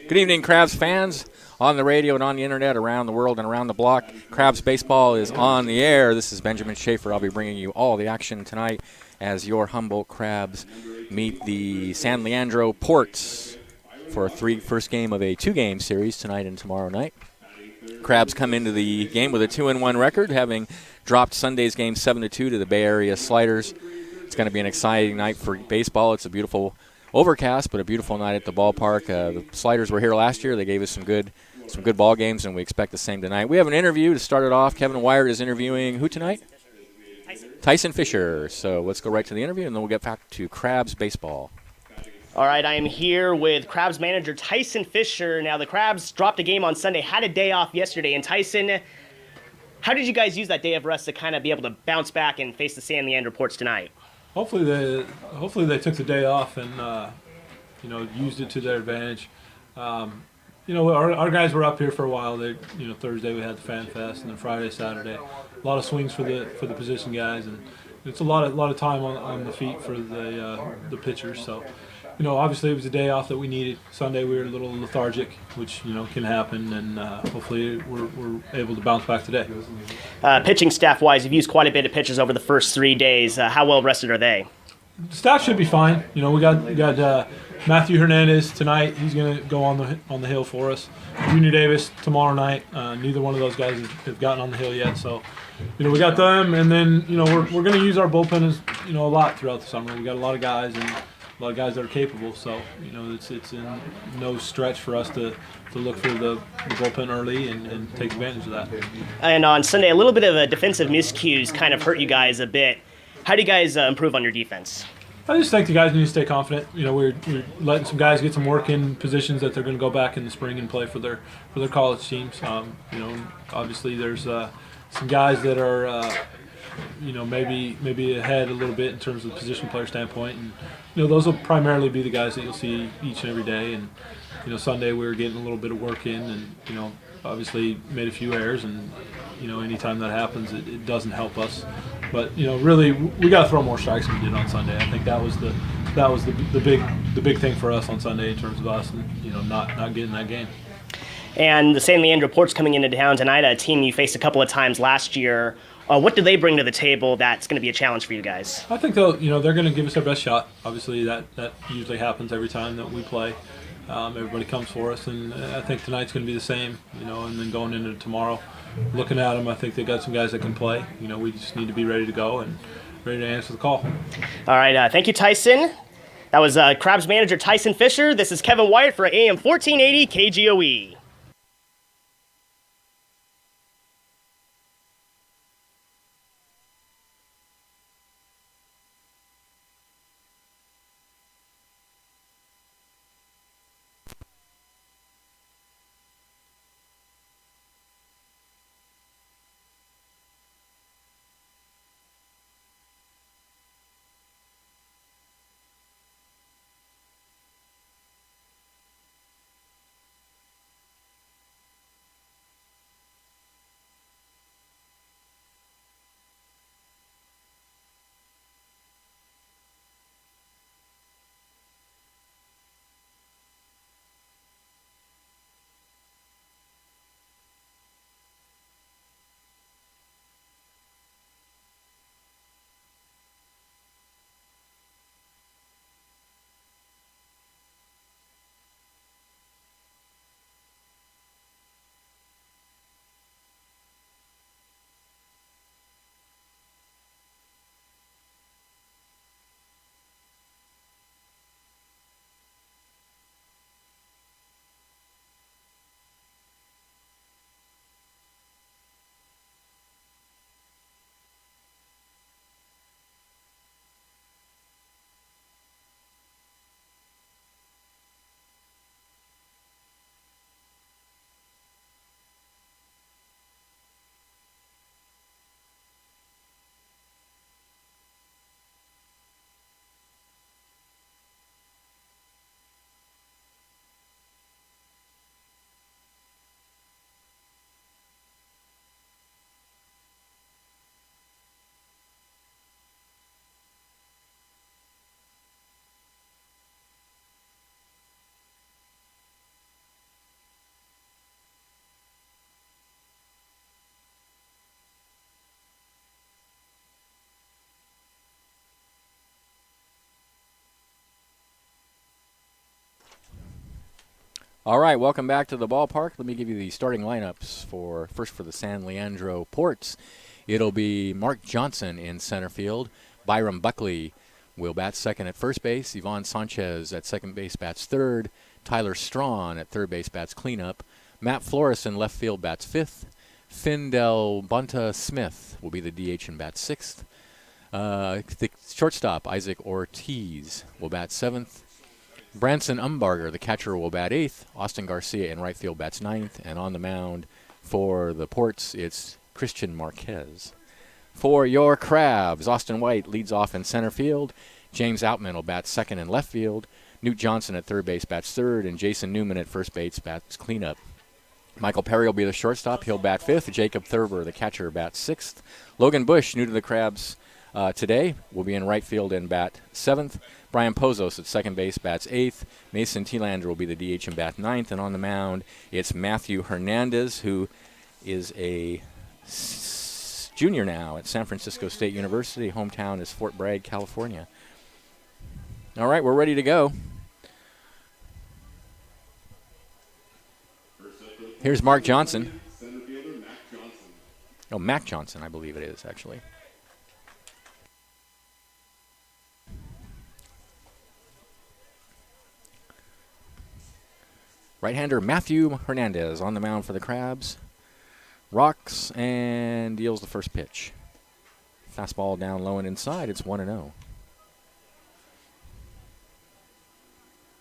Good evening, Crabs fans on the radio and on the internet around the world and around the block. Crabs baseball is on the air. This is Benjamin Schaefer. I'll be bringing you all the action tonight as your Humboldt Crabs meet the San Leandro Ports for a first game of a two-game series tonight and tomorrow night. Crabs come into the game with a 2-1 record, having dropped Sunday's game 7-2 to the Bay Area Sliders. It's going to be an exciting night for baseball. It's a beautiful overcast, but a beautiful night at the ballpark. The Sliders were here last year. They gave us some good ball games, and we expect the same tonight. We have an interview to start it off. Kevin Wyatt is interviewing who tonight? Tyson Fisher. So let's go right to the interview, and then we'll get back to Crabs baseball. All right, I am here with Crabs manager Tyson Fisher. Now, the Crabs dropped a game on Sunday, had a day off yesterday. And Tyson, how did you guys use that day of rest to kind of be able to bounce back and face the San Leandro Ports tonight? Hopefully they took the day off and used it to their advantage. Our guys were up here for a while. Thursday we had the Fan Fest, and then Friday, Saturday, a lot of swings for the position guys, and it's a lot of time on the feet for the pitchers. So, obviously it was a day off that we needed. Sunday we were a little lethargic, which can happen, and hopefully we're able to bounce back today. Pitching staff-wise, you've used quite a bit of pitchers over the first 3 days. How well rested are they? The staff should be fine. We got Matthew Hernandez tonight. He's going to go on the hill for us. Junior Davis tomorrow night. Neither one of those guys have gotten on the hill yet. So, we got them, and then we're going to use our bullpen a lot throughout the summer. We got a lot of guys and a lot of guys that are capable. So it's in no stretch for us to look for the bullpen early and take advantage of that. And on Sunday, a little bit of a defensive miscues kind of hurt you guys a bit. How do you guys improve on your defense? I just think the guys need to stay confident. We're letting some guys get some work in positions that they're going to go back in the spring and play for their college teams. Obviously there's some guys that are maybe ahead a little bit in terms of the position player standpoint, and those will primarily be the guys that you'll see each and every day. And Sunday we were getting a little bit of work in, and obviously made a few errors, and anytime that happens, it doesn't help us. But really, we got to throw more strikes than we did on Sunday. I think that was the big thing for us on Sunday in terms of us, and not getting that game. And the San Leandro Ports coming into town tonight, a team you faced a couple of times last year. What do they bring to the table that's going to be a challenge for you guys? I think they're going to give us their best shot. Obviously, that usually happens every time that we play. Everybody comes for us, and I think tonight's going to be the same. And then going into tomorrow, looking at them, I think they got some guys that can play. We just need to be ready to go and ready to answer the call. All right, thank you, Tyson. That was Crabs manager Tyson Fisher. This is Kevin Wyatt for AM 1480 KGOE. All right, welcome back to the ballpark. Let me give you the starting lineups for the San Leandro Ports. It'll be Mark Johnson in center field. Byron Buckley will bat second at first base. Ivan Sanchez at second base bats third. Tyler Strawn at third base bats cleanup. Matt Flores in left field bats fifth. Finn Del Bonta Smith will be the DH and bats sixth. The shortstop, Isaac Ortiz, will bat seventh. Branson Umbarger, the catcher, will bat eighth. Austin Garcia in right field bats ninth. And on the mound for the Ports, it's Christian Marquez. For your Crabs, Austin White leads off in center field. James Outman will bat second in left field. Newt Johnson at third base bats third. And Jason Newman at first base bats cleanup. Michael Perry will be the shortstop. He'll bat fifth. Jacob Thurber, the catcher, bats sixth. Logan Bush, new to the Crabs today, will be in right field and bat seventh. Brian Pozos at second base bats eighth. Mason Tielander will be the DH and bat ninth. And on the mound, it's Matthew Hernandez, who is a junior now at San Francisco State University. Hometown is Fort Bragg, California. All right, we're ready to go. Here's Mark Johnson. Oh, Mac Johnson, I believe it is, actually. Right-hander Matthew Hernandez on the mound for the Crabs. Rocks and deals the first pitch. Fastball down low and inside. It's 1-0.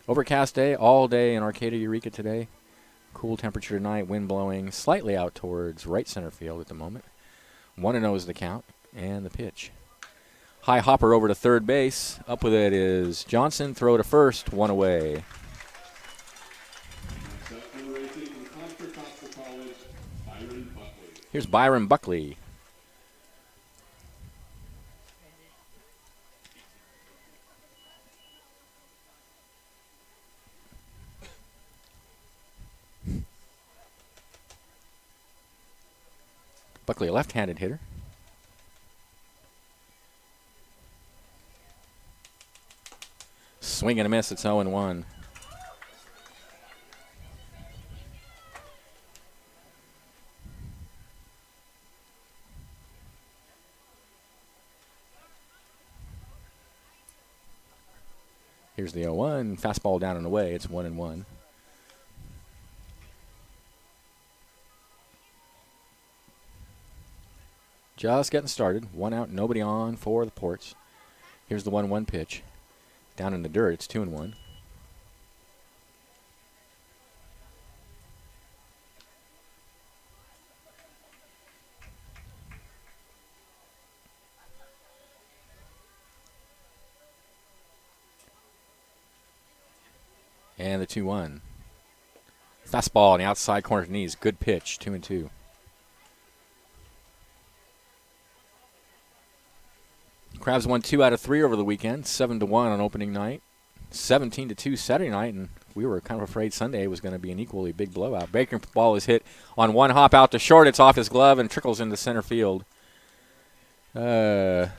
Overcast day, all day in Arcata, Eureka today. Cool temperature tonight, wind blowing slightly out towards right center field at the moment. 1-0 is the count and the pitch. High hopper over to third base. Up with it is Johnson. Throw to first, one away. Here's Byron Buckley. Buckley, a left-handed hitter. Swing and a miss. It's 0-1. Here's the 0-1. Fastball down and away. It's 1-1. Just getting started. One out, nobody on for the Ports. Here's the 1-1 pitch. Down in the dirt, it's 2-1. And the 2-1. Fastball on the outside corner of the knees. Good pitch, 2-2. Crabs won 2 out of 3 over the weekend, 7-1 on opening night, 17-2 Saturday night, and we were kind of afraid Sunday was going to be an equally big blowout. Baker's ball is hit on one hop out to short. It's off his glove and trickles into center field. That's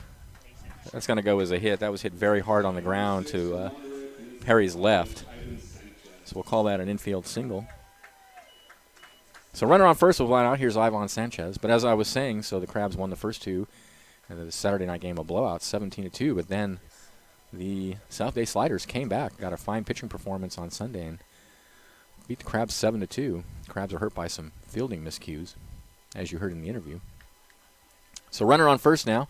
going to go as a hit. That was hit very hard on the ground to Perry's left. So we'll call that an infield single. So runner on first was one out. Here's Ivan Sanchez. But as I was saying, so the Crabs won the first 2. And the Saturday night game, a blowout, 17-2. But then the South Bay Sliders came back, got a fine pitching performance on Sunday, and beat the Crabs 7-2. The Crabs are hurt by some fielding miscues, as you heard in the interview. So runner on first now,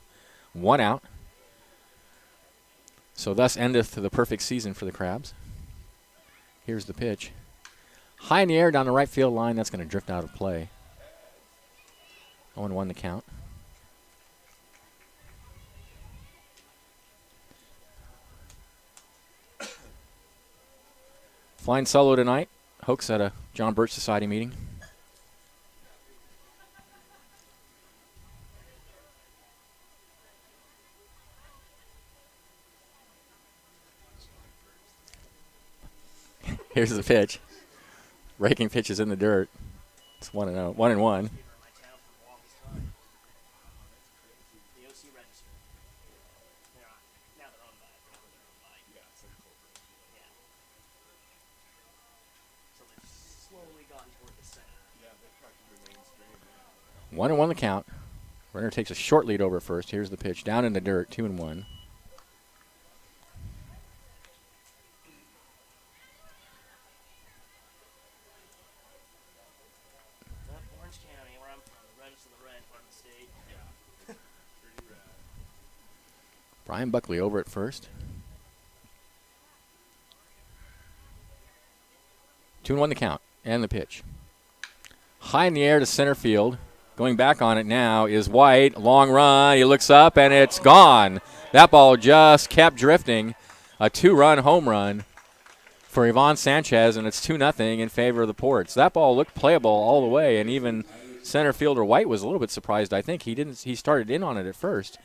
1 out. So thus endeth the perfect season for the Crabs. Here's the pitch. High in the air down the right field line. That's going to drift out of play. 0-1 the count. Flying solo tonight. Hoax at a John Birch Society meeting. Here's the pitch. Raking pitch is in the dirt. It's 1-0. 1-1. 1-1 the count. Runner takes a short lead over first. Here's the pitch. Down in the dirt, 2-1. Orange County, where I'm from, the red's to the red part of the state. Yeah. Pretty rad. Brian Buckley over at first. 2-1 the count. And the pitch. High in the air to center field. Going back on it now is White. Long run. He looks up, and it's gone. That ball just kept drifting. A 2-run home run for Ivan Sanchez, and it's 2-0 in favor of the Ports. That ball looked playable all the way, and even center fielder White was a little bit surprised. I think he started in on it at first,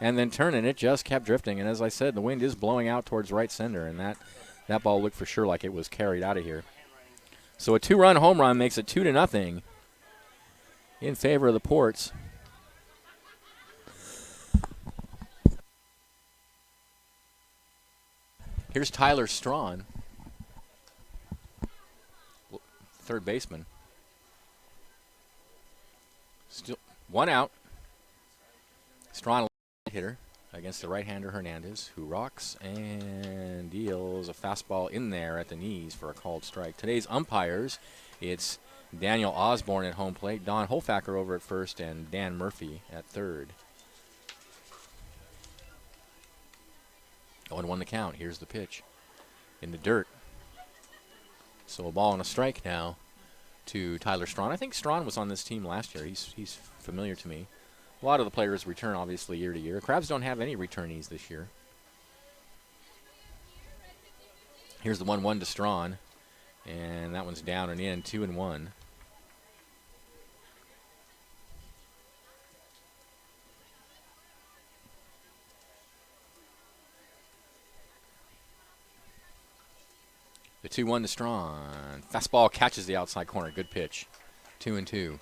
and then turning it just kept drifting. And as I said, the wind is blowing out towards right center, and that ball looked for sure like it was carried out of here. So a 2-run home run makes it 2-0 in favor of the Ports. Here's Tyler Strawn, third baseman. Still one out. Strawn, hitter against the right-hander Hernandez, who rocks and deals a fastball in there at the knees for a called strike. Today's umpires, it's Daniel Osborne at home plate, Don Holfacker over at first, and Dan Murphy at third. 0-1 the count. Here's the pitch. In the dirt. So a ball and a strike now to Tyler Strawn. I think Strawn was on this team last year. He's familiar to me. A lot of the players return, obviously, year to year. Crabs don't have any returnees this year. Here's the 1-1 to Strawn. And that one's down and in, 2-1. The 2-1 to Strawn. Fastball catches the outside corner. Good pitch. 2-2.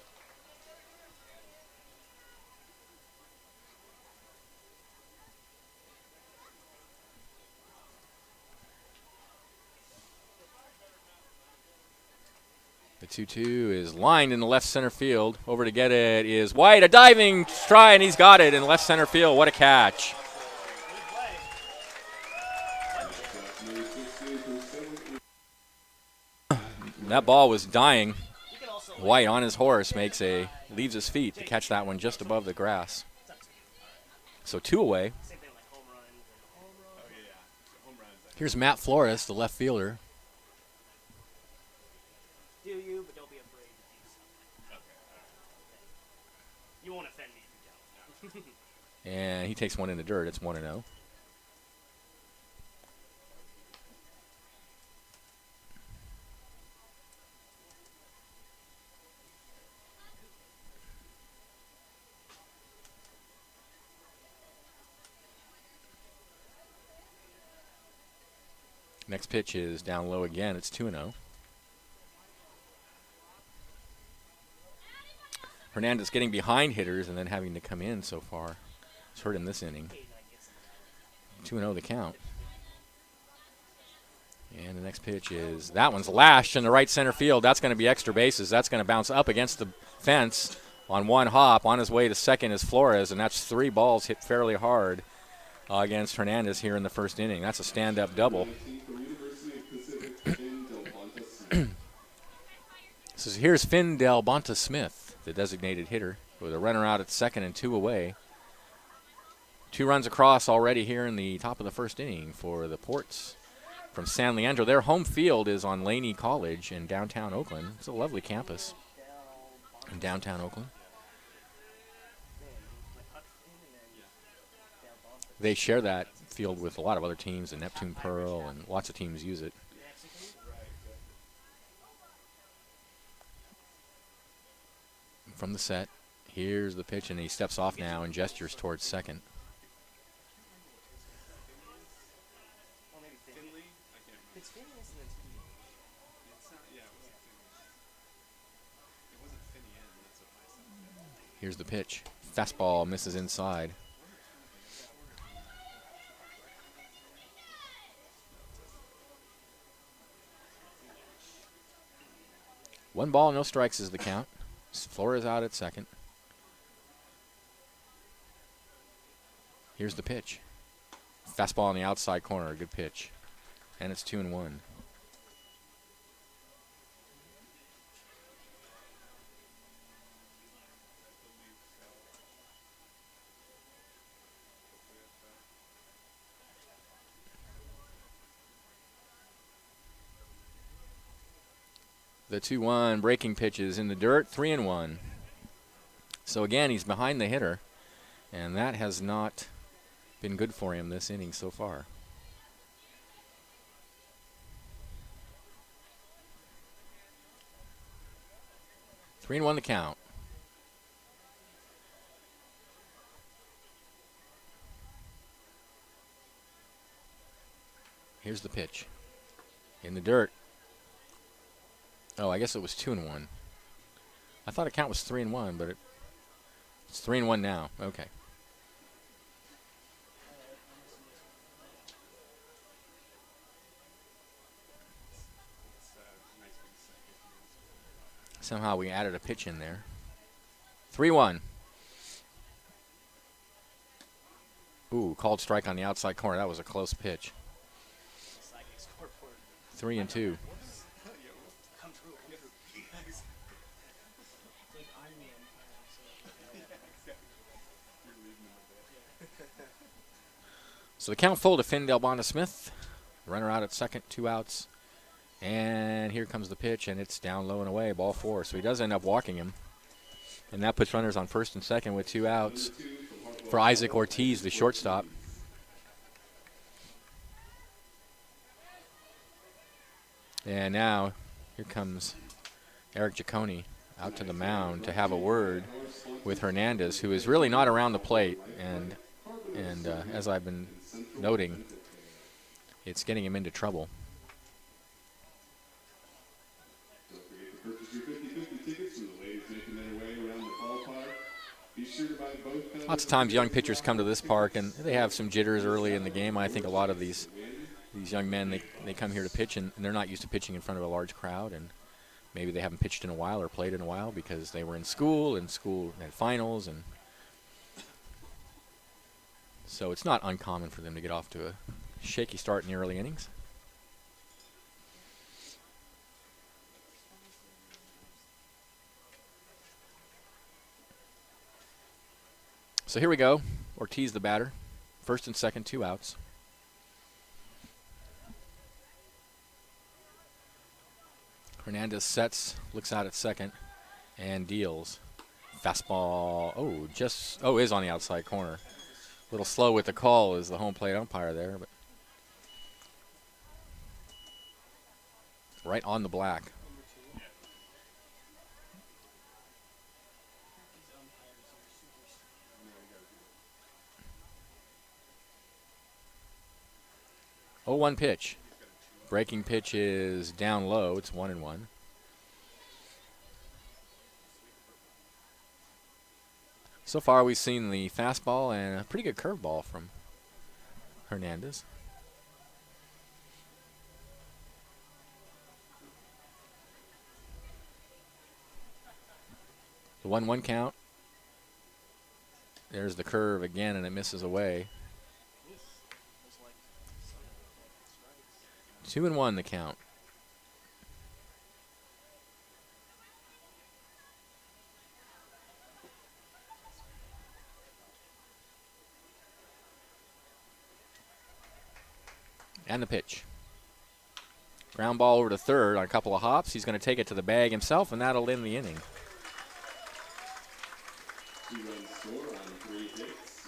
The 2-2 is lined in the left center field. Over to get it is White. A diving try, and he's got it in left center field. What a catch. That ball was dying. White on his horse leaves his feet to catch that one just above the grass. So 2 away. Here's Matt Flores, the left fielder. Do you, but don't be afraid to do something. You won't offend me if you don't. And he takes one in the dirt. It's 1-0. Next pitch is down low again. It's 2-0. Hernandez getting behind hitters and then having to come in so far. It's hurt in this inning. 2-0 the count. And the next pitch is, that one's lashed in the right center field. That's going to be extra bases. That's going to bounce up against the fence on one hop. On his way to second is Flores, and that's 3 balls hit fairly hard against Hernandez here in the first inning. That's a stand-up double. So here's Finn Del Bonta Smith, the designated hitter, with a runner out at second and 2 away. 2 runs across already here in the top of the first inning for the Ports from San Leandro. Their home field is on Laney College in downtown Oakland. It's a lovely campus in downtown Oakland. They share that field with a lot of other teams, the Neptune Pearl, and lots of teams use it. From the set, here's the pitch, and he steps off now and gestures towards second. Here's the pitch. Fastball misses inside. One ball, no strikes is the count. Flores out at second. Here's the pitch. Fastball on the outside corner. Good pitch. And it's 2-1. The 2-1 breaking pitch is in the dirt, 3-1. So again, he's behind the hitter, and that has not been good for him this inning so far. Three and one the count. Here's the pitch. In the dirt. Oh, I guess it was 2-1. I thought the count was 3-1, but it's 3-1 now. Okay. Somehow we added a pitch in there. 3-1. Ooh, called strike on the outside corner. That was a close pitch. 3-2. So the count full to Finn Delbonta Smith. Runner out at second, 2 outs. And here comes the pitch, and it's down low and away, ball 4. So he does end up walking him. And that puts runners on first and second with 2 outs for Isaac Ortiz, the shortstop. And now here comes Eric Giacone out to the mound to have a word with Hernandez, who is really not around the plate. And as I've been noting, it's getting him into trouble. Lots of times young pitchers come to this park and they have some jitters early in the game. I think a lot of these young men, they come here to pitch and they're not used to pitching in front of a large crowd, and maybe they haven't pitched in a while or played in a while because they were in school and had finals, and so it's not uncommon for them to get off to a shaky start in the early innings. So here we go. Ortiz the batter. First and second, 2 outs. Hernandez sets, looks out at second, and deals. Fastball. Is on the outside corner. A little slow with the call as the home plate umpire there, but right on the black. Oh, 1 pitch. Breaking pitch is down low. It's 1-1. So far, we've seen the fastball and a pretty good curveball from Hernandez. The 1-1 count. There's the curve again, and it misses away. 2-1 the count. And the pitch. Ground ball over to third on a couple of hops. He's going to take it to the bag himself, and that'll end the inning.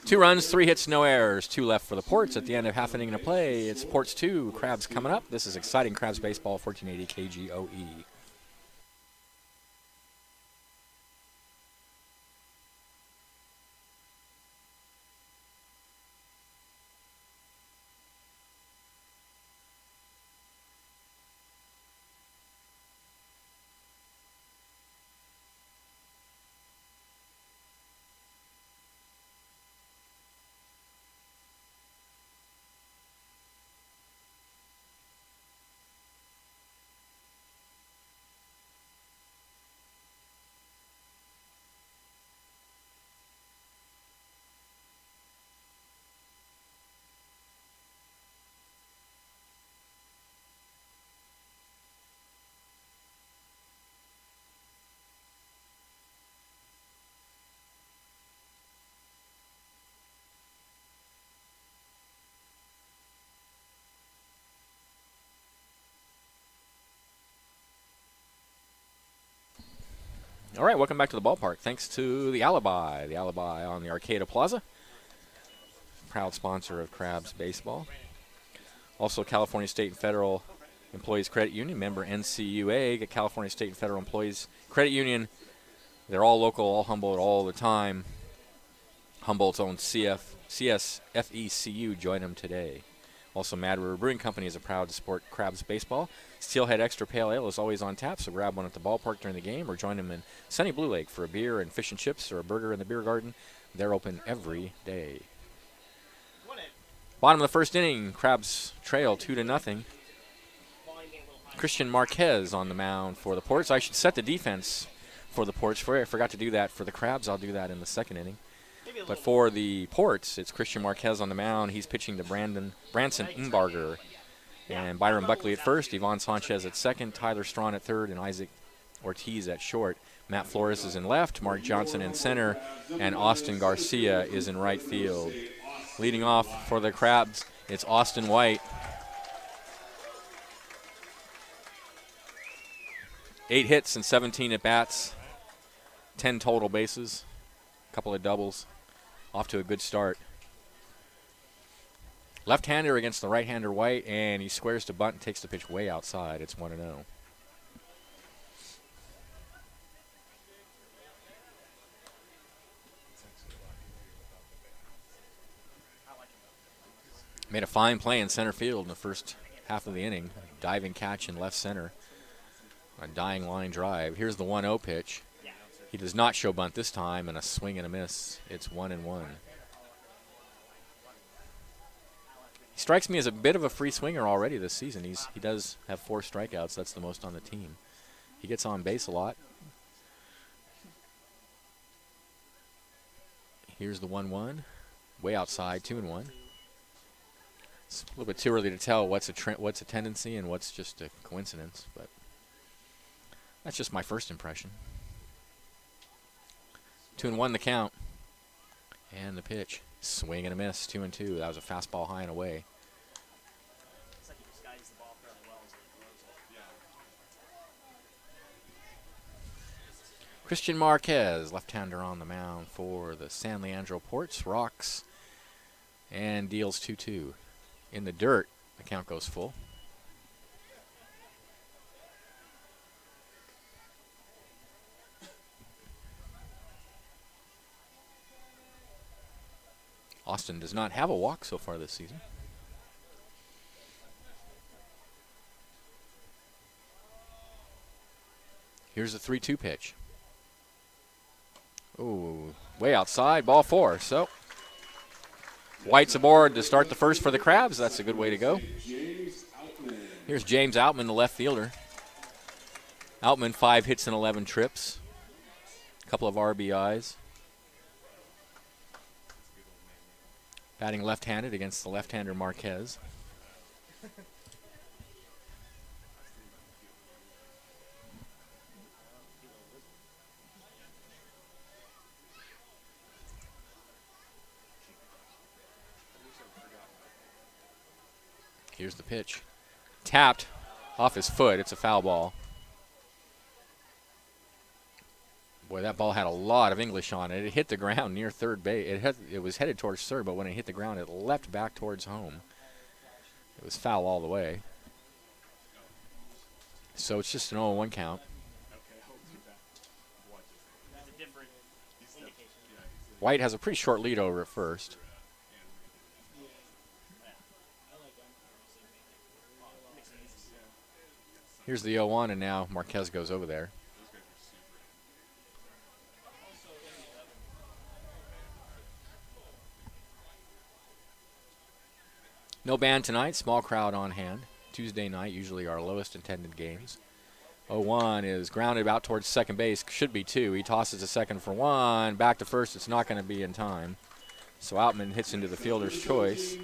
2 runs, 3 hits, no errors. 2 left for the Ports at the end of half inning to play. It's Ports 2, Crabs coming up. This is exciting Crabs baseball, 1480 KGOE. All right, welcome back to the ballpark. Thanks to the Alibi on the Arcata Plaza. Proud sponsor of Crabs Baseball. Also, California State and Federal Employees Credit Union, member NCUA, California State and Federal Employees Credit Union. They're all local, all Humboldt, all the time. Humboldt's own CSFECU, join them today. Also, Mad River Brewing Company is proud to support Crabs Baseball. Steelhead Extra Pale Ale is always on tap, so grab one at the ballpark during the game or join them in sunny Blue Lake for a beer and fish and chips or a burger in the beer garden. They're open every day. Bottom of the first inning, Crabs trail 2-0. Christian Marquez on the mound for the Ports. I should set the defense for the Ports. I forgot to do that for the Crabs. I'll do that in the second inning. But for the Ports, it's Christian Marquez on the mound. He's pitching to Branson Umbarger. And Byron Buckley at first, Ivan Sanchez at second, Tyler Strawn at third, and Isaac Ortiz at short. Matt Flores is in left, Mark Johnson in center, and Austin Garcia is in right field. Leading off for the Crabs, it's Austin White. 8 hits and 17 at-bats, 10 total bases, a couple of doubles. Off to a good start. Left-hander against the right-hander White, and he squares to bunt and takes the pitch way outside. It's 1-0. Made a fine play in center field in the first half of the inning. Diving catch in left center. A dying line drive. Here's the 1-0 pitch. He does not show bunt this time, and a swing and a miss. It's 1-1. He strikes me as a bit of a free swinger already this season. He does have 4 strikeouts. That's the most on the team. He gets on base a lot. Here's the 1-1. Way outside, 2-1. It's a little bit too early to tell what's a tendency and what's just a coincidence, but that's just my first impression. 2-1 the count. And the pitch. Swing and a miss. 2-2. That was a fastball high and away. Christian Marquez, left-hander on the mound for the San Leandro Ports. Rocks and deals 2-2. In the dirt, the count goes full. Austin does not have a walk so far this season. Here's the 3-2 pitch. Ooh, way outside, ball 4. So White's aboard to start the first for the Crabs. That's a good way to go. Here's James Outman, the left fielder. Outman, 5 hits and 11 trips. A couple of RBIs. Batting left-handed against the left-hander Marquez. Here's the pitch. Tapped off his foot. It's a foul ball. Boy, that ball had a lot of English on it. It hit the ground near third base. It was headed towards third, but when it hit the ground, it leapt back towards home. It was foul all the way. So it's just an 0-1 count. White has a pretty short lead over at first. Here's the 0-1, and now Marquez goes over there. No band tonight, small crowd on hand. Tuesday night, usually our lowest attended games. 0-1 is grounded out towards second base, should be 2. He tosses to second for 1, back to first, it's not going to be in time. So Outman hits into the fielder's choice.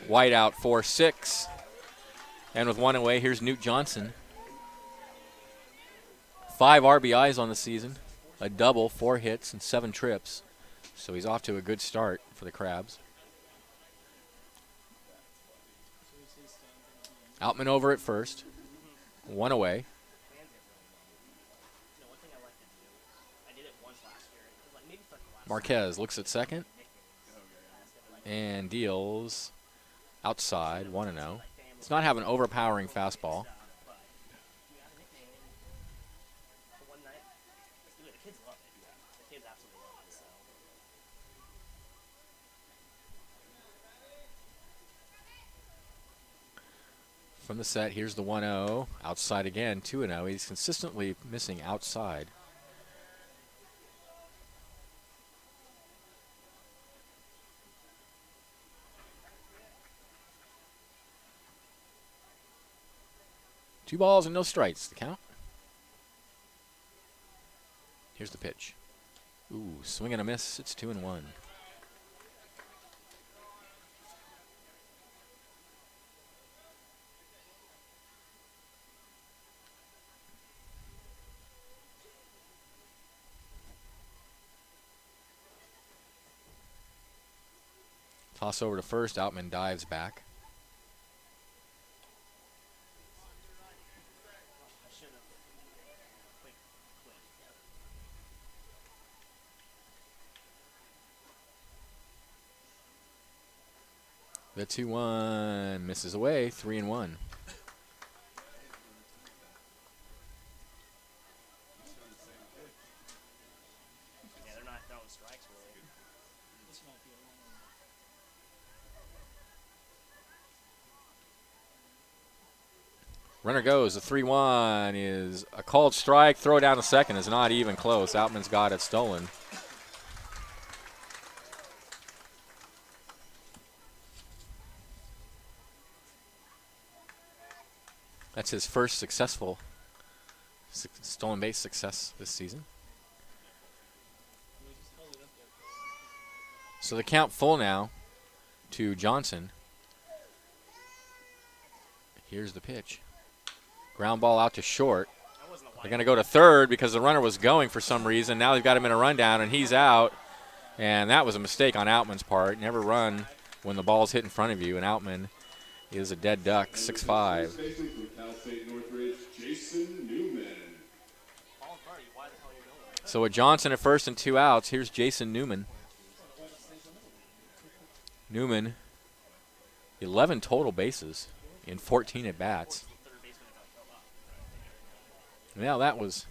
White out 4-6. And with 1 away, here's Newt Johnson. 5 RBIs on the season, a double, 4 hits, and 7 trips. So he's off to a good start for the Crabs. Outman over at first, 1 away. Marquez looks at second and deals outside, 1-0. Does not have an overpowering fastball. From the set, here's the 1-0. Outside again, 2-0. He's consistently missing outside. Two balls and no strikes, the count. Here's the pitch. Ooh, swing and a miss. It's 2-1. Toss over to first. Outman dives back. The 2-1 misses away, 3-1. Runner goes. The 3-1 is a called strike. Throw down to second is not even close. Outman's got it stolen. That's his first successful stolen base success this season. So the count full now to Johnson. Here's the pitch. Ground ball out to short. They're going to go to third because the runner was going for some reason. Now they've got him in a rundown, and he's out. And that was a mistake on Outman's part. Never run when the ball's hit in front of you, and Outman is a dead duck, 6'5". So with Johnson at first and 2 outs, here's Jason Newman. Newman, 11 total bases in 14 at-bats. Now that was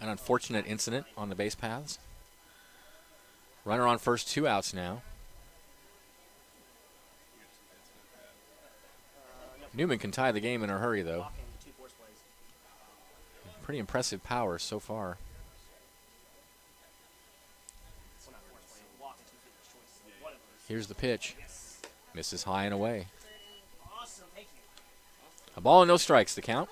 an unfortunate incident on the base paths. Runner on first, 2 outs now. Newman can tie the game in a hurry, though. Pretty impressive power so far. Here's the pitch. Misses high and away. A ball and no strikes, the count.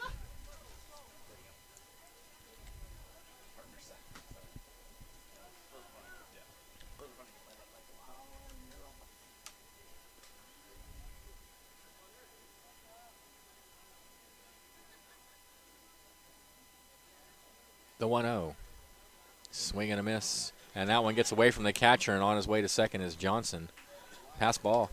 The 1-0. Swing and a miss. And that one gets away from the catcher, and on his way to second is Johnson. Pass ball.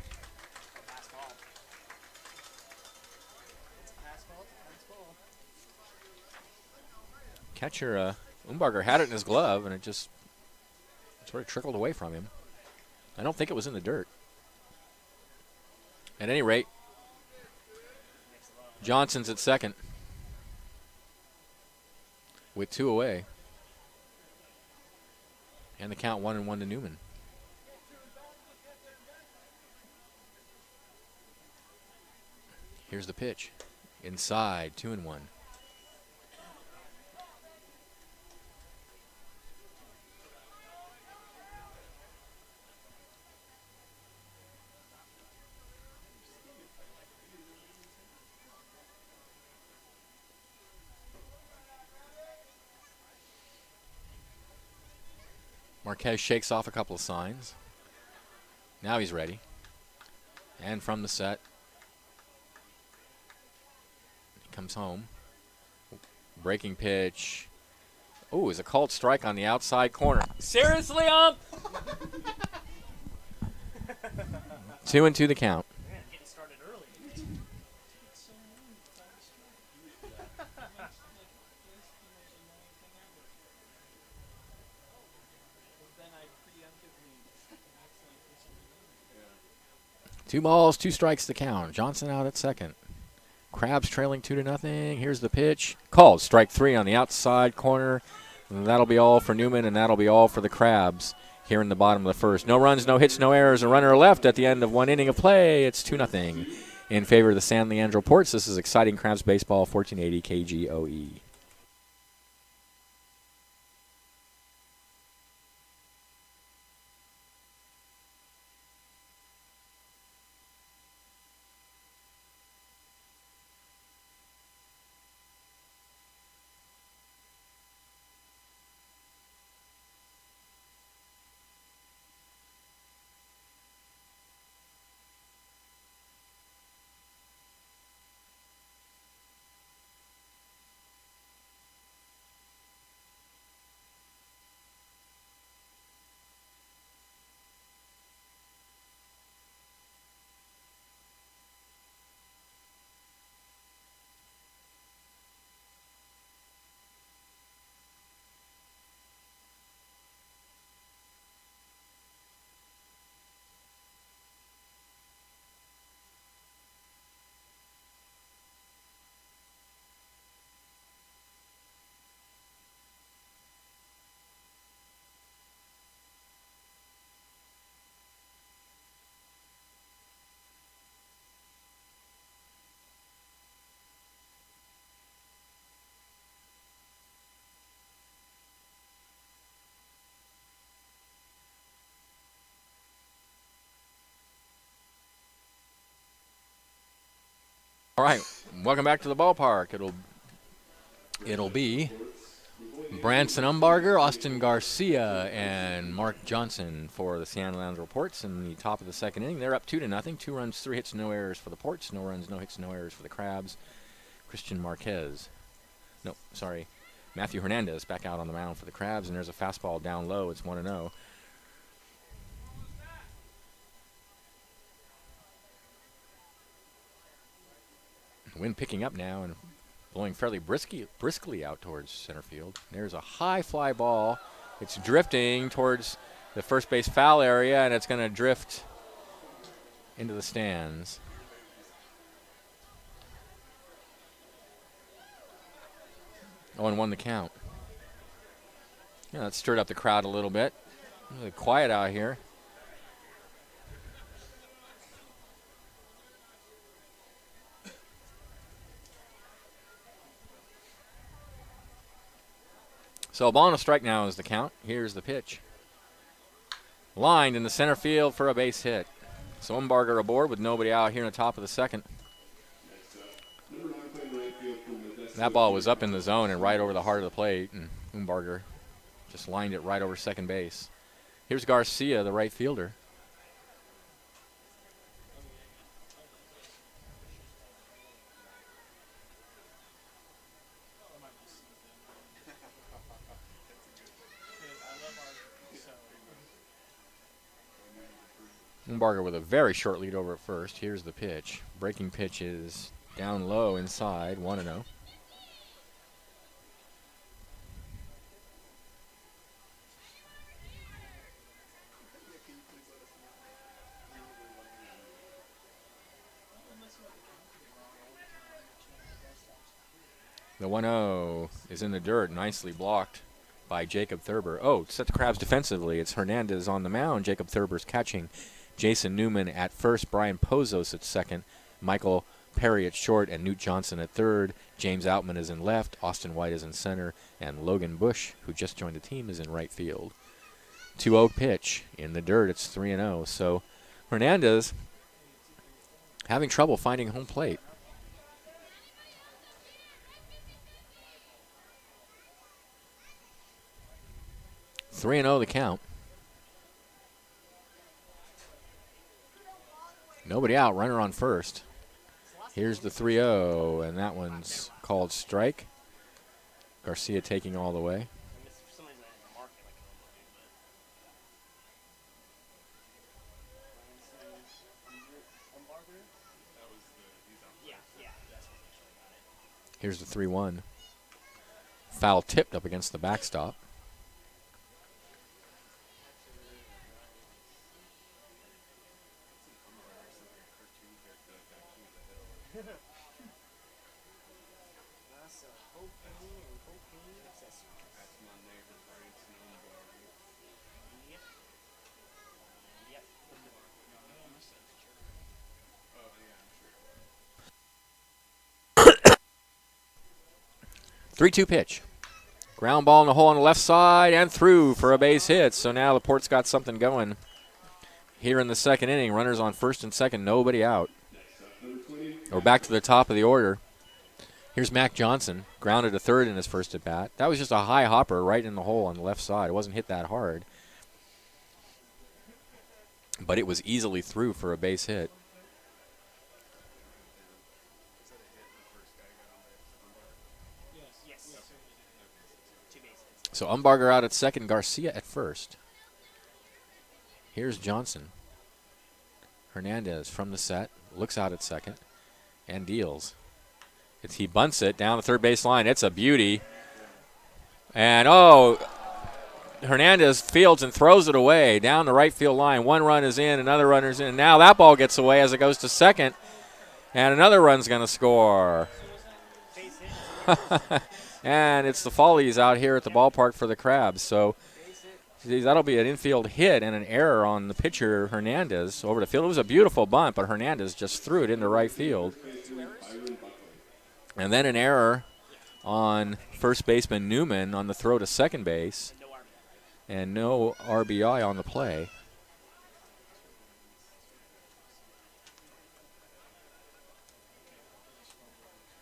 Catcher Umbarger had it in his glove, and it just sort of trickled away from him. I don't think it was in the dirt. At any rate, Johnson's at second with 2 away. And the count 1-1 to Newman. Here's the pitch. Inside, 2-1. Marquez shakes off a couple of signs. Now he's ready. And from the set, he comes home. Breaking pitch. Oh, is a called strike on the outside corner. Seriously, 2-2 the count. 2 balls, 2 strikes to count. Johnson out at second. Crabs trailing 2-0. Here's the pitch. Called. Strike 3 on the outside corner. And that'll be all for Newman, and that'll be all for the Crabs here in the bottom of the first. No runs, no hits, no errors. A runner left at the end of 1 inning of play. It's 2-0 in favor of the San Leandro Ports. This is exciting Crabs baseball, 1480 KGOE. All right, welcome back to the ballpark. It'll be Branson Umbarger, Austin Garcia, and Mark Johnson for the San Leandro Ports in the top of the second inning. They're up 2-0. 2 runs, 3 hits, no errors for the Ports. No runs, no hits, no errors for the Crabs. Matthew Hernandez back out on the mound for the Crabs, and there's a fastball down low. It's 1-0. Wind picking up now and blowing fairly briskly out towards center field. There's a high fly ball. It's drifting towards the first base foul area, and it's going to drift into the stands. 0-1 the count. Yeah, that stirred up the crowd a little bit. Really quiet out here. So a ball and a strike now is the count. Here's the pitch. Lined in the center field for a base hit. So Umbarger aboard with nobody out here in the top of the second. That ball was up in the zone and right over the heart of the plate, and Umbarger just lined it right over second base. Here's Garcia, the right fielder. Umbarger with a very short lead over at first. Here's the pitch. Breaking pitch is down low inside, 1-0. The 1-0 is in the dirt, nicely blocked by Jacob Thurber. Oh, set the Crabs defensively. It's Hernandez on the mound. Jacob Thurber's catching. Jason Newman at first, Brian Pozos at second, Michael Perry at short, and Newt Johnson at third. James Outman is in left, Austin White is in center, and Logan Bush, who just joined the team, is in right field. 2-0 pitch in the dirt. It's 3-0. So Hernandez having trouble finding home plate. Three and 0 the count. Nobody out, runner on first. Here's the 3-0, and that one's called strike. Garcia taking all the way. Here's the 3-1. Foul tipped up against the backstop. 3-2 pitch. Ground ball in the hole on the left side and through for a base hit. So now the Port's got something going here in the second inning. Runners on first and second, nobody out. We're back to the top of the order. Here's Mac Johnson, grounded to third in his first at bat. That was just a high hopper right in the hole on the left side. It wasn't hit that hard, but it was easily through for a base hit. So Umbarger out at second, Garcia at first. Here's Johnson. Hernandez from the set, looks out at second, and deals. He bunts it down the third base line. It's a beauty. And, Hernandez fields and throws it away down the right field line. One run is in, another runner's in. Now that ball gets away as it goes to second, and another run's going to score. And it's the Follies out here at the ballpark for the Crabs. So that'll be an infield hit and an error on the pitcher, Hernandez, over the field. It was a beautiful bunt, but Hernandez just threw it into right field. And then an error on first baseman Newman on the throw to second base. And no RBI on the play.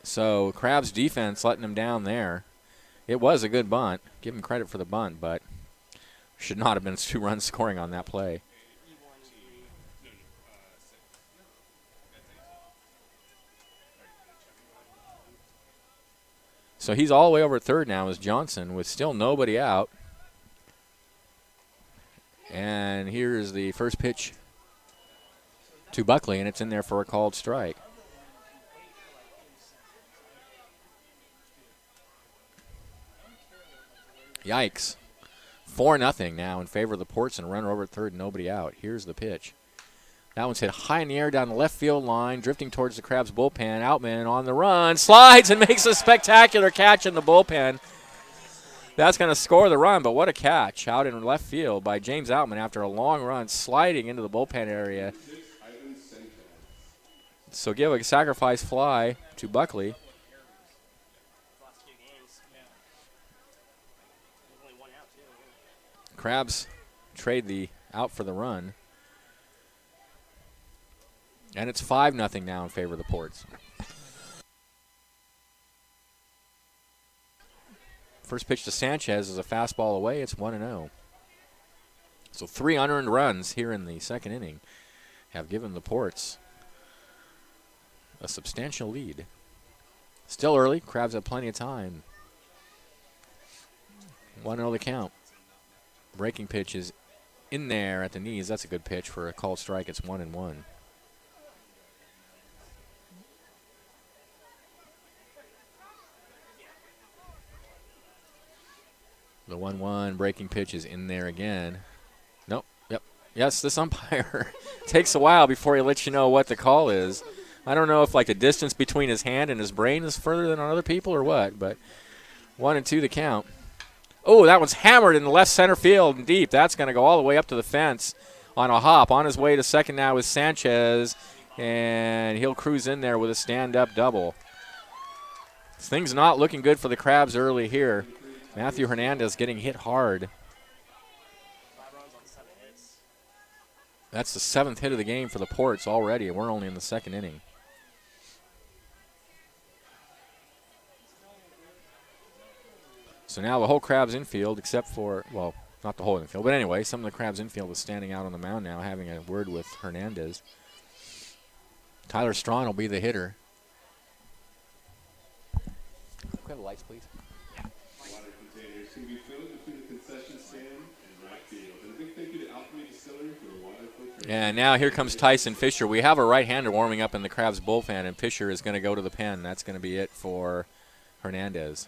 So Crabs defense letting him down there. It was a good bunt. Give him credit for the bunt, but should not have been 2 runs scoring on that play. So he's all the way over at third now is Johnson with still nobody out. And here's the first pitch to Buckley, and it's in there for a called strike. Yikes. 4-0 now in favor of the Ports, and a runner over at third, nobody out. Here's the pitch. That one's hit high in the air down the left field line, drifting towards the Crabs bullpen. Outman on the run, slides and makes a spectacular catch in the bullpen. That's going to score the run, but what a catch out in left field by James Outman after a long run, sliding into the bullpen area. So give a sacrifice fly to Buckley. Crabs trade the out for the run. And it's 5-0 now in favor of the Ports. First pitch to Sanchez is a fastball away. It's 1-0. So 3 unearned runs here in the second inning have given the Ports a substantial lead. Still early. Crabs have plenty of time. 1-0 the count. Breaking pitch is in there at the knees. That's a good pitch for a called strike. It's 1-1. The 1-1 breaking pitch is in there again. Nope. Yep. Yes, this umpire takes a while before he lets you know what the call is. I don't know if like the distance between his hand and his brain is further than on other people or what, but 1-2 the count. Oh, that one's hammered in the left center field and deep. That's going to go all the way up to the fence on a hop. On his way to second now is Sanchez, and he'll cruise in there with a stand-up double. Things not looking good for the Crabs early here. Matthew Hernandez getting hit hard. That's the 7th hit of the game for the Ports already, and we're only in the second inning. So now the whole Crabs infield, except for, well, not the whole infield, but anyway, some of the Crabs infield is standing out on the mound now, having a word with Hernandez. Tyler Strawn will be the hitter. Can we have the lights, please? Water containers can be filled between the concession stand and right field. And a big thank you to Alchemy Distillery for the water filtration. And now here comes Tyson Fisher. We have a right-hander warming up in the Crabs bullpen, and Fisher is going to go to the pen. That's going to be it for Hernandez.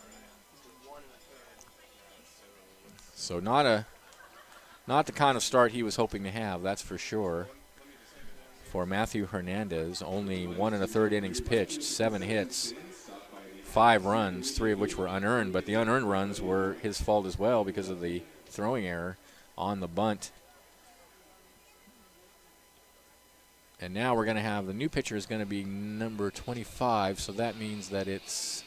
So not the kind of start he was hoping to have, that's for sure. For Matthew Hernandez, only 1 1/3 innings pitched, 7 hits, 5 runs, 3 of which were unearned, but the unearned runs were his fault as well because of the throwing error on the bunt. And now we're going to have the new pitcher is going to be number 25, so that means that it's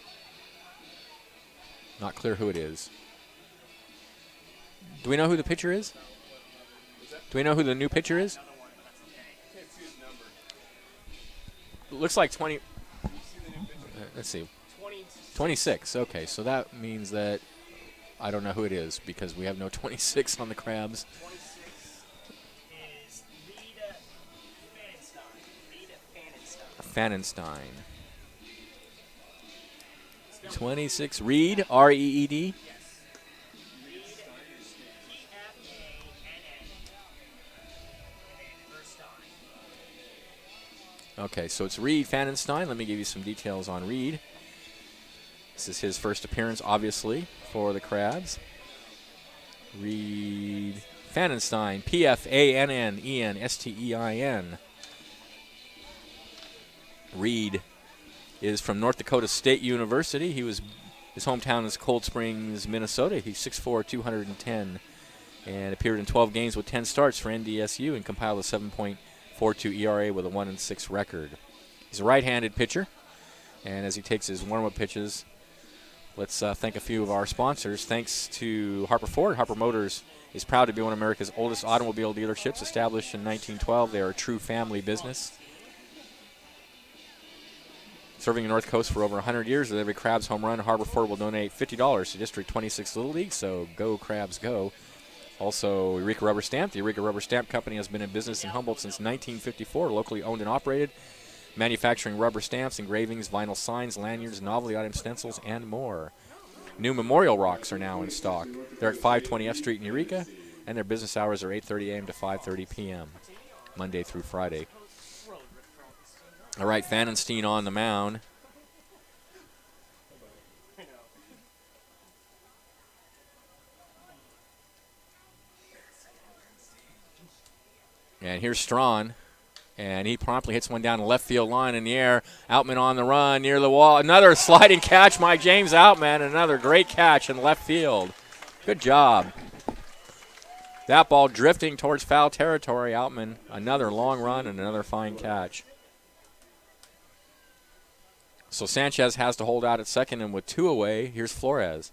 not clear who it is. Do we know who the pitcher is? Do we know who the new pitcher is? It looks like 20. Let's see. 26. Okay, so that means that I don't know who it is because we have no 26 on the Crabs. Fanenstein. 26. Reed, R-E-E-D. Okay, so it's Reed Fanenstein. Let me give you some details on Reed. This is his first appearance, obviously, for the Crabs. Reed Fanenstein, P-F-A-N-N-E-N-S-T-E-I-N. Reed is from North Dakota State University. His hometown is Cold Springs, Minnesota. He's 6'4", 210, and appeared in 12 games with 10 starts for NDSU and compiled a 7.42 ERA with a 1-6 record. He's a right-handed pitcher, and as he takes his warm-up pitches, let's thank a few of our sponsors. Thanks to Harper Ford. Harper Motors is proud to be one of America's oldest automobile dealerships, established in 1912. They are a true family business. Serving the North Coast for over 100 years, with every Crabs home run, Harbor Ford will donate $50 to District 26 Little League, so go Crabs go. Also, Eureka Rubber Stamp. The Eureka Rubber Stamp Company has been in business in Humboldt since 1954, locally owned and operated, manufacturing rubber stamps, engravings, vinyl signs, lanyards, novelty item stencils, and more. New memorial rocks are now in stock. They're at 520 F Street in Eureka, and their business hours are 8:30 a.m. to 5:30 p.m., Monday through Friday. All right, Fanenstein on the mound. And here's Strawn, and he promptly hits one down the left field line in the air. Outman on the run near the wall. Another sliding catch by James Outman. Another great catch in left field. Good job. That ball drifting towards foul territory. Outman, another long run and another fine catch. So Sanchez has to hold out at second, and with 2 away, here's Flores.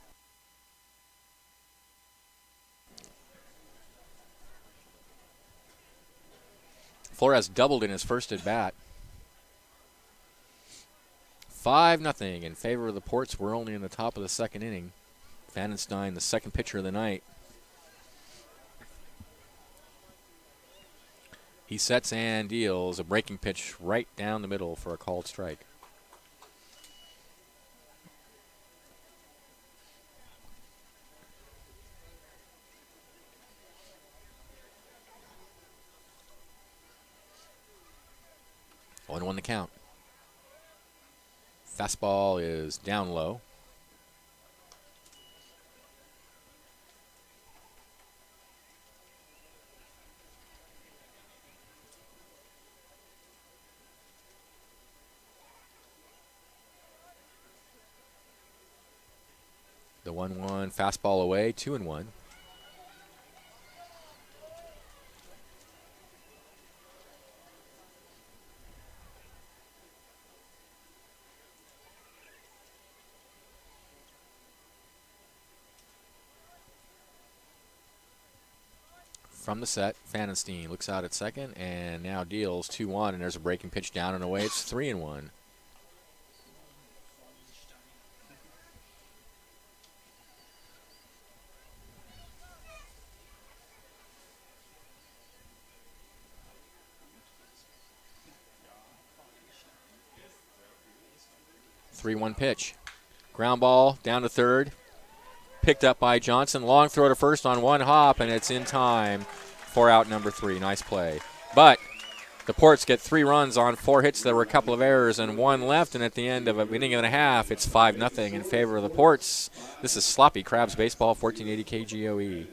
Flores doubled in his first at bat. 5-0 in favor of the Ports. We're only in the top of the second inning. Fanenstein, the second pitcher of the night. He sets and deals a breaking pitch right down the middle for a called strike. On the count. Fastball is down low. The 1-1 fastball away, 2-1. From the set, Fanenstein looks out at second and now deals 2-1, and there's a breaking pitch down and away. It's 3-1. Three-one pitch. Ground ball down to third. Picked up by Johnson. Long throw to first on one hop, and it's in time for out number 3. Nice play. But the Ports get 3 runs on 4 hits. There were a couple of errors and 1 left, and at the end of an inning and a half, it's 5-0 in favor of the Ports. This is sloppy Crabs baseball, 1480 KGOE.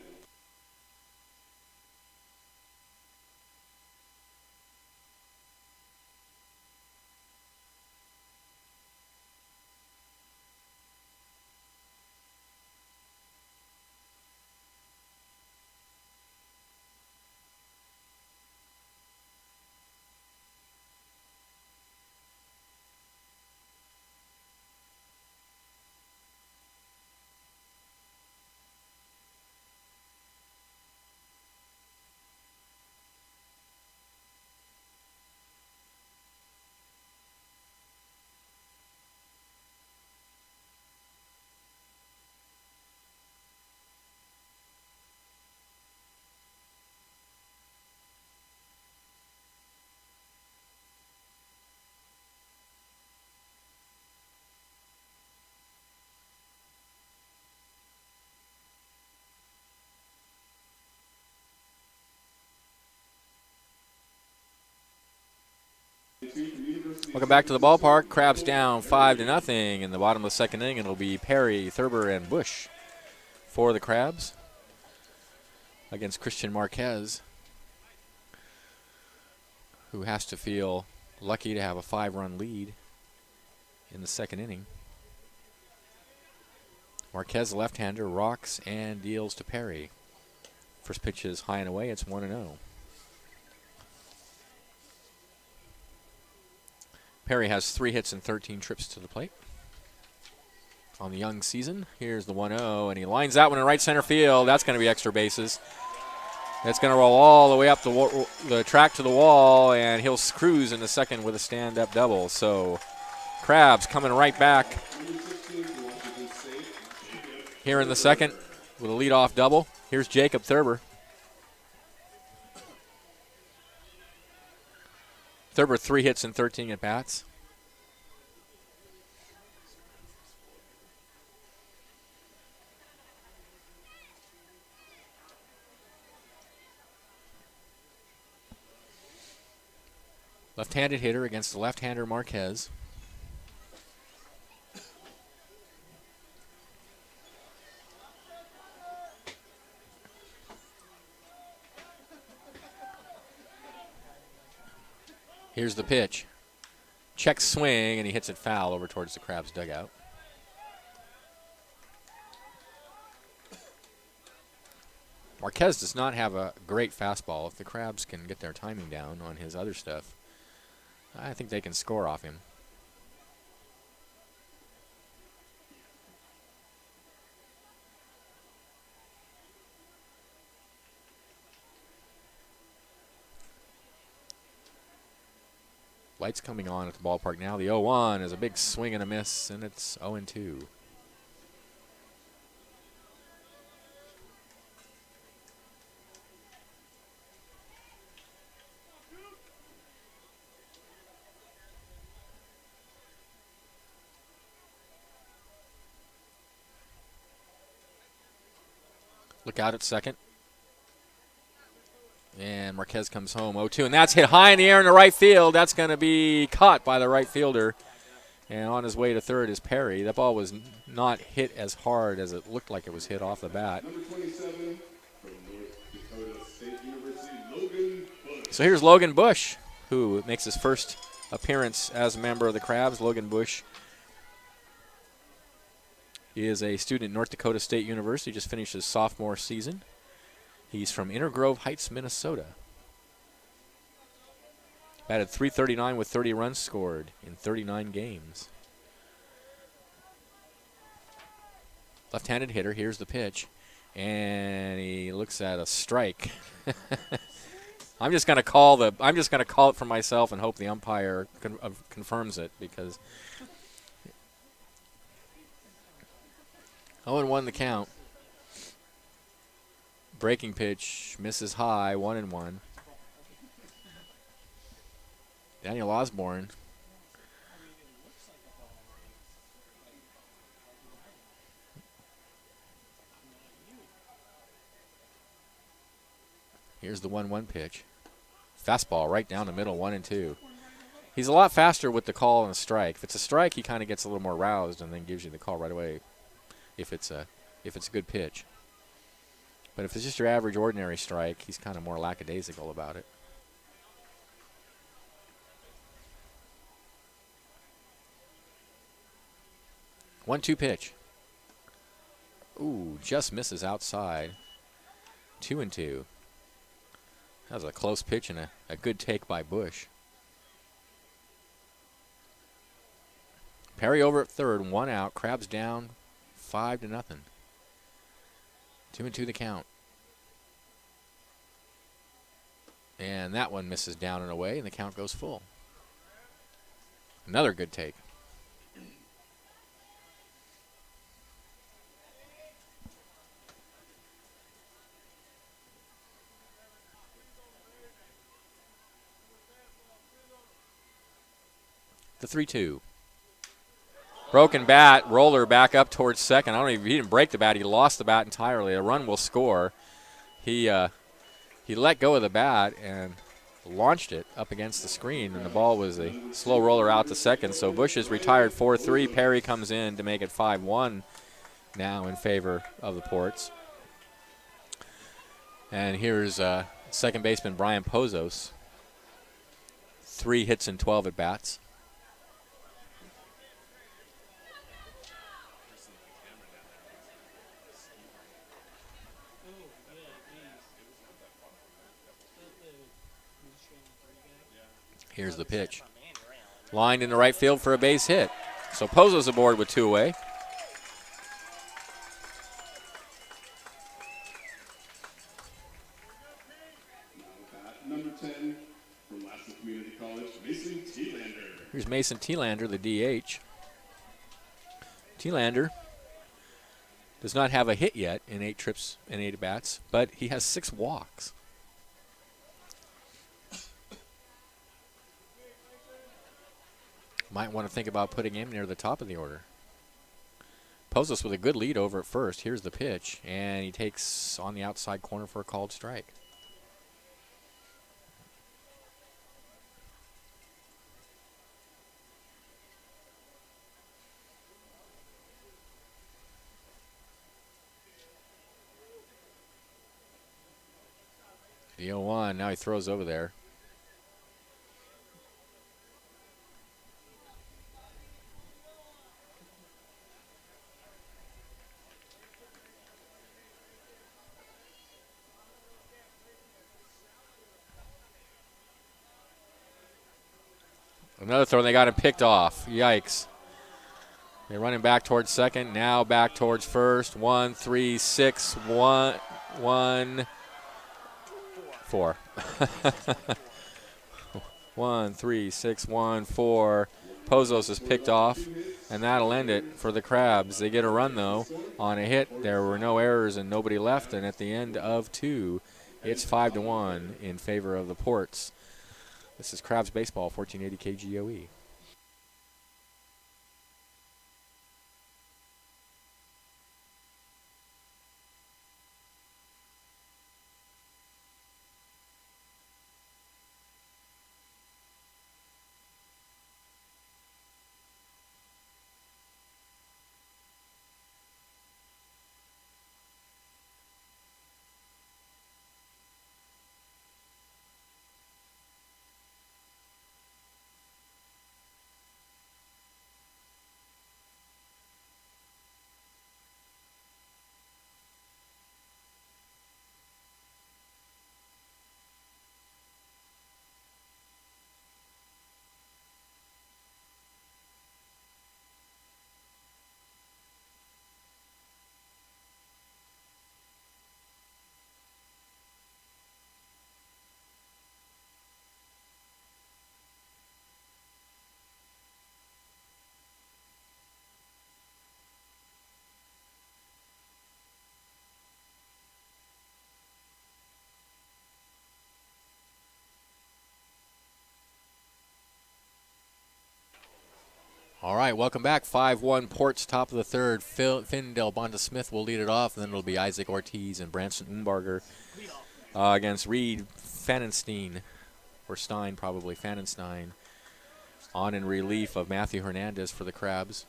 Welcome back to the ballpark. Crabs down 5-0 in the bottom of the second inning. It'll be Perry, Thurber, and Bush for the Crabs against Christian Marquez, who has to feel lucky to have a 5-run lead in the second inning. Marquez, the left-hander, rocks and deals to Perry. First pitch is high and away. It's 1-0. Perry has 3 hits and 13 trips to the plate on the young season. Here's the 1-0, and he lines that one in right center field. That's going to be extra bases. It's going to roll all the way up the track to the wall, and he'll cruise in the second with a stand-up double. So Crabs coming right back here in the second with a leadoff double. Here's Jacob Thurber. Thurber 3 hits and 13 at-bats. Left-handed hitter against the left-hander Marquez. Here's the pitch. Check swing, and he hits it foul over towards the Crabs dugout. Marquez does not have a great fastball. If the Crabs can get their timing down on his other stuff, I think they can score off him. Lights coming on at the ballpark now. The 0-1 is a big swing and a miss, and it's 0-2. Look out at second. And Marquez comes home 0-2, and that's hit high in the air in the right field. That's going to be caught by the right fielder. And on his way to third is Perry. That ball was not hit as hard as it looked like it was hit off the bat. Number 27 from North Dakota State University, Logan Bush. So here's Logan Bush, who makes his first appearance as a member of the Crabs. Logan Bush is a student at North Dakota State University, just finished his sophomore season. He's from Inner Grove Heights, Minnesota. Batted .339 with 30 runs scored in 39 games. Left-handed hitter. Here's the pitch, and he looks at a strike. I'm just going to call it for myself and hope the umpire confirms it, because 0-1 the count. Breaking pitch misses high, 1-1. Daniel Osborne. Here's the 1-1 pitch. Fastball right down the middle, 1-2. He's a lot faster with the call and a strike. If it's a strike, he kind of gets a little more roused and then gives you the call right away if it's a good pitch. But if it's just your average, ordinary strike, he's kind of more lackadaisical about it. One-two pitch. Ooh, just misses outside. 2-2. That was a close pitch and a good take by Bush. Perry over at third, 1 out. Crabs down 5-0. 2-2 the count. And that one misses down and away, and the count goes full. Another good take. The 3-2. Broken bat, roller back up towards second. I don't even, he didn't break the bat. He lost the bat entirely. A run will score. He let go of the bat, and launched it up against the screen, and the ball was a slow roller out to second. So Bush is retired 4-3. Perry comes in to make it 5-1 now in favor of the Ports. And here's second baseman Brian Pozos. 3 hits and 12 at bats. Here's the pitch. Lined into right field for a base hit. So Pozos aboard with 2 away. Number 10 from Lassen Community College, Mason Thielander. Here's Mason Thielander, the DH. Thielander does not have a hit yet in 8 trips and 8 at-bats, but he has 6 walks. Might want to think about putting him near the top of the order. Pozos with a good lead over at first. Here's the pitch, and he takes on the outside corner for a called strike. The 0-1, now he throws over there. Another throw, and they got him picked off. Yikes. They're running back towards second, now back towards first. 1, 3, 6, 1, 1, 4. 1, 3, 6, 1, 4. Pozos is picked off, and that'll end it for the Crabs. They get a run, though, on a hit. There were no errors and nobody left, and at the end of 2, it's 5-1 in favor of the Ports. This is Crabs Baseball, 1480 KGOE. All right, welcome back. 5-1 Ports, top of the third. Finn Del Bonta Smith will lead it off, and then it'll be Isaac Ortiz and Branson Umbarger against Reed Fannenstein, or Stein probably, Fannenstein, on in relief of Matthew Hernandez for the Crabs.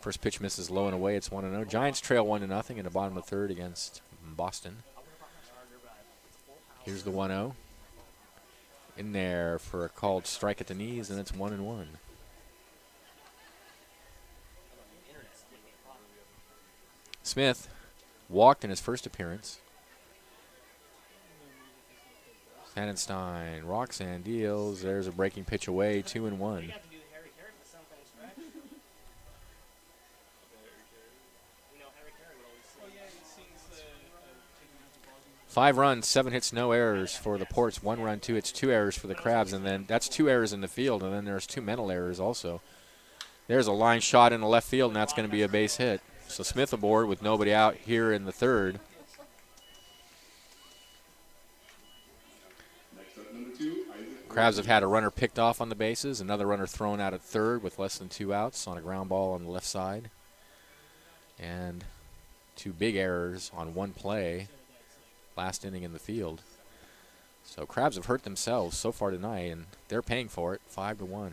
First pitch misses low and away. It's 1-0. Giants trail 1-0 in the bottom of the third against Boston. Here's the 1-0. In there for a called strike at the knees, and it's 1-1. Smith walked in his first appearance. Fannenstein rocks and deals. There's a breaking pitch away, 2-1. 5 runs, 7 hits, no errors for the Ports. 1 run, 2 hits, 2 errors for the Crabs, and then that's 2 errors in the field, and then there's 2 mental errors also. There's a line shot in the left field, and that's going to be a base hit. So Smith aboard with nobody out here in the third. Crabs have had a runner picked off on the bases, another runner thrown out at third with less than 2 outs on a ground ball on the left side. And 2 big errors on 1 play, last inning in the field. So Crabs have hurt themselves so far tonight, and they're paying for it, 5-1.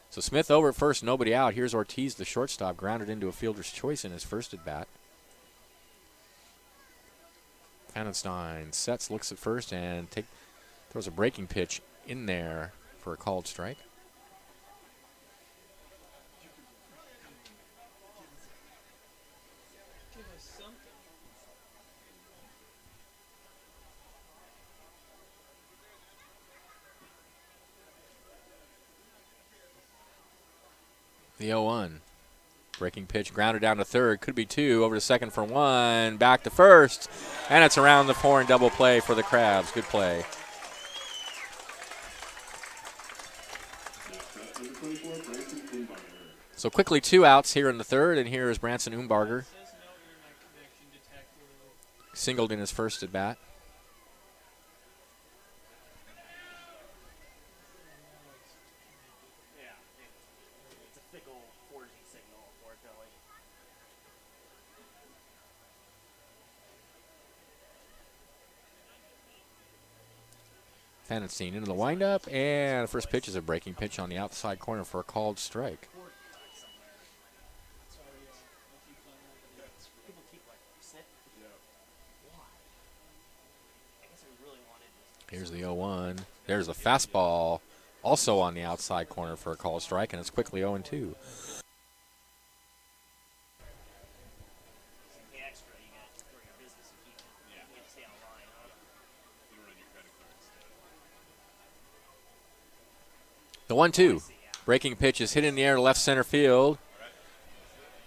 So Smith over at first, nobody out. Here's Ortiz, the shortstop, grounded into a fielder's choice in his first at bat. Pannenstein sets, looks at first, and throws a breaking pitch in there for a called strike. The 0-1. Breaking pitch, grounded down to third. Could be two. Over to second for one. Back to first. And it's around the four and double play for the Crabs. Good play. So quickly 2 outs here in the third, and here is Branson Umbarger. Singled in his first at bat. Pannenstein into the windup, and the first pitch is a breaking pitch on the outside corner for a called strike. Here's the 0-1. There's a fastball, also on the outside corner for a called strike, and it's quickly 0-2. The 1-2. Breaking pitch is hit in the air to left center field.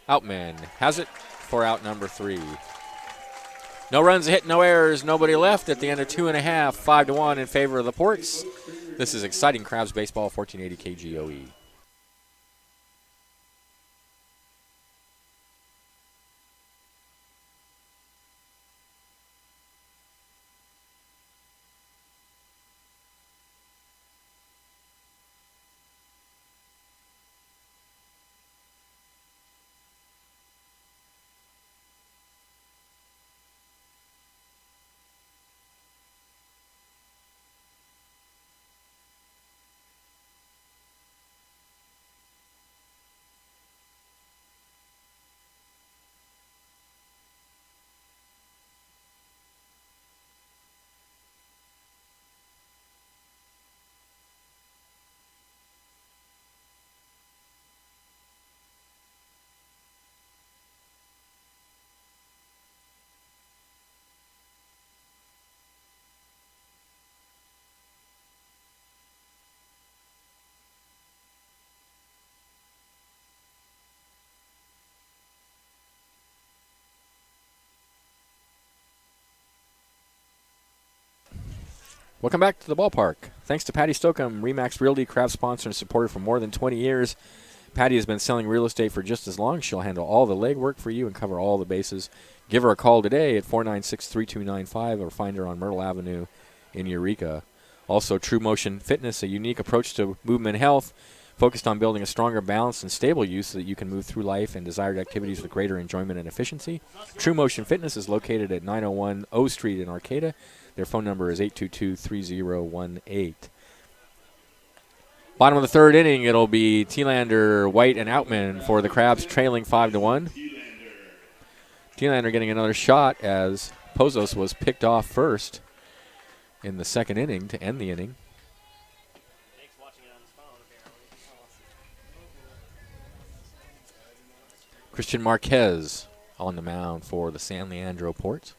Outman has it for out number 3. No runs, hit, no errors, nobody left at the end of 2.5, 5-1 in favor of the Ports. This is exciting Crabs baseball, 1480 KGOE. Welcome back to the ballpark. Thanks to Patty Stokeham, Remax Realty, Crabs sponsor and supporter for more than 20 years. Patty has been selling real estate for just as long. She'll handle all the legwork for you and cover all the bases. Give her a call today at 496-3295 or find her on Myrtle Avenue in Eureka. Also, True Motion Fitness, a unique approach to movement health, focused on building a stronger, balanced, and stable you so that you can move through life and desired activities with greater enjoyment and efficiency. True Motion Fitness is located at 901 O Street in Arcata. Their phone number is 822-3018. Bottom of the third inning, it'll be Thielander, White, and Outman for the Crabs, trailing 5-1. Thielander getting another shot as Pozos was picked off first in the second inning to end the inning. Christian Marquez on the mound for the San Leandro Ports.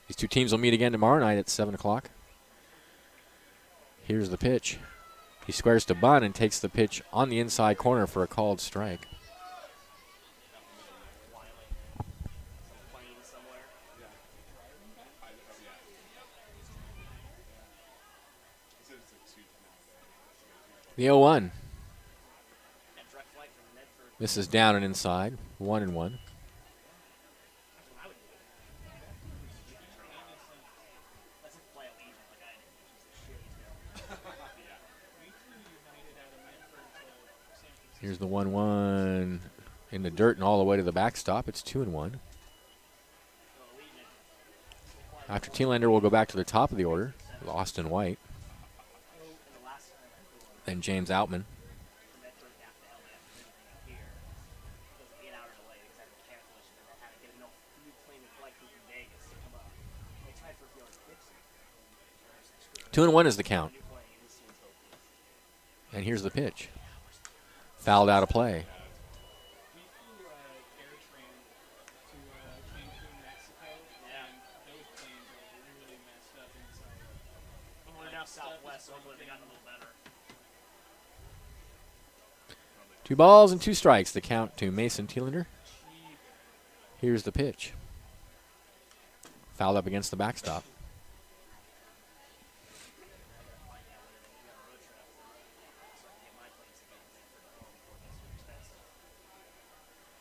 These two teams will meet again tomorrow night at 7 o'clock. Here's the pitch. He squares to bunt and takes the pitch on the inside corner for a called strike. The 0-1. This is down and inside, 1-1. Here's the 1-1 in the dirt and all the way to the backstop. It's 2-1. After Thielander, we'll go back to the top of the order. Austin White. Then James Outman. Two and one is the count. And here's the pitch. Fouled out of play. Southwest, hopefully they got a little better. 2 balls and 2 strikes. The count to Mason Thielander. Here's the pitch. Fouled up against the backstop.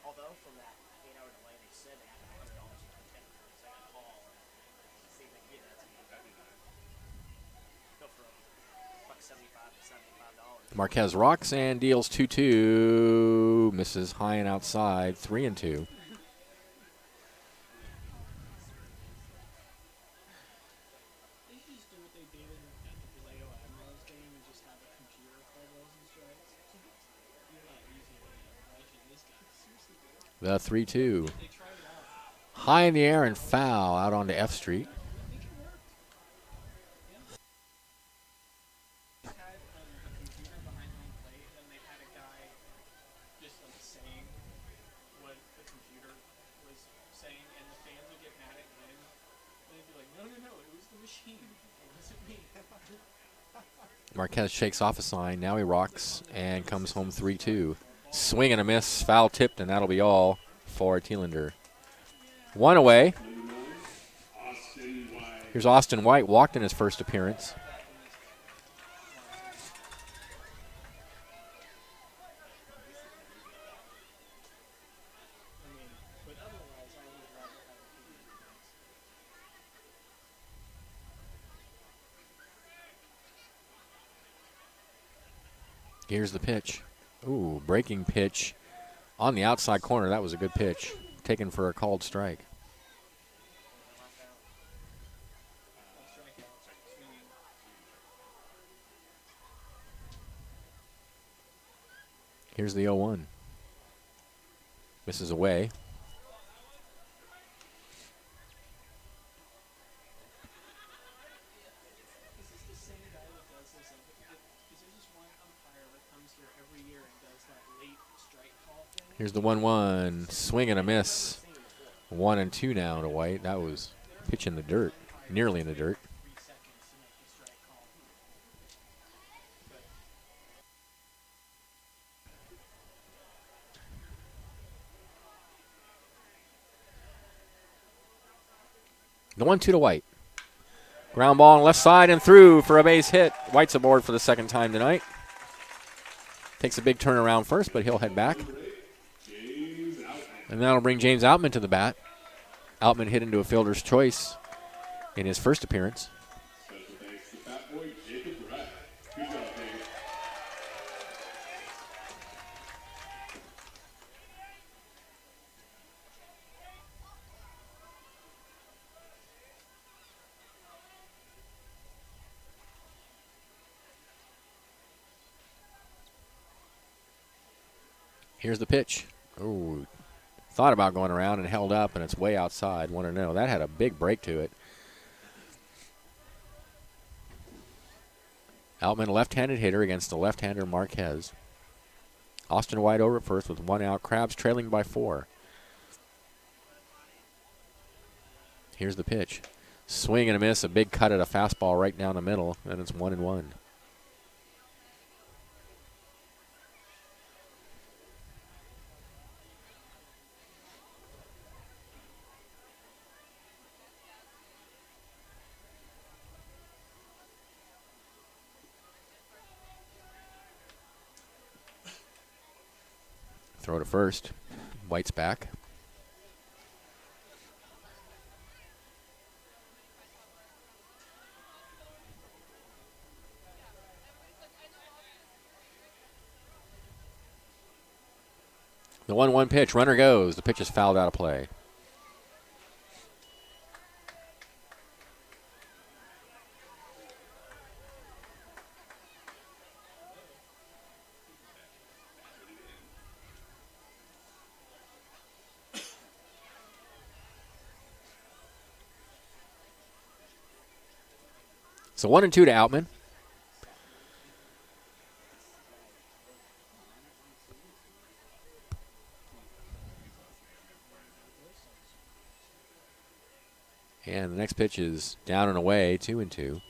Although from that 8-hour delay, they said they had $100 to protect for a second call. See if they can get that to me. Go from $1.75 to $75. Marquez rocks and deals 2-2. Misses high and outside. 3-2. The 3-2. High in the air and foul out onto F Street. Marquez shakes off a sign. Now he rocks and comes home 3-2. Swing and a miss. Foul tipped, and that'll be all for Thielander. 1 away. Here's Austin White. Walked in his first appearance. Here's the pitch. Ooh, breaking pitch on the outside corner. That was a good pitch. Taken for a called strike. Here's the 0-1. Misses away. Here's the 1-1. Swing and a miss. 1-2 now to White. That was pitch in the dirt. Nearly in the dirt. The 1-2 to White. Ground ball on left side and through for a base hit. White's aboard for the second time tonight. Takes a big turnaround first, but he'll head back. And that'll bring James Outman to the bat. Outman hit into a fielder's choice in his first appearance. Here's the pitch. Ooh. Thought about going around and held up, and it's way outside. 1-0. That had a big break to it. Outman, left-handed hitter against the left-hander Marquez. Austin White over at first with 1 out. Crabs trailing by 4. Here's the pitch. Swing and a miss. A big cut at a fastball right down the middle, and it's 1-1. Throw to first. White's back. The 1-1 pitch. Runner goes. The pitch is fouled out of play. So 1-2 to Outman. And the next pitch is down and away, 2-2.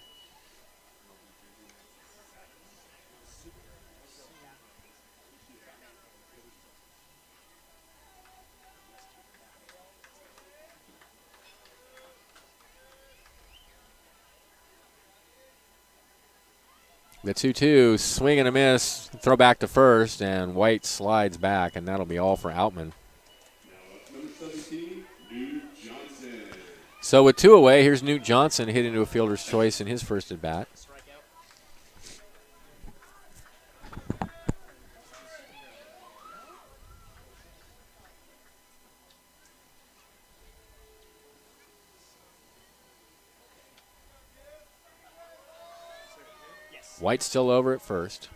The 2-2, swing and a miss, throw back to first, and White slides back, and that'll be all for Outman. Number 17, Newt Johnson. So with 2 away, here's Newt Johnson hit into a fielder's choice in his first at bat. White still over at first.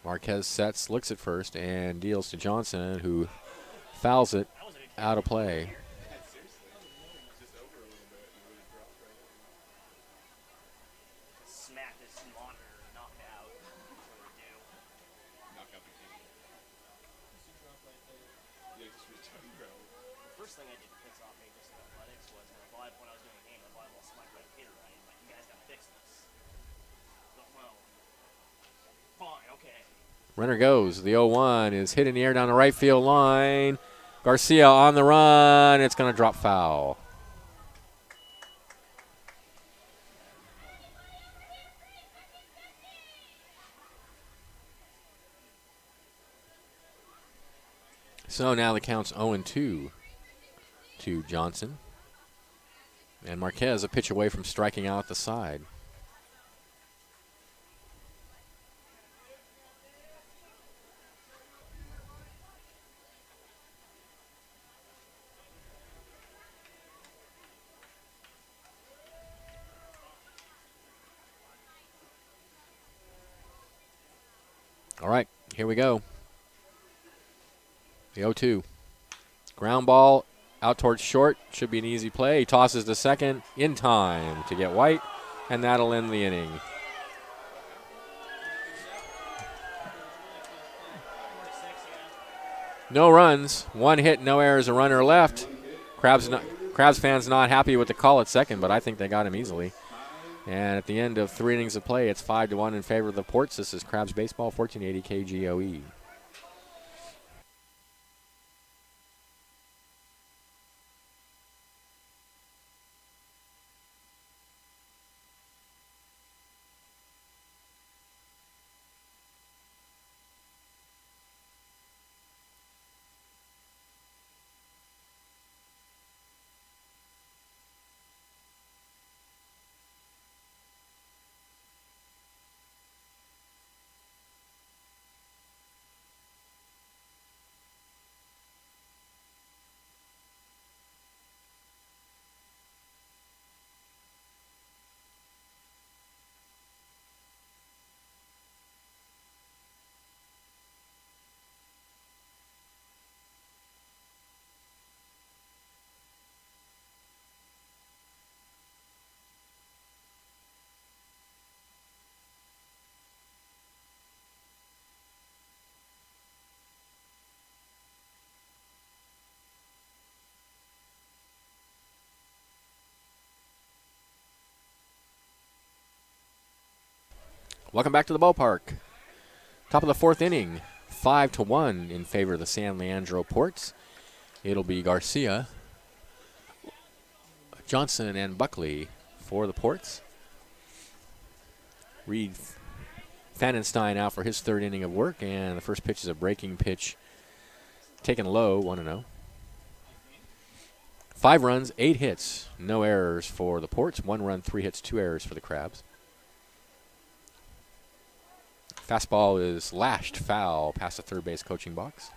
Marquez sets, looks at first, and deals to Johnson, who fouls it out of play. Smack this monitor, knock it out. First thing I did to fix off Matrix Athletics was when I was doing a game, the volleyball smacked right here, right? Like, you guys gotta fix this. But, well, fine, okay. Runner goes. The 0-1 is hit in the air down the right field line. Garcia on the run. It's going to drop foul. So now the count's 0-2 to Johnson. And Marquez a pitch away from striking out the side. All right, here we go. The 0-2. Ground ball out towards short. Should be an easy play. He tosses to second in time to get White, and that'll end the inning. No runs, 1 hit, no errors, a runner left. Crabs fans not happy with the call at second, but I think they got him easily. And at the end of 3 innings of play, it's 5-1 in favor of the Ports. This is Crabs Baseball, 1480 KGOE. Welcome back to the ballpark. Top of the 4th inning, 5-1 in favor of the San Leandro Ports. It'll be Garcia, Johnson, and Buckley for the Ports. Reed Fanenstein out for his 3rd inning of work, and the first pitch is a breaking pitch taken low, 1-0. 5 runs, 8 hits, no errors for the Ports. 1 run, 3 hits, 2 errors for the Crabs. Fastball is lashed foul past the third base coaching box.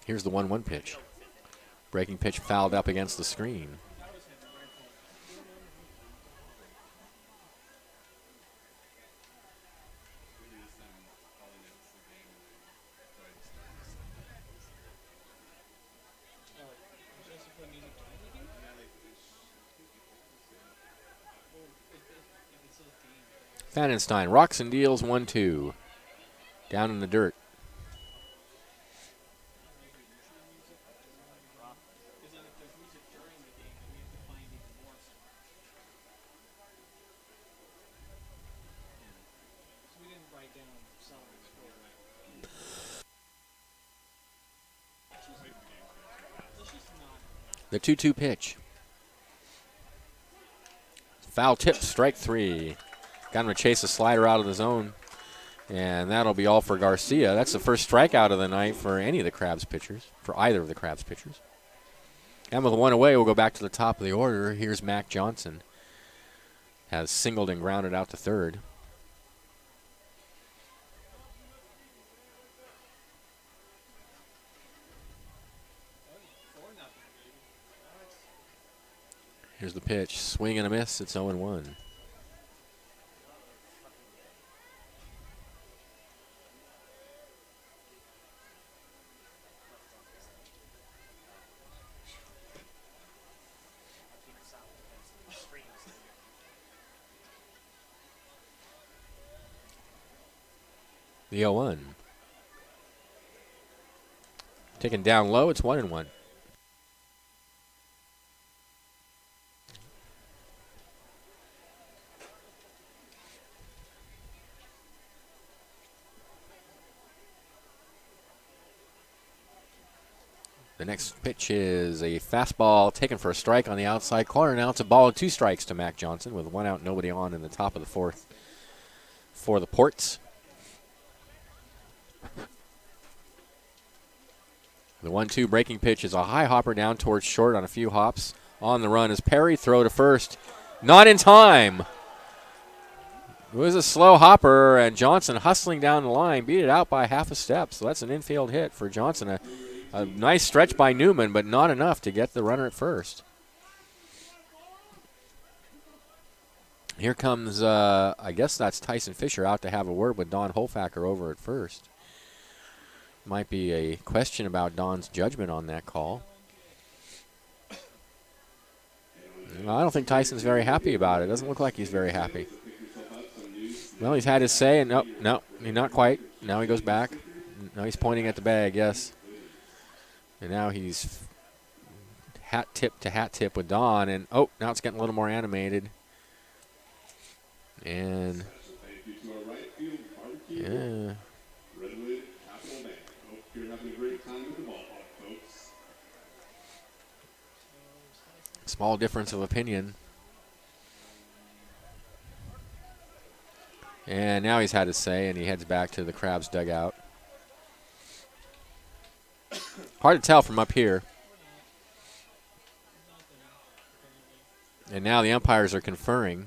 Here's the 1-1 pitch. Breaking pitch fouled up against the screen. Fannenstein rocks and deals 1-2. Down in the dirt. The 2-2 pitch. Foul tip, strike 3. Got him to chase a slider out of the zone. And that'll be all for Garcia. That's the first strikeout of the night for any of the Crabs pitchers, for either of the Crabs pitchers. And with one away, we'll go back to the top of the order. Here's Mac Johnson. Has singled and grounded out to third. Here's the pitch. Swing and a miss. It's 0-1. The 0-1. Taken down low. It's 1-1. The next pitch is a fastball taken for a strike on the outside corner. Now it's a ball and 2 strikes to Mac Johnson with 1 out, nobody on in the top of the 4th for the Ports. The 1-2 breaking pitch is a high hopper down towards short on a few hops. On the run is Perry. Throw to first. Not in time. It was a slow hopper, and Johnson hustling down the line beat it out by half a step. So that's an infield hit for Johnson. A nice stretch by Newman, but not enough to get the runner at first. Here comes, I guess that's Tyson Fisher out to have a word with Don Holfacker over at first. Might be a question about Don's judgment on that call. I don't think Tyson's very happy about it. Doesn't look like he's very happy. Well, he's had his say, and no, not quite. Now he goes back. Now he's pointing at the bag, yes. And now he's hat tip to hat tip with Don, and now it's getting a little more animated. And yeah. Small difference of opinion. And now he's had his say, and he heads back to the Crabs dugout. Hard to tell from up here. And now the umpires are conferring.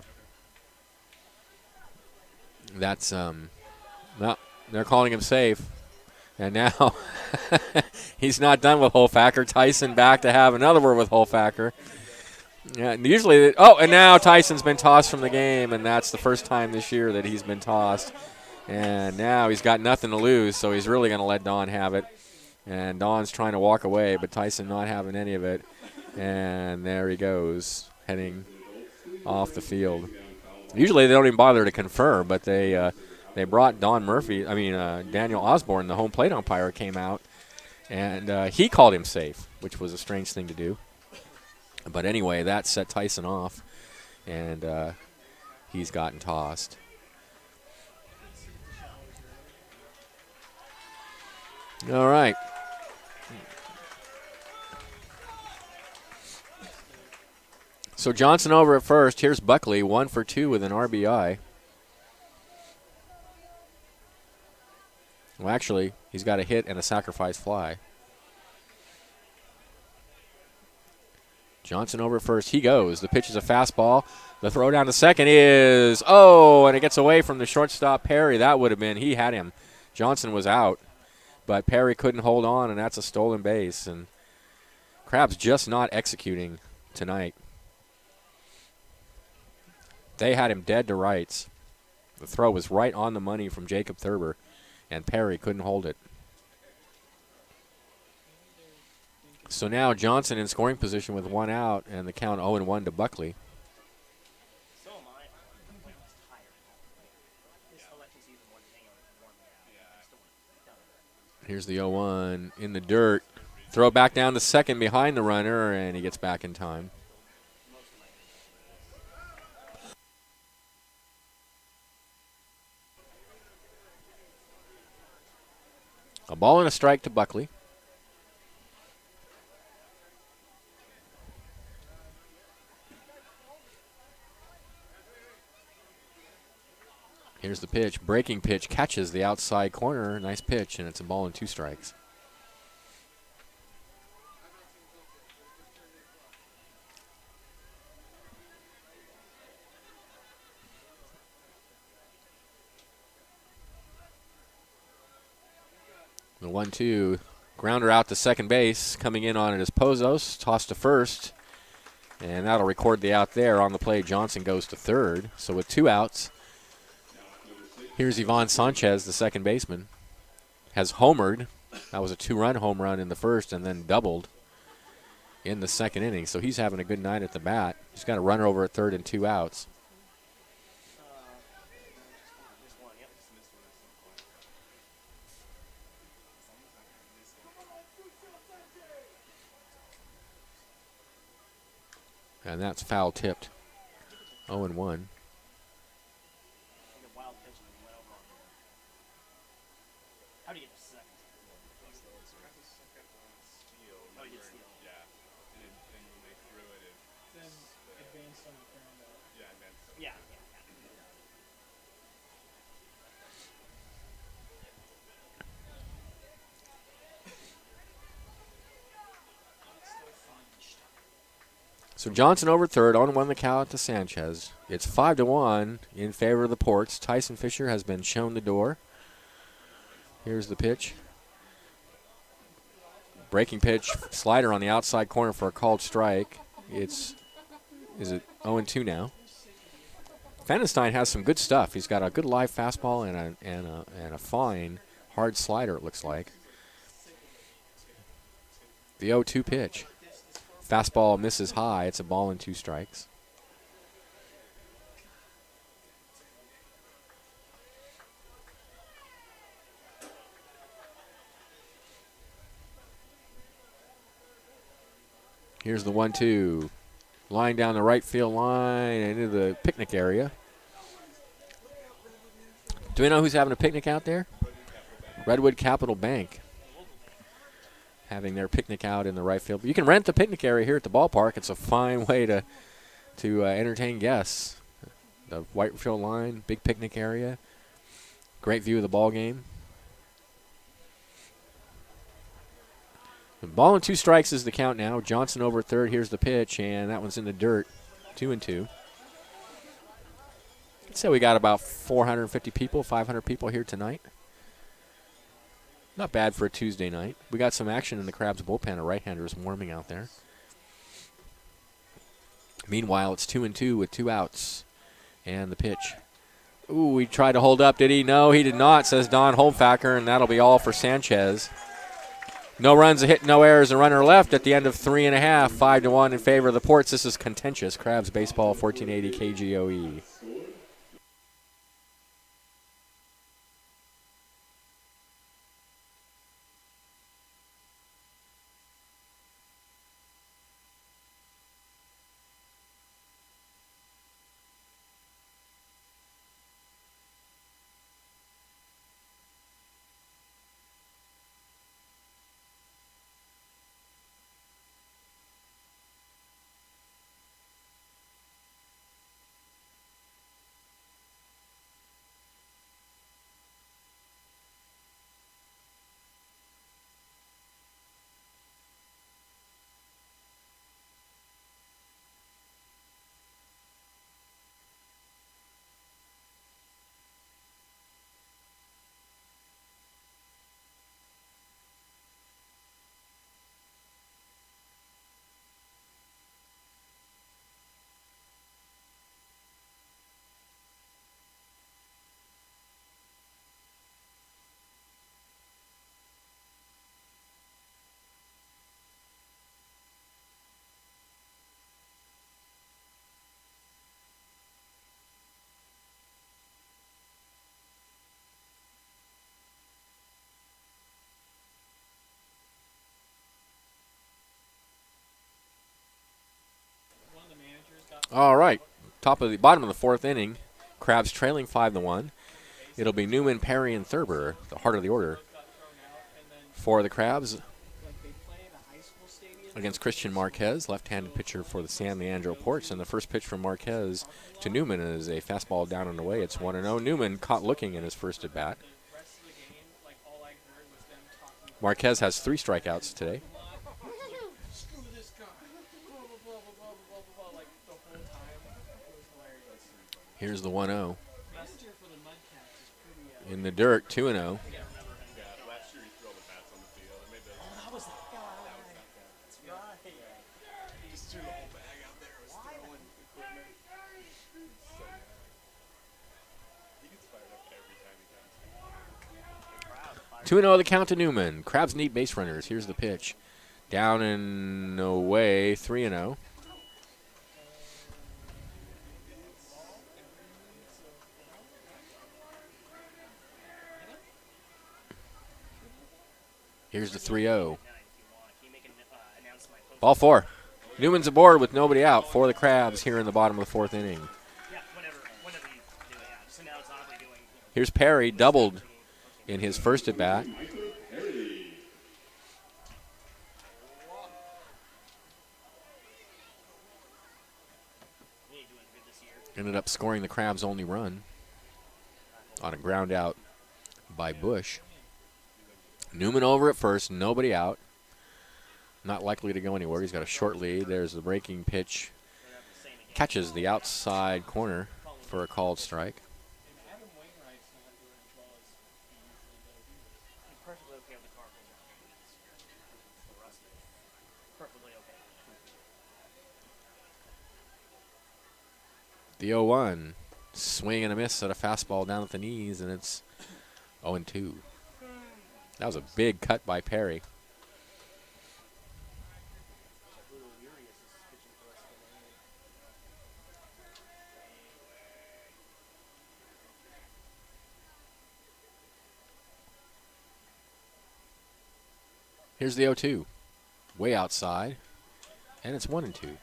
That's, well, they're calling him safe. And now he's not done with Holfacker. Tyson back to have another word with Holfacker. Yeah, usually, and now Tyson's been tossed from the game, and that's the first time this year that he's been tossed. And now he's got nothing to lose, so he's really going to let Don have it. And Don's trying to walk away, but Tyson not having any of it. And there he goes, heading off the field. Usually they don't even bother to confer, but they brought Daniel Osborne, the home plate umpire, came out, and he called him safe, which was a strange thing to do. But anyway, that set Tyson off, and he's gotten tossed. All right. So Johnson over at first. Here's Buckley, 1 for 2 with an RBI. Well, actually, he's got a hit and a sacrifice fly. Johnson over at first. He goes. The pitch is a fastball. The throw down to second is, and it gets away from the shortstop, Perry. That would have been, he had him. Johnson was out, but Perry couldn't hold on, and that's a stolen base. And Crabs just not executing tonight. They had him dead to rights. The throw was right on the money from Jacob Thurber, and Perry couldn't hold it. So now Johnson in scoring position with 1 out, and the count 0-1 to Buckley. Here's the 0-1 in the dirt. Throw back down to second behind the runner, and he gets back in time. A ball and a strike to Buckley. Here's the pitch. Breaking pitch catches the outside corner. Nice pitch, and it's a ball and 2 strikes. The 1-2. Grounder out to second base. Coming in on it is Pozos. Toss to first. And that'll record the out there. On the play, Johnson goes to third. So with 2 outs, here's Ivan Sanchez, the second baseman. Has homered. That was a 2-run home run in the first and then doubled in the second inning. So he's having a good night at the bat. He's got a runner over at third and 2 outs. And that's foul tipped. 0-1. So Johnson over third, 0-1 the count to Sanchez. It's 5-1 in favor of the Ports. Tyson Fisher has been shown the door. Here's the pitch. Breaking pitch, slider on the outside corner for a called strike. Is it 0-2 now? Fenenstein has some good stuff. He's got a good live fastball and a fine hard slider, it looks like. The 0-2 pitch. Fastball misses high. It's a ball and 2 strikes. Here's the 1-2. Line down the right field line and into the picnic area. Do we know who's having a picnic out there? Redwood Capital Bank. Having their picnic out in the right field. You can rent the picnic area here at the ballpark. It's a fine way to entertain guests. The white field line, big picnic area, great view of the ball game. The ball and 2 strikes is the count now. Johnson over third. Here's the pitch, and that one's in the dirt. 2-2. I'd say we got about 450 people, 500 people here tonight. Not bad for a Tuesday night. We got some action in the Crabs bullpen. A right-hander is warming out there. Meanwhile, it's 2-2 with 2 outs. And the pitch. Ooh, he tried to hold up. Did he? No, he did not, says Don Holmfacker, and that'll be all for Sanchez. No runs, a hit, no errors, a runner left at the end of 3.5. 5-1 in favor of the Ports. This is contentious. Crabs baseball, 1480 KGOE. All right, bottom of the fourth inning. Crabs trailing 5-1. It'll be Newman, Perry, and Thurber, the heart of the order, for the Crabs against Christian Marquez, left-handed pitcher for the San Leandro Ports. And the first pitch from Marquez to Newman is a fastball down and away. It's 1-0. Newman caught looking in his first at bat. Marquez has 3 strikeouts today. Here's the 1-0. In the dirt, 2-0. Two and 0 the count to Newman. Crabs need base runners. Here's the pitch. Down and away, 3-0. Here's the 3-0. Ball 4. Newman's aboard with nobody out for the Crabs here in the bottom of the fourth inning. Here's Perry, doubled in his first at bat. Ended up scoring the Crabs' only run on a ground out by Bush. Newman over at first, nobody out. Not likely to go anywhere. He's got a short lead. There's the breaking pitch. Catches the outside corner for a called strike. The 0-1. Swing and a miss at a fastball down at the knees, and it's 0-2. That was a big cut by Perry. Here's the 0-2. Way outside, and it's 1-2.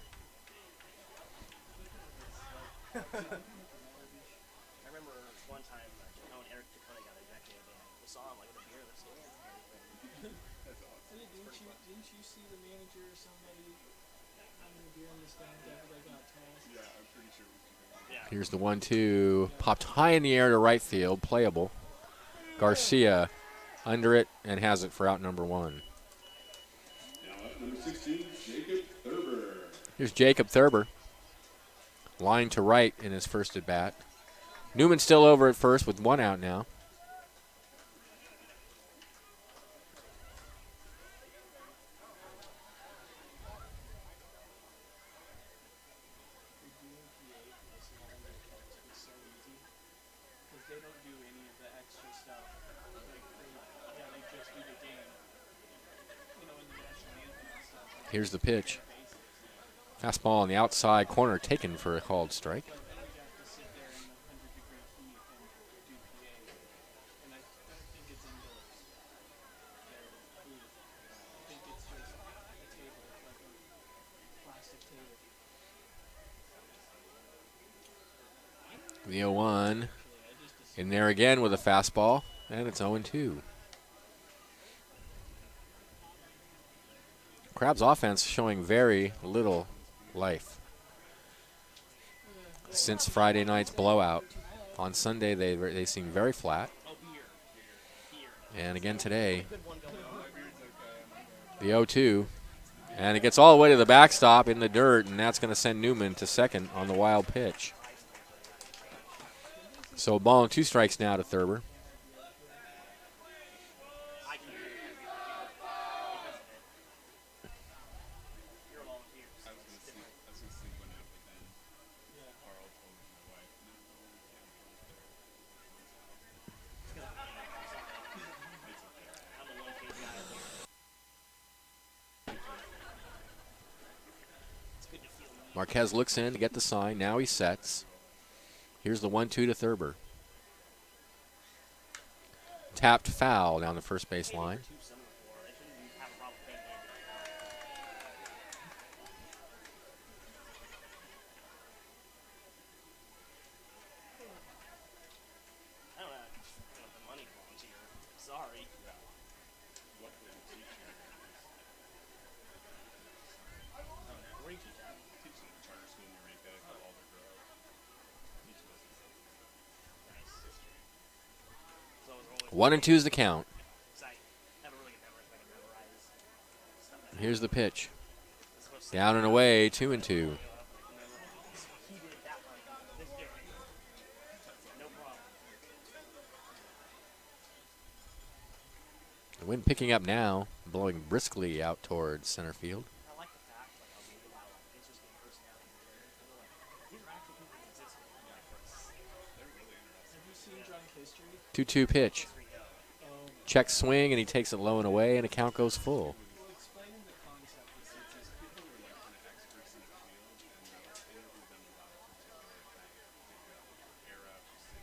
I remember one time Eric Takona got ejected and we saw him like with a beer in the stands and everything. That's awesome. Didn't you see the manager or somebody having a beer in the stands after they got tossed? Yeah, I'm pretty sure it was. Yeah. Here's the 1-2. Popped high in the air to right field. Playable. Garcia under it and has it for out number 1. Now up number 16, Jacob Thurber. Here's Jacob Thurber. Line to right in his first at bat. Newman still over at first with 1 out now. They don't do any of the extra stuff. They just do the game. In the national anthem and stuff. Here's the pitch. Fastball on the outside corner taken for a called strike. Then we got to sit there in the 100-degree heat and do PA. And I think it's indoors. Their booth. I think it's just a table, like a plastic table. The 0-1. In there again with a fastball, and it's 0-2. Crabs offense showing very little life since Friday night's blowout. On Sunday, they seem very flat. And again today, the 0-2. And it gets all the way to the backstop in the dirt, and that's going to send Newman to second on the wild pitch. So 1-2 strikes now to Thurber. Marquez looks in to get the sign. Now he sets. Here's the 1-2 to Thurber. Tapped foul down the first base line. 1-2 is the count. 'Cause I never really get memorized. I can memorize stuff that's Here's the pitch. supposed to Down and away, 2-2. he did that one this year. No problem. The wind picking up now, blowing briskly out towards center field. I like the fact like how we allow interesting personalities there. These are actually people that exist in like this. Have you seen drunk history? 2-2 pitch. Check swing, and he takes it low and away, and the count goes full. Well, explaining the concept is it's people who are like kind of experts in the field, and interview them about a particular thing, era, city, person,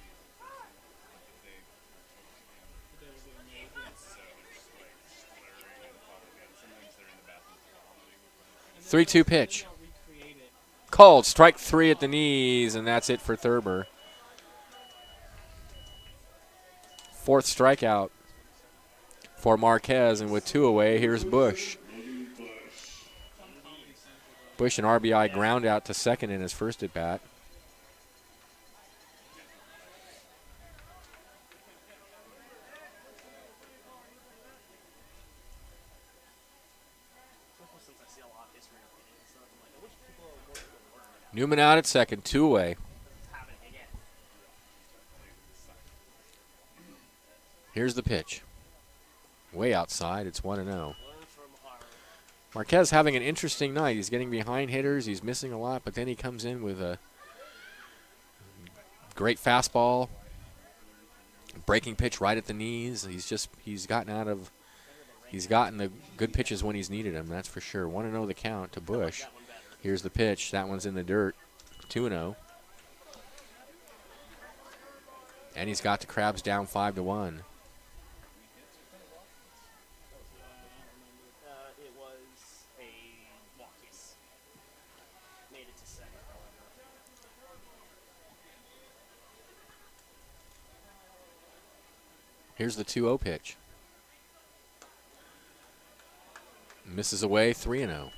they so they're just like slurring and probably sometimes they're in the bathroom vomiting. 3-2 pitch. They'll recreate it. Called. Strike 3 at the knees, and that's it for Thurber. Fourth strikeout for Marquez, and with 2 away, here's Bush. Bush, an RBI ground out to second in his first at bat. Since I see a lot of history of it and stuff, I'm like, I wish people are more people learn Newman out at second, 2 away. having it again. Here's the pitch. Way outside, it's 1-0. Learn from our Marquez having an interesting night. He's getting behind hitters. He's missing a lot, but then he comes in with a great fastball, breaking pitch right at the knees. He's gotten the good pitches when he's needed them. That's for sure. 1-0 the count to Bush. Here's the pitch. That one's in the dirt. 2-0. And he's got the Crabs down 5-1. it was a walk case. Made it to second, however. Here's the 2-0 pitch. Misses away, 3-0.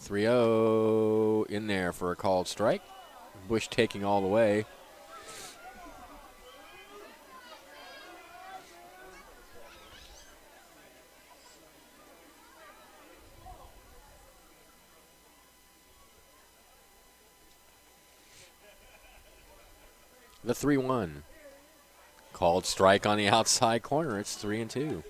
.30 in there for a called strike. Bush taking all the way. The 3-1. Called strike on the outside corner. It's 3-2.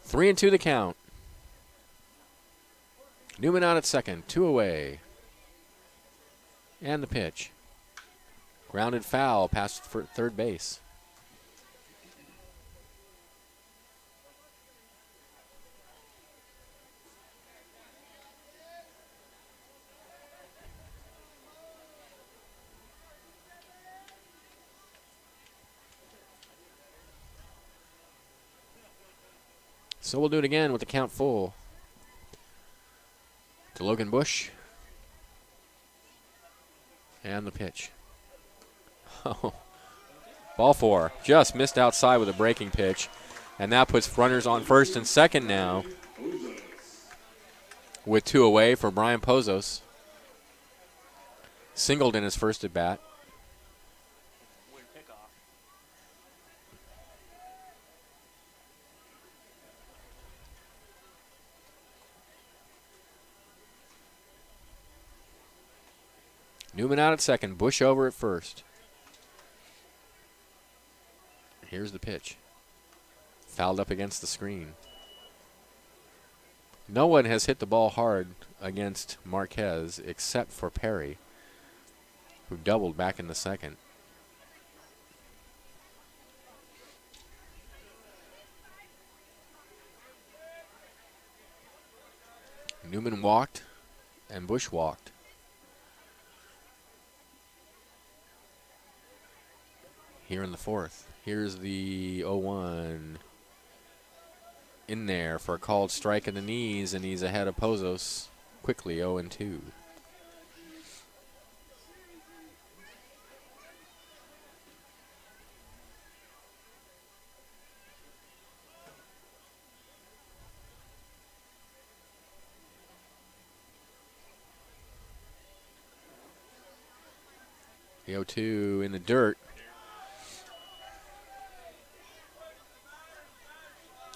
Three and 2 the count. Newman out at second, 2 away. And the pitch. Grounded foul past for third base. So we'll do it again with the count full. To Logan Bush. And the pitch. Oh. Ball 4. Just missed outside with a breaking pitch. And that puts runners on first and second now. With 2 away for Brian Pozos. Singled in his first at bat. Weird pickoff. Newman out at second. Bush over at first. Here's the pitch. Fouled up against the screen. No one has hit the ball hard against Marquez except for Perry, who doubled back in the second. Newman walked and Bush walked. Here in the fourth. Here's the 0-1. in there for a called strike in the knees, and he's ahead of Pozos quickly, 0-2. The 0-2 in the dirt.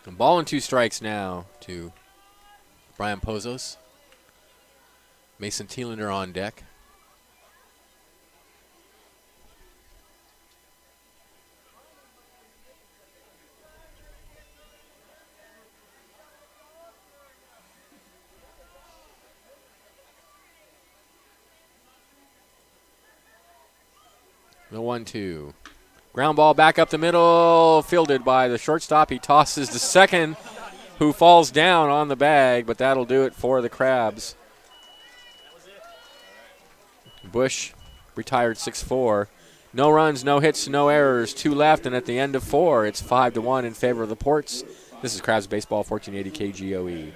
And ball and 2 strikes now to Brian Pozos. Mason Thielander on deck. The 1-2. Ground ball back up the middle, fielded by the shortstop. He tosses to second, who falls down on the bag, but that'll do it for the Crabs. Bush retired 6-4. No runs, no hits, no errors, 2 left, and at the end of 4, it's 5-1 in favor of the Ports. This is Crabs Baseball, 1480 KGOE.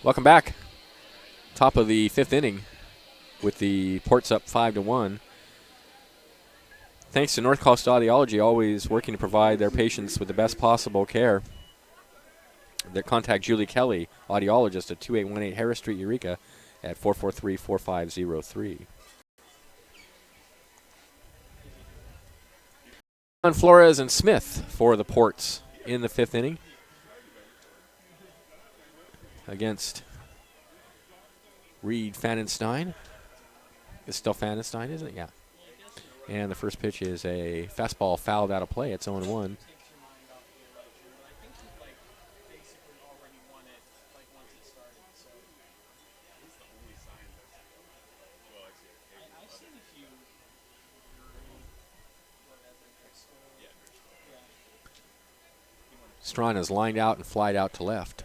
Welcome back. Top of the 5th inning with the Ports up 5-1. Thanks to North Coast Audiology, always working to provide their patients with the best possible care. Their contact Julie Kelly, audiologist at 2818 Harris Street, Eureka, at 443-4503. On Flores and Smith for the Ports in the 5th inning against Reed Fanenstein. It's still Fanenstein, isn't it? Yeah. And the first pitch is a fastball fouled out of play. It's 0-1. Strawn is lined out and flied out to left.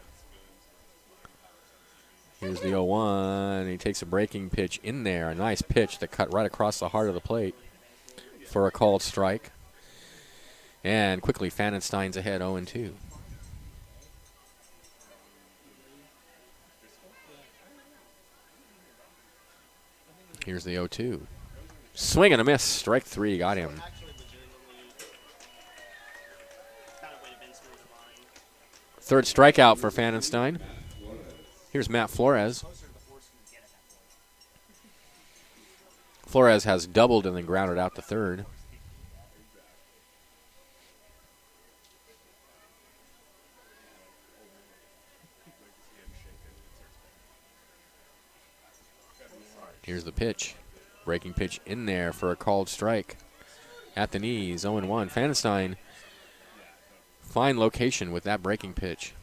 Here's the 0-1. He takes a breaking pitch in there. A nice pitch that cut right across the heart of the plate for a called strike. And quickly, Fanenstein's ahead 0-2. Here's the 0-2. Swing and a miss. Strike 3. Got him. Third strikeout for Fanenstein. Here's Matt Flores. Flores has doubled and then grounded out to third. Here's the pitch. Breaking pitch in there for a called strike. At the knees, 0-1. Fanenstein, fine location with that breaking pitch.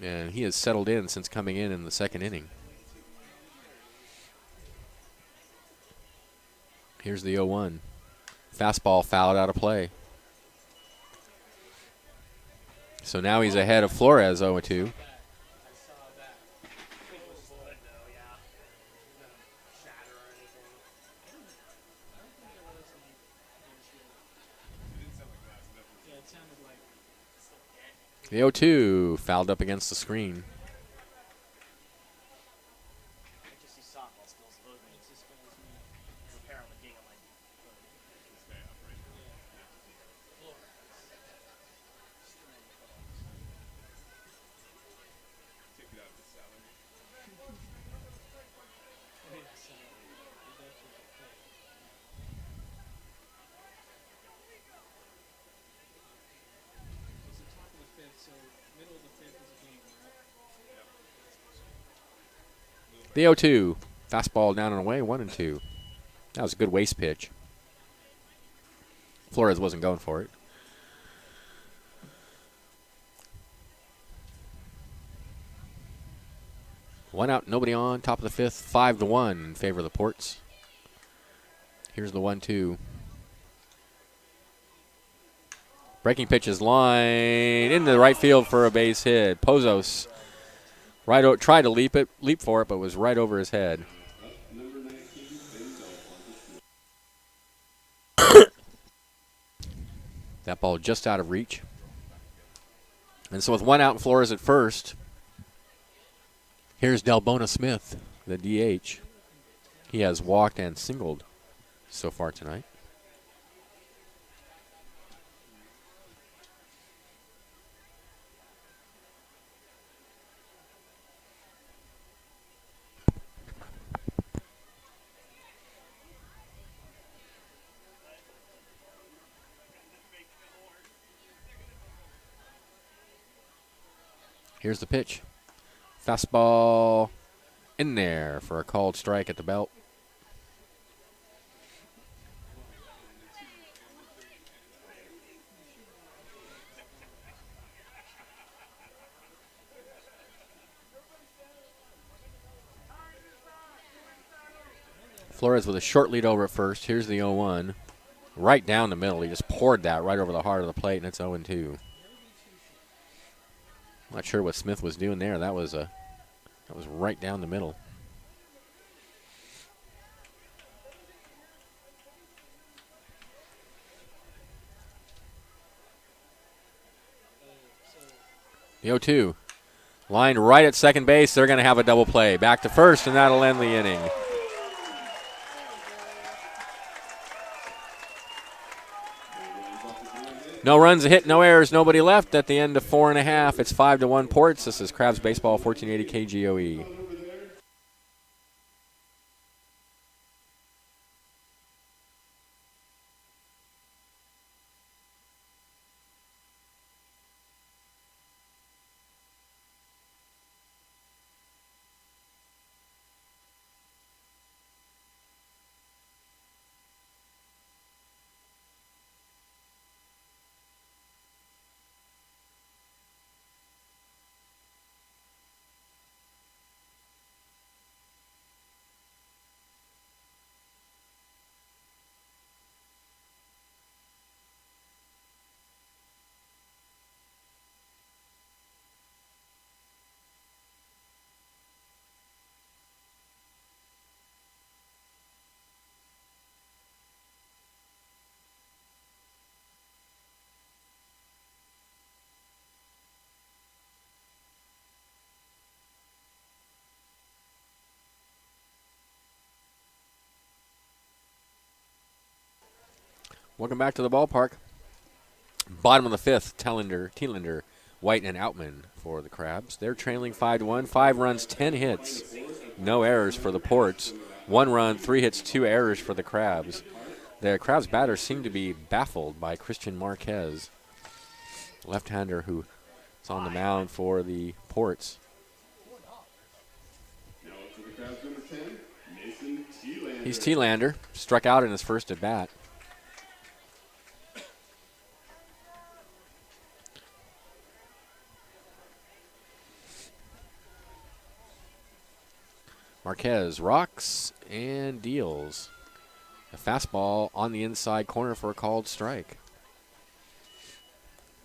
And he has settled in since coming in the 2nd inning. Here's the 0-1. Fastball fouled out of play. So now he's ahead of Flores, 0-2. The 0-2 fouled up against the screen. I just see softball skills moving. It's just repair on the ding on my phone. Take it out of the salary. It's the top of the fifth, so middle of the fifth is a game, right? The 0-2 fastball down and away, 1-2. That was a good waist pitch. Flores wasn't going for it. One out, nobody on. Top of the fifth, 5-1 in favor of the Ports. Here's the 1-2. Breaking pitches line into the right field for a base hit. Pozos tried to leap for it, but was right over his head. That ball just out of reach. And so with one out and Flores at first, here's Delbona Smith, the DH. He has walked and singled so far tonight. Here's the pitch. Fastball in there for a called strike at the belt. Flores with a short lead over at first. Here's the 0-1. Right down the middle. He just poured that right over the heart of the plate, and it's 0-2. Not sure what Smith was doing there. That was right down the middle. The 0-2. Line right at second base. They're going to have a double play. Back to first, and that'll end the inning. No runs, a hit, no errors, nobody left at the end of 4.5. It's 5-1 Ports. This is Crabs Baseball, 1480 KGOE. Welcome back to the ballpark. Bottom of the fifth, Tielander, White, and Outman for the Crabs. They're trailing 5-1. 5 runs, 10 hits. No errors for the Ports. 1 run, 3 hits, 2 errors for the Crabs. The Crabs batters seem to be baffled by Christian Marquez, left-hander who is on the mound for the Ports. Now up to the Crabs number 10, Mason Tielander. He's Tielander, struck out in his first at bat. Marquez rocks and deals. A fastball on the inside corner for a called strike.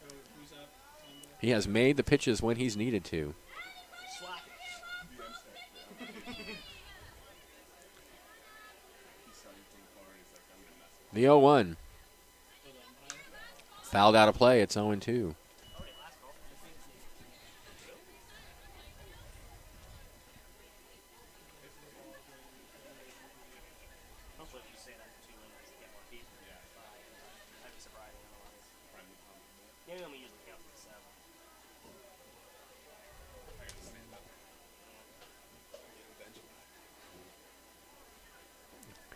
Who's up? He has made the pitches when he's needed to. The 0-1. Fouled out of play. It's 0-2.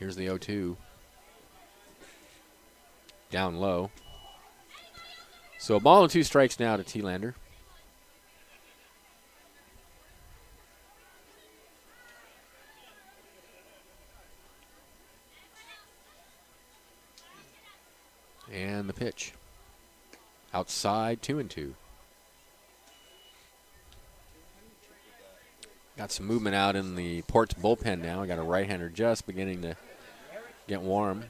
Here's the 0-2. Down low. So a ball and 2 strikes now to Leandro. And the pitch. Outside, 2-2. Got some movement out in the Ports bullpen now. I got a right-hander just beginning to get warm.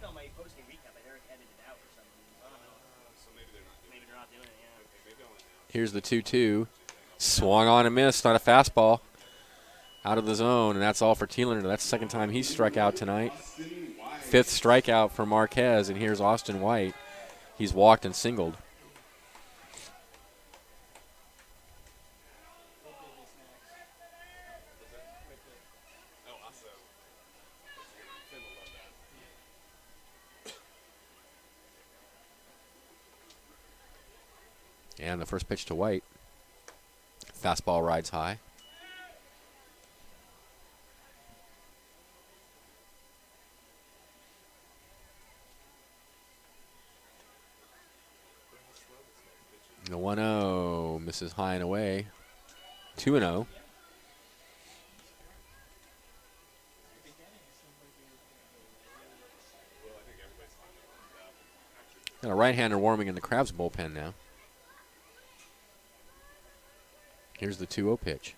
Here's the 2-2. Swung on and missed on a fastball. Out of the zone, and that's all for Leandro. That's the second time he's struck out tonight. 5th strikeout for Marquez, and here's Austin White. He's walked and singled. And the first pitch to White. Fastball rides high. The 1-0 misses high and away. 2-0. Got a right-hander warming in the Crabs bullpen now. Here's the 2-0 pitch.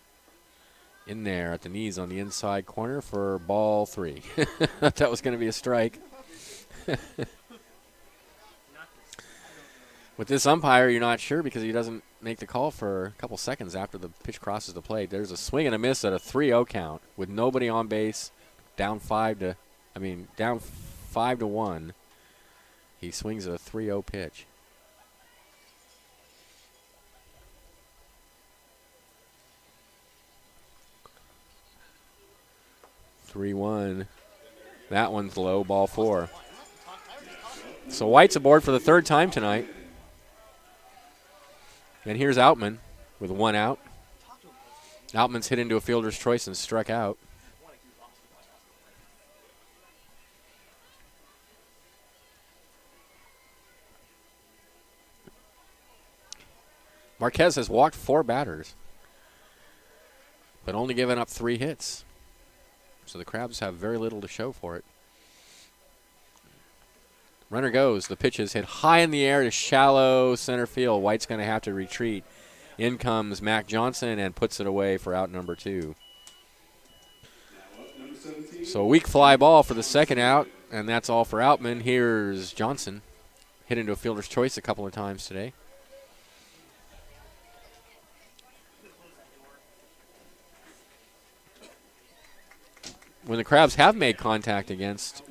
In there at the knees on the inside corner for ball 3. That was going to be a strike. With this umpire, you're not sure because he doesn't make the call for a couple seconds after the pitch crosses the plate. There's a swing and a miss at a 3-0 count with nobody on base, down 5-1. He swings at a 3-0 pitch. That one's low, ball 4. So White's aboard for the 3rd time tonight. And here's Outman with 1 out. Outman's hit into a fielder's choice and struck out. Marquez has walked 4 batters, but only given up 3 hits. So the Crabs have very little to show for it. Runner goes. The pitch is hit high in the air to shallow center field. White's going to have to retreat. In comes Mac Johnson and puts it away for out number 2. So a weak fly ball for the 2nd out, and that's all for Outman. Here's Johnson. Hit into a fielder's choice a couple of times today. When the Crabs have made contact against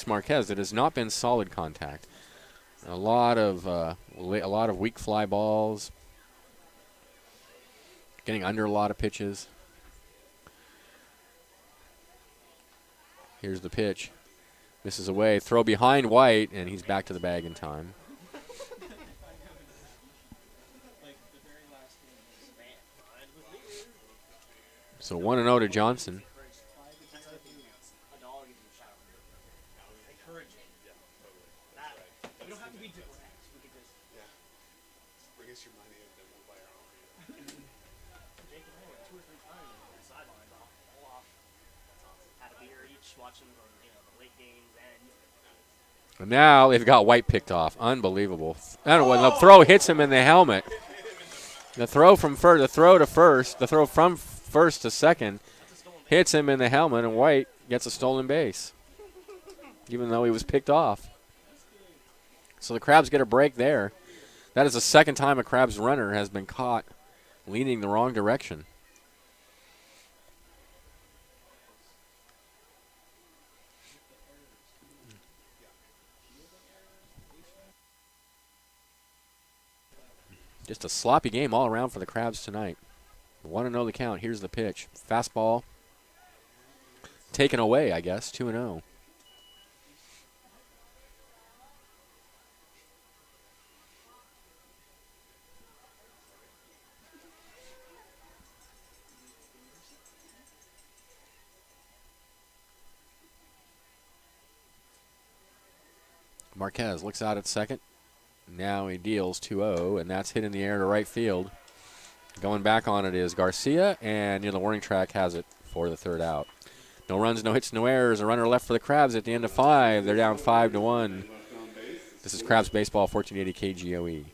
Marquez, it has not been solid contact. A lot of weak fly balls, getting under a lot of pitches. Here's the pitch. Misses away. Throw behind White, and he's back to the bag in time. So 1-0 to Johnson. And now they've got White picked off. Unbelievable. And when the throw hits him in the helmet. The throw from first to second hits him in the helmet, and White gets a stolen base, even though he was picked off. So the Crabs get a break there. That is the 2nd time a Crabs runner has been caught leaning the wrong direction. Just a sloppy game all around for the Crabs tonight. 1-0 the count. Here's the pitch. Fastball. Taken away, I guess. 2-0. Marquez looks out at second. Now he deals 2-0, and that's hit in the air to right field. Going back on it is Garcia, and near the warning track has it for the third out. No runs, no hits, no errors. A runner left for the Crabs at the end of 5. They're down 5-1. This is Crabs Baseball, 1480 KGOE.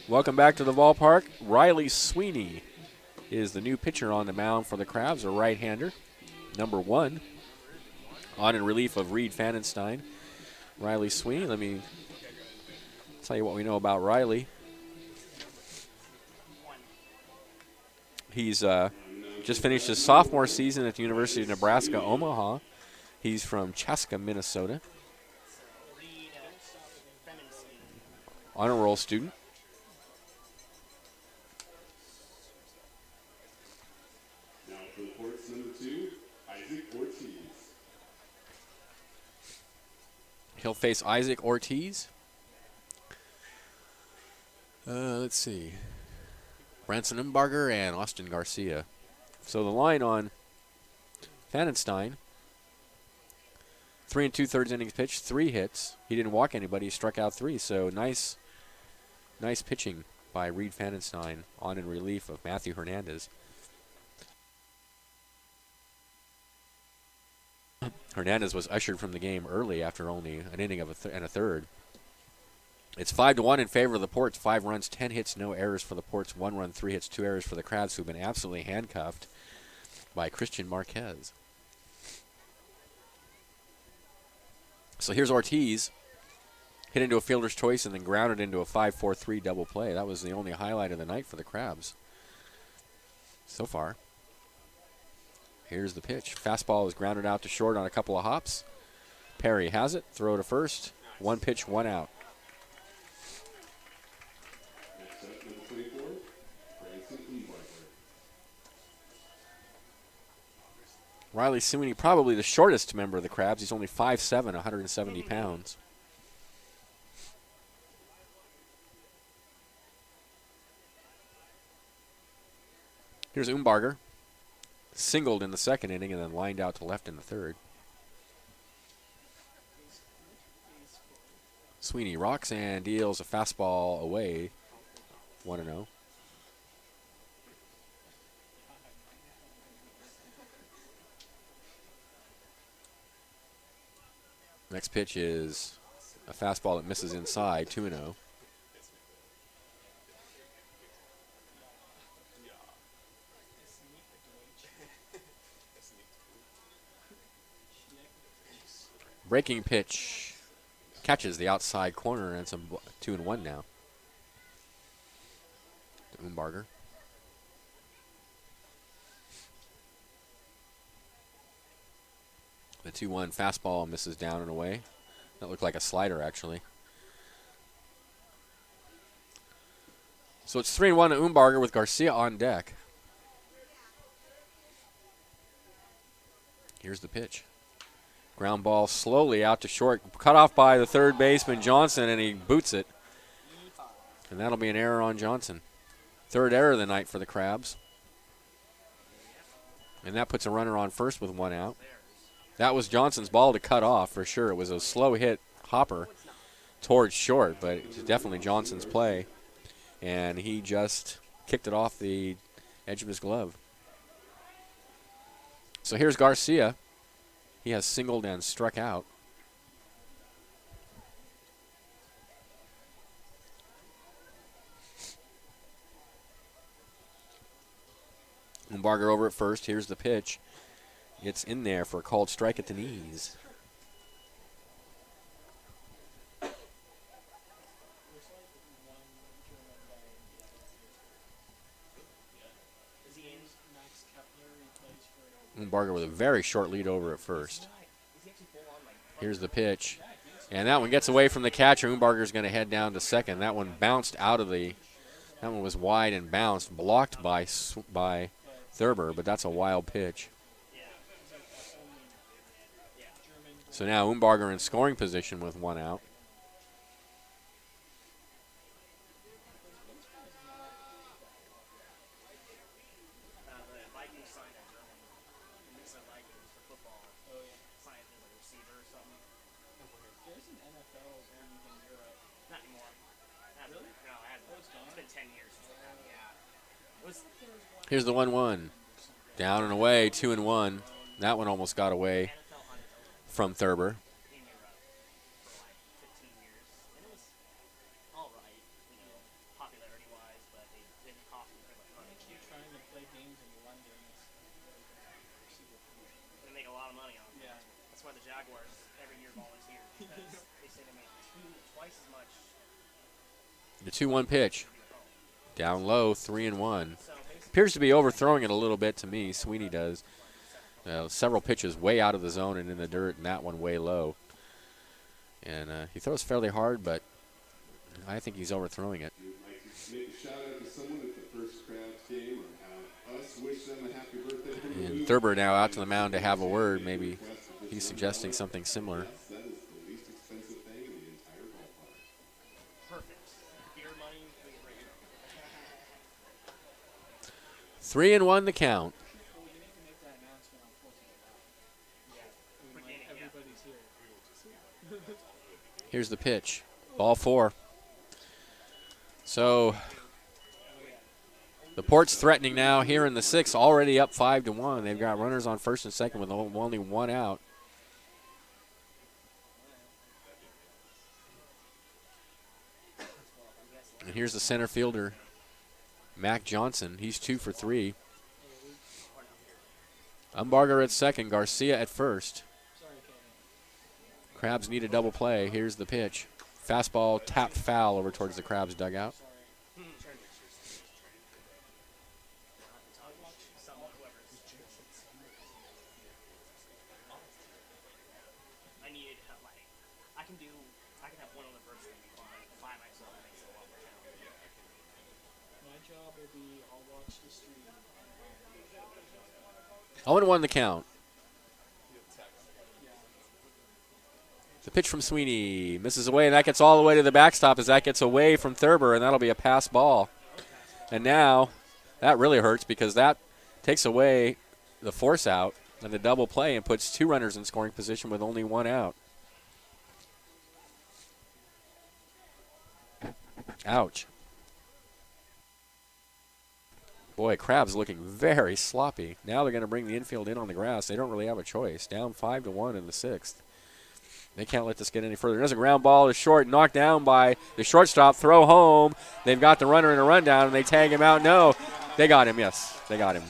Welcome back to the ballpark. Riley Sweeney is the new pitcher on the mound for the Crabs, a right-hander, number 1, on in relief of Reed Fanenstein. Riley Sweeney, let me tell you what we know about Riley. He's just finished his sophomore season at the University of Nebraska, Omaha. He's from Chaska, Minnesota. Honor roll student. He'll face Isaac Ortiz. Let's see. Branson Umbarger and Austin Garcia. So the line on Fanenstein, 3 2/3 innings pitched, 3 hits. He didn't walk anybody, he struck out 3. So nice pitching by Reed Fanenstein on in relief of Matthew Hernandez. Hernandez was ushered from the game early after only an inning of and a third. It's 5-1 in favor of the Ports. 5 runs, 10 hits, no errors for the Ports. 1 run, 3 hits, 2 errors for the Crabs, who've been absolutely handcuffed by Christian Marquez. So here's Ortiz. Hit into a fielder's choice and then grounded into a 5-4-3 double play. That was the only highlight of the night for the Crabs so far. Here's the pitch. Fastball is grounded out to short on a couple of hops. Perry has it. Throw to first. 1 pitch, 1 out. Next up, number 24, Branson Umbarger. Riley Sweeney, probably the shortest member of the Crabs. He's only 5'7", 170 pounds. Here's Umbarger. Singled in the second inning and then lined out to left in the third. Sweeney rocks and deals a fastball away. 1-0. Next pitch is a fastball that misses inside. 2-0. Breaking pitch catches the outside corner, and it's a 2-1 now. To Umbarger. The 2-1 fastball misses down and away. That looked like a slider, actually. So it's 3-1 to Umbarger with Garcia on deck. Here's the pitch. Ground ball slowly out to short. Cut off by the third baseman, Johnson, and he boots it. And that'll be an error on Johnson. Third error of the night for the Crabs. And that puts a runner on first with 1 out. That was Johnson's ball to cut off for sure. It was a slow hit hopper towards short, but it's definitely Johnson's play. and he just kicked it off the edge of his glove. So here's Garcia. He has singled and struck out. Umbarger over at first. Here's the pitch. It's in there for a called strike at the knees. Umbarger with a very short lead over at first. Here's the pitch. And that one gets away from the catcher. Umbarger's going to head down to second. That one bounced out of the... That one was wide and bounced, blocked by Thurber, but that's a wild pitch. So now Umbarger in scoring position with one out. Here's the 1-1. Down and away, 2-1. That one almost got away from Thurber. The 2-1 pitch. Down low, 3-1. Appears to be overthrowing it a little bit to me. Sweeney does. Several pitches way out of the zone and in the dirt, and that one way low. And he throws fairly hard, but I think he's overthrowing it. Make a shout out to someone at the first Crabs game or have us wish them a happy birthday. And Thurber now out to the mound to have a word. Maybe he's suggesting something similar. That is the least expensive thing in the entire ballpark. Perfect. Beer money. 3-1 the count. Here's the pitch. Ball 4. So the Port's threatening now here in the 6th, already up 5-1. They've got runners on first and second with only one out. And here's the center fielder, Mac Johnson. He's 2 for 3. Umbarger at second, Garcia at first. Crabs need a double play. Here's the pitch. Fastball tapped foul over towards the Crabs dugout. I can have one on the first thing by myself. It makes it a lot more challenging. My job will be I'll watch the stream. 0-1 the count. The pitch from Sweeney misses away, and that gets all the way to the backstop as that gets away from Thurber, and that'll be a pass ball. And now that really hurts because that takes away the force out and the double play and puts 2 runners in scoring position with only 1 out. Ouch. Boy, Crabs looking very sloppy. Now they're going to bring the infield in on the grass. They don't really have a choice. Down 5-1 in the 6th. They can't let this get any further. There's a ground ball to short, knocked down by the shortstop. Throw home. They've got the runner in a rundown, and they tag him out. No, they got him. Yes, they got him.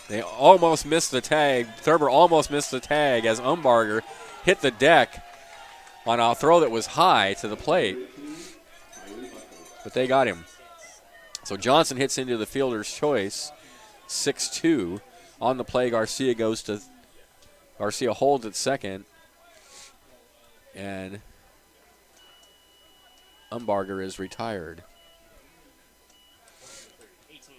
They almost missed the tag. Thurber almost missed the tag as Umbarger hit the deck on a throw that was high to the plate. But they got him. So Johnson hits into the fielder's choice, 6-2. On the play, Garcia holds at second. And Umbarger is retired. 18.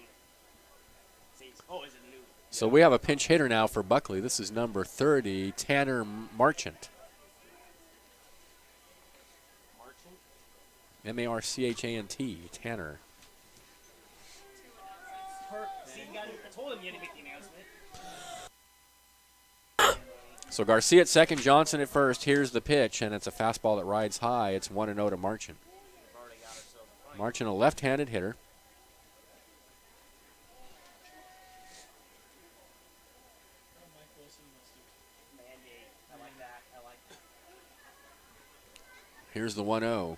Oh, is it new? So we have a pinch hitter now for Buckley. This is number 30, Tanner Marchant. M-A-R-C-H-A-N-T, Tanner. See, you guys, I told him you had to make the announcement. So Garcia at second, Johnson at first. Here's the pitch, and it's a fastball that rides high. It's 1-0 to Marchant. Marchant, a left-handed hitter. Here's the 1-0.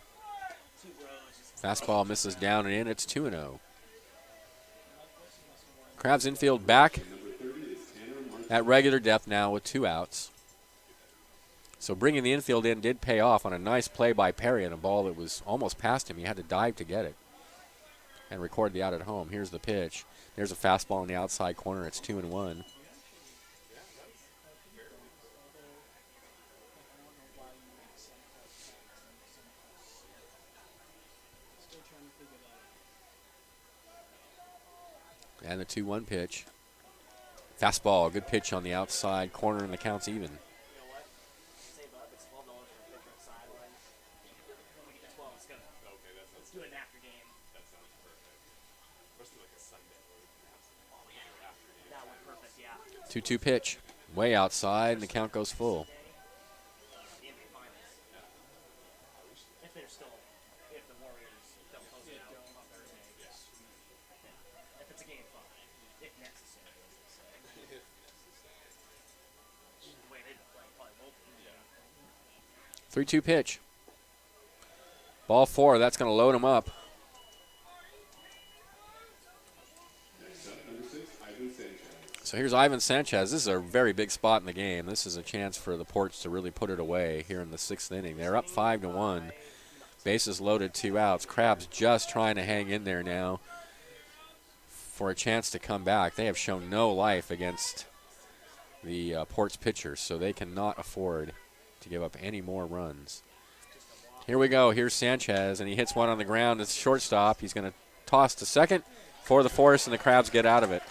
Fastball misses down and in. It's 2-0. Crabs infield back at regular depth now with 2 outs. So bringing the infield in did pay off on a nice play by Perry and a ball that was almost past him. He had to dive to get it and record the out at home. Here's the pitch. There's a fastball in the outside corner. It's 2-1. And the 2-1 pitch. Fastball, good pitch on the outside corner, and the count's even. Do it after game. That sounds perfect. Especially like a Sunday where we can have some after game. That would perfect, yeah. 2-2 pitch. Way outside, and the count goes full. The NBA Finals. If they're still, if the Warriors don't close it out on Thursday. Yeah. If it's a game 5, if necessary, as they say. The way they play, probably won't be. 3-2 pitch. Ball 4, that's going to load him up. Next up, number 6, Ivan Sanchez. So here's Ivan Sanchez. This is a very big spot in the game. This is a chance for the Ports to really put it away here in the 6th inning. They're up 5-1. Bases loaded, 2 outs. Crabs just trying to hang in there now for a chance to come back. They have shown no life against the Ports pitchers, so they cannot afford to give up any more runs. Here we go. Here's Sanchez, and he hits one on the ground. It's shortstop. He's going to toss to second for the force, and the Crabs get out of it.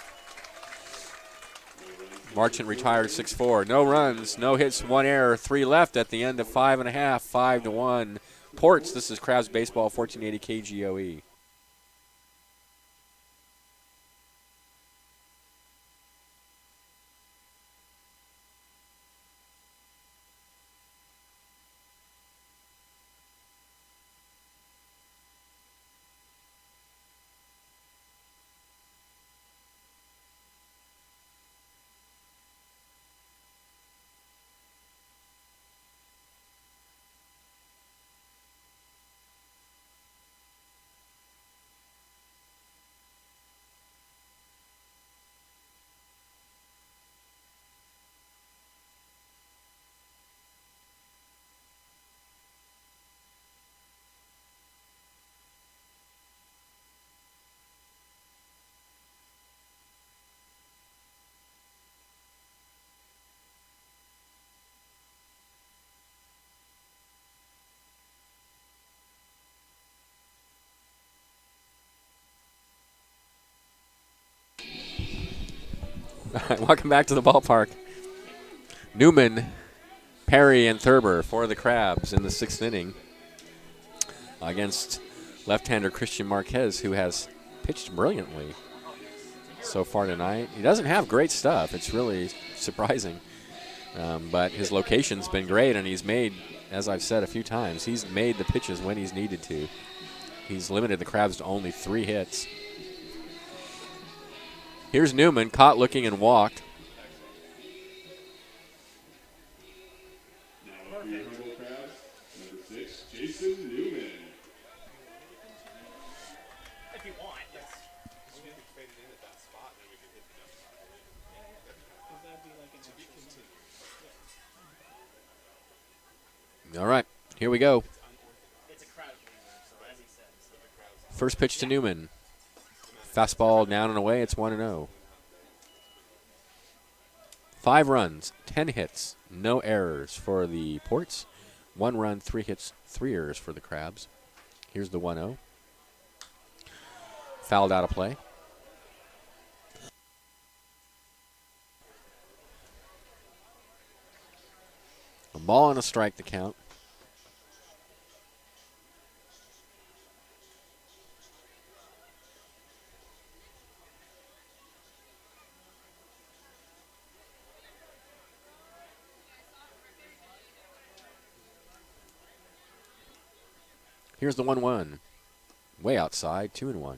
Marchant retired 6-4. No runs, no hits, 1 error, 3 left at the end of 5.5, 5-1. Ports, this is Crabs Baseball, 1480 KGOE. All right, welcome back to the ballpark. Newman, Perry, and Thurber for the Crabs in the 6th inning against left-hander Christian Marquez, who has pitched brilliantly so far tonight. He doesn't have great stuff. It's really surprising. But his location's been great, and he's made, as I've said a few times, he's made the pitches when he's needed to. He's limited the Crabs to only 3 hits. Here's Newman, caught looking and walked. Now up for your humble Crabs, number 6, Jason Newman. If you want, yes. We can fade it in at that spot, then we can hit the jump spot. Because that'd be like an extra zone. All right, here we go. It's a crowd pleaser, so as he said. So. First pitch to Newman. Fastball down and away. It's 1-0. 5 runs, 10 hits, no errors for the Ports. 1 run, 3 hits, 3 errors for the Crabs. Here's the 1-0. Fouled out of play. A ball and a strike to count. Here's the 1-1. way outside, 2-1.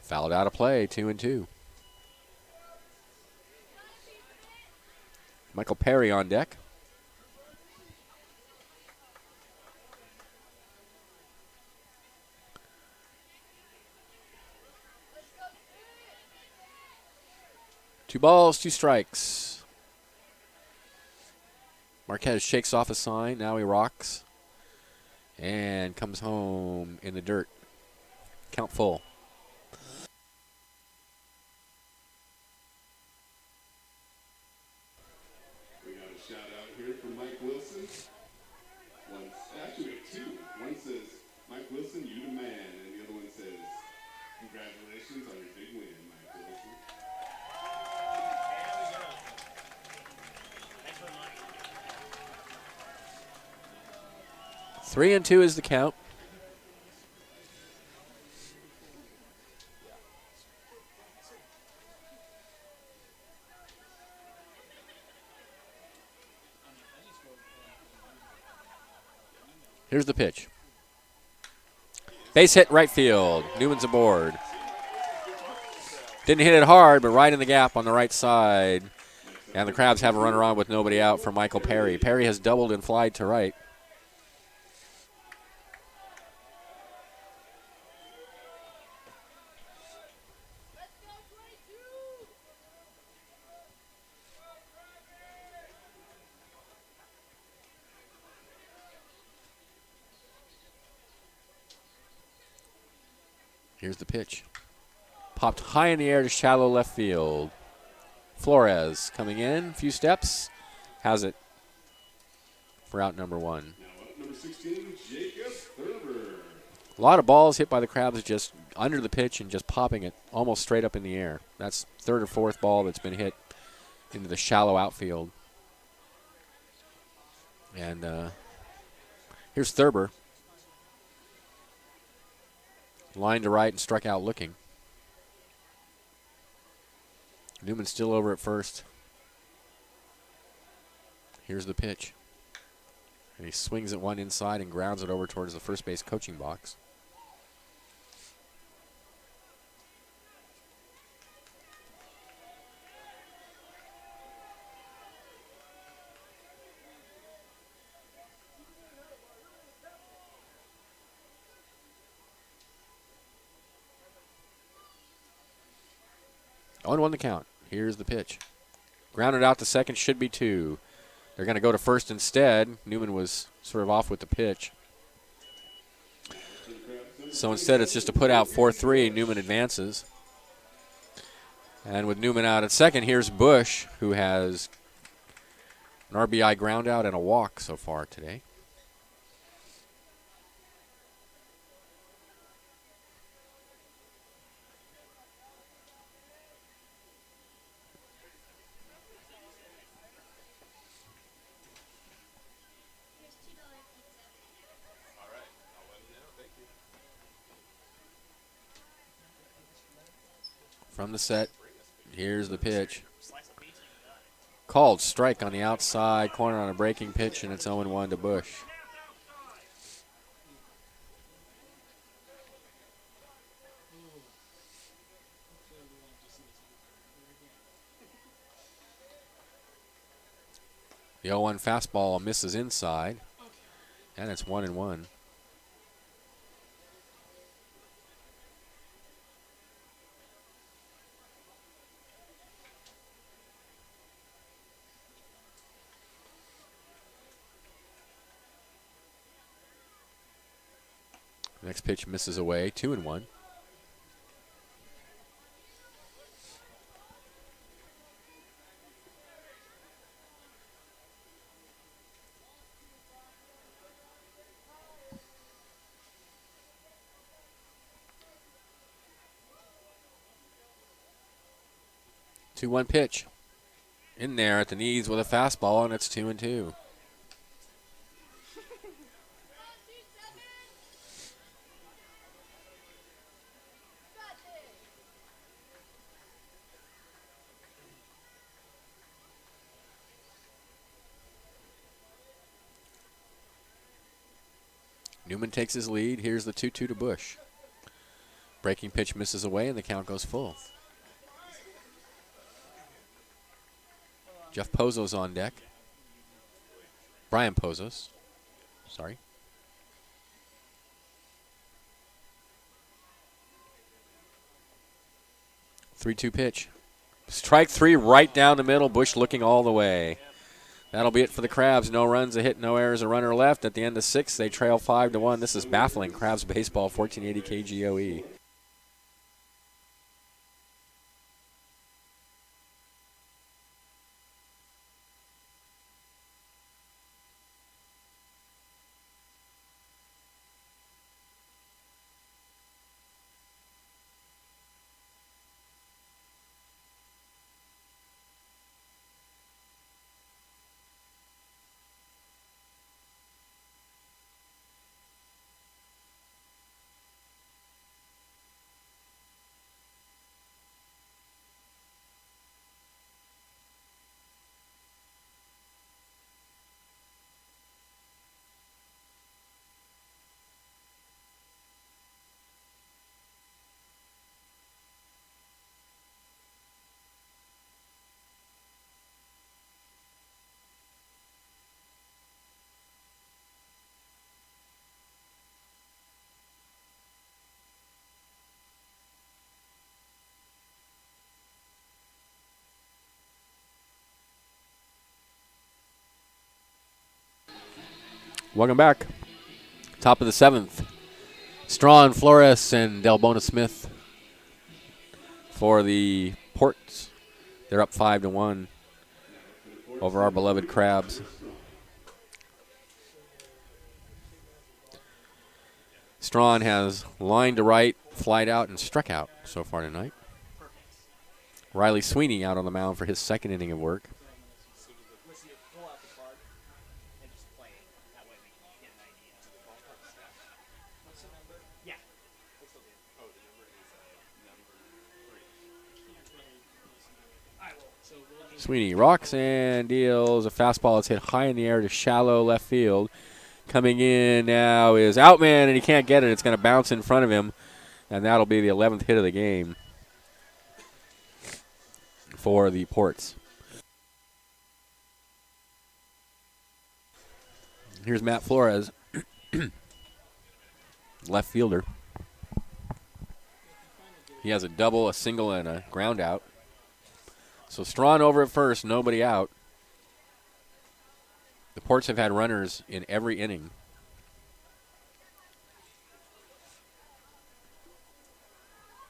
Fouled out of play, 2-2. Michael Perry on deck. Two balls, two strikes. Marquez shakes off a sign. Now he rocks. And comes home in the dirt. Count full. We got a shout out here from Mike Wilson. Actually, we have two. One says, Mike Wilson, you the man. And the other one says, congratulations on your big win, Mike Wilson. Thanks for the money. 3-2 is the count. Here's the pitch. Base hit right field. Newman's aboard. Didn't hit it hard, but right in the gap on the right side. And the Crabs have a runner on with nobody out for Michael Perry. Perry has doubled and flied to right. Here's the pitch. Popped high in the air to shallow left field. Flores coming in, few steps, has it for out number one. Now up number 16, Jacob Thurber. A lot of balls hit by the Crabs just under the pitch and just popping it almost straight up in the air. That's third or fourth ball that's been hit into the shallow outfield. And here's Thurber. Line to right and struck out looking. Newman still over at first. Here's the pitch. And he swings at one inside and grounds it over towards the first base coaching box. On one the count. Here's the pitch. Grounded out to second, should be two. They're going to go to first instead. Newman was sort of off with the pitch. So instead it's just a put out 4-3. Newman advances. And with Newman out at second, here's Bush, who has an RBI ground out and a walk so far today. From the set, here's the pitch. Called strike on the outside corner on a breaking pitch, and it's 0-1 to Bush. The 0-1 fastball misses inside, and it's 1-1. Next pitch misses away, 2-1. Two-one pitch. In there at the knees with a fastball, and it's 2-2. Newman takes his lead. Here's the 2-2 to Bush. Breaking pitch misses away, and the count goes full. Jeff Pozo's on deck. Brian Pozos. Sorry. Three-two pitch. Strike three right down the middle. Bush looking all the way. That'll be it for the Crabs. No runs, a hit, no errors, a runner left. At the end of 6, they trail 5-1. This is baffling. Crabs baseball, 1480 KGOE. Welcome back. Top of the 7th. Strawn, Flores, and Del Bona Smith for the Ports. They're up 5-1 over our beloved Crabs. Strawn has lined to right, flied out, and struck out so far tonight. Riley Sweeney out on the mound for his second inning of work. Sweeney rocks and deals a fastball that's hit high in the air to shallow left field. Coming in now is Outman, and he can't get it. It's going to bounce in front of him, and that'll be the 11th hit of the game for the Ports. Here's Matt Flores, left fielder. He has a double, a single, and a ground out. So Strawn over at first, nobody out. The Ports have had runners in every inning.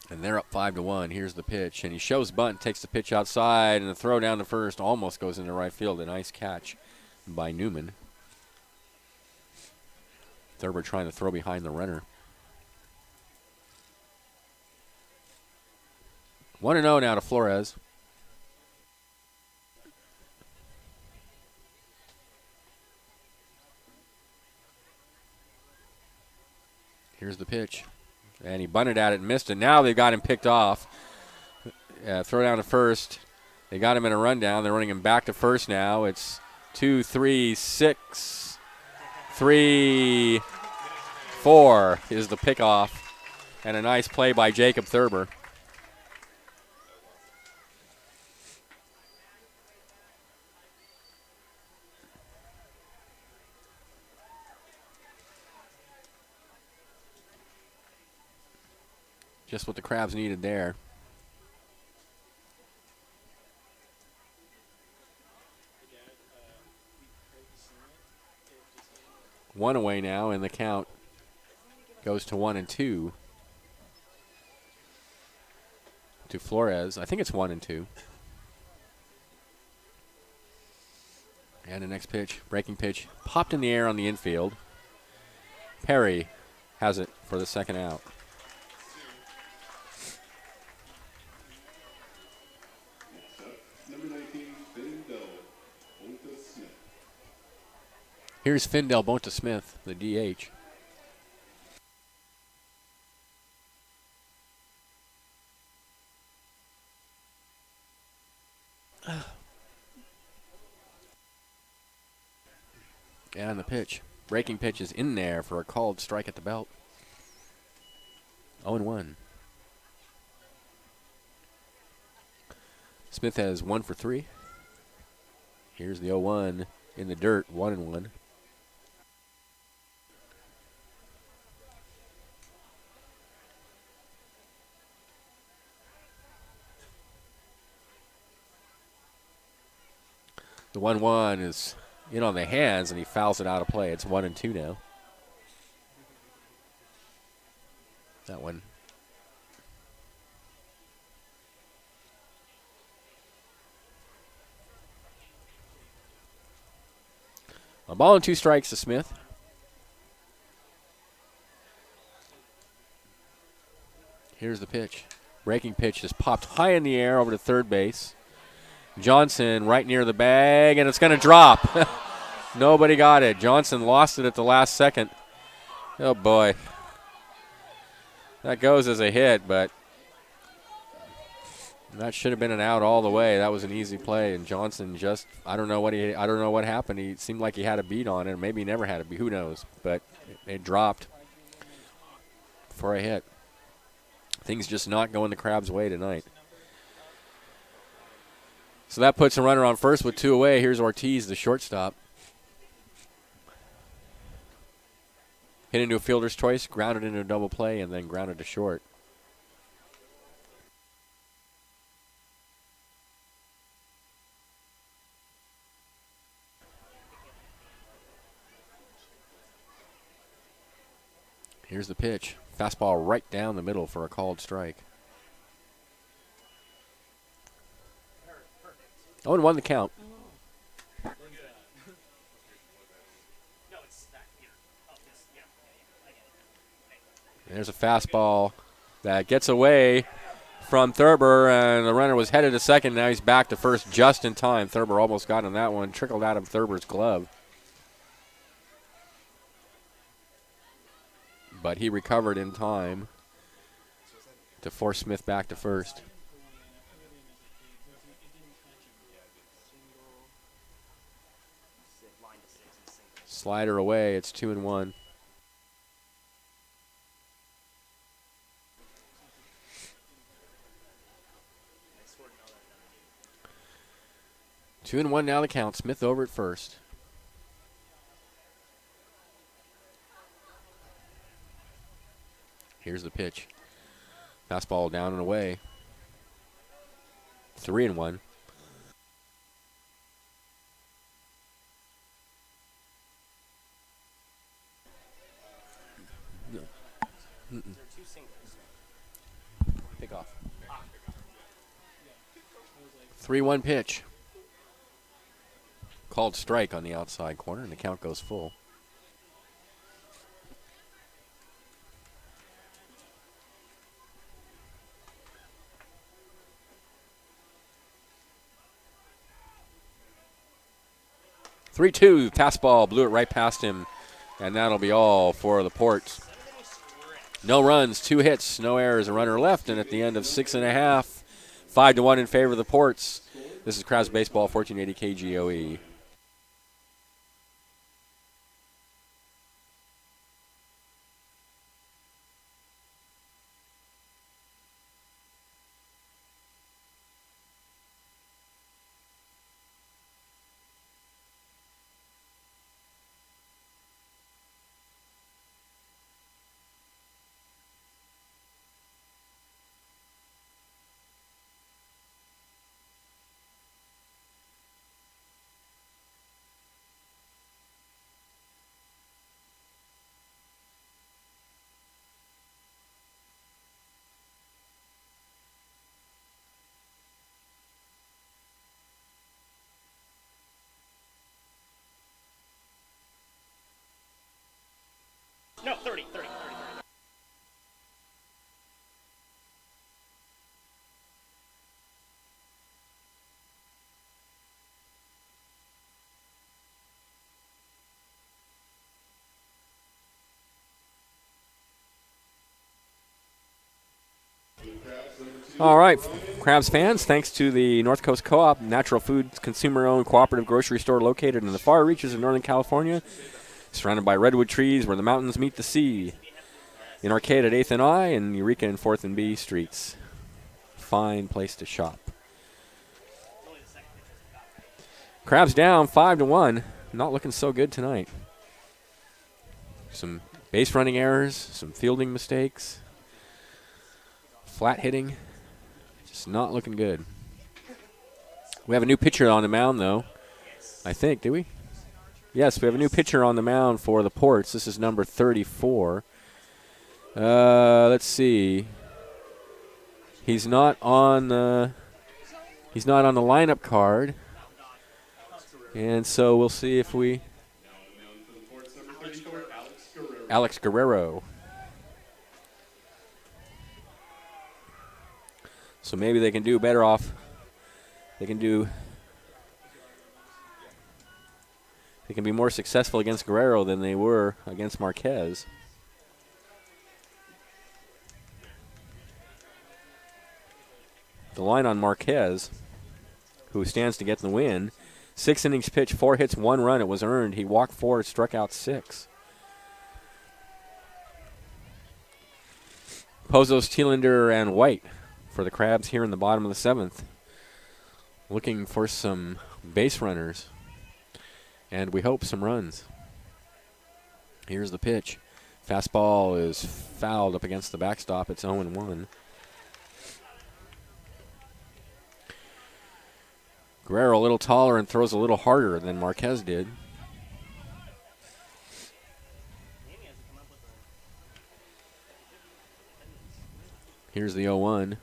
And they're up 5-1. Here's the pitch. And he shows bunt, takes the pitch outside, and the throw down to first almost goes into right field. A nice catch by Newman. Thurber trying to throw behind the runner. 1-0 now to Flores. Here's the pitch. And he bunted at it and missed it. Now they've got him picked off. Throw down to first. They got him in a rundown. They're running him back to first now. It's 2, 3, 6, 3, 4 is the pickoff. And a nice play by Jacob Thurber. Just what the Crabs needed there. One away now, and the count goes to 1-2 to Flores. I think it's 1-2. And the next pitch, breaking pitch, popped in the air on the infield. Perry has it for the second out. Here's Finn Del Bonta Smith, the DH. And the pitch. Breaking pitch is in there for a called strike at the belt. 0-1. Smith has 1 for 3. Here's the 0-1 in the dirt, 1-1. The 1-1 is in on the hands, and he fouls it out of play. It's 1-2 now. That one. A ball and 2 strikes to Smith. Here's the pitch. Breaking pitch is popped high in the air over to third base. Johnson right near the bag, and it's going to drop. Nobody got it. Johnson lost it at the last second. Oh, boy. That goes as a hit, but that should have been an out all the way. That was an easy play, and Johnson just I don't know what happened. He seemed like he had a beat on it. Maybe he never had a beat. Who knows? But it dropped for a hit. Things just not going the Crabs' way tonight. So that puts a runner on first with 2 away. Here's Ortiz, the shortstop. Hit into a fielder's choice, grounded into a double play, and then grounded to short. Here's the pitch. Fastball right down the middle for a called strike. 0-1 the count. There's a fastball that gets away from Thurber, and the runner was headed to second. Now he's back to first just in time. Thurber almost got on that one. Trickled out of Thurber's glove. But he recovered in time to force Smith back to first. Slider away. It's 2-1. Two and one now the count. Smith over at first. Here's the pitch. Fastball down and away. 3-1. No. Pick off. 3-1 pitch. Called strike on the outside corner, and the count goes full. Three-two, fastball, blew it right past him, and that'll be all for the Ports. No runs, 2 hits, no errors, a runner left, and at the end of 6.5, 5-1 in favor of the Ports. This is Crabs Baseball, 1480 KGOE. No, 30. All right, Crabs fans, thanks to the North Coast Co-op, natural foods, consumer-owned cooperative grocery store located in the far reaches of Northern California, Surrounded by redwood trees where the mountains meet the sea. In Arcade at 8th and I, and Eureka and 4th and B streets. Fine place to shop. Crabs down 5-1. Not looking so good tonight. Some base running errors, some fielding mistakes, flat hitting. Just not looking good. We have a new pitcher on the mound, though. I think, do we? Yes, we have a new pitcher on the mound for the Ports. This is number 34. Let's see. He's not on the lineup card, and so we'll see if we. Alex Guerrero. So maybe they can do better off. They can be more successful against Guerrero than they were against Marquez. The line on Marquez, who stands to get the win, 6 innings pitched, 4 hits, 1 run. It was earned. He walked 4, struck out 6. Pozos, Thielander, and White for the Crabs here in the bottom of the 7th. Looking for some base runners, and we hope some runs. Here's the pitch. Fastball is fouled up against the backstop. It's 0-1. Guerrero a little taller and throws a little harder than Marquez did. Here's the 0-1.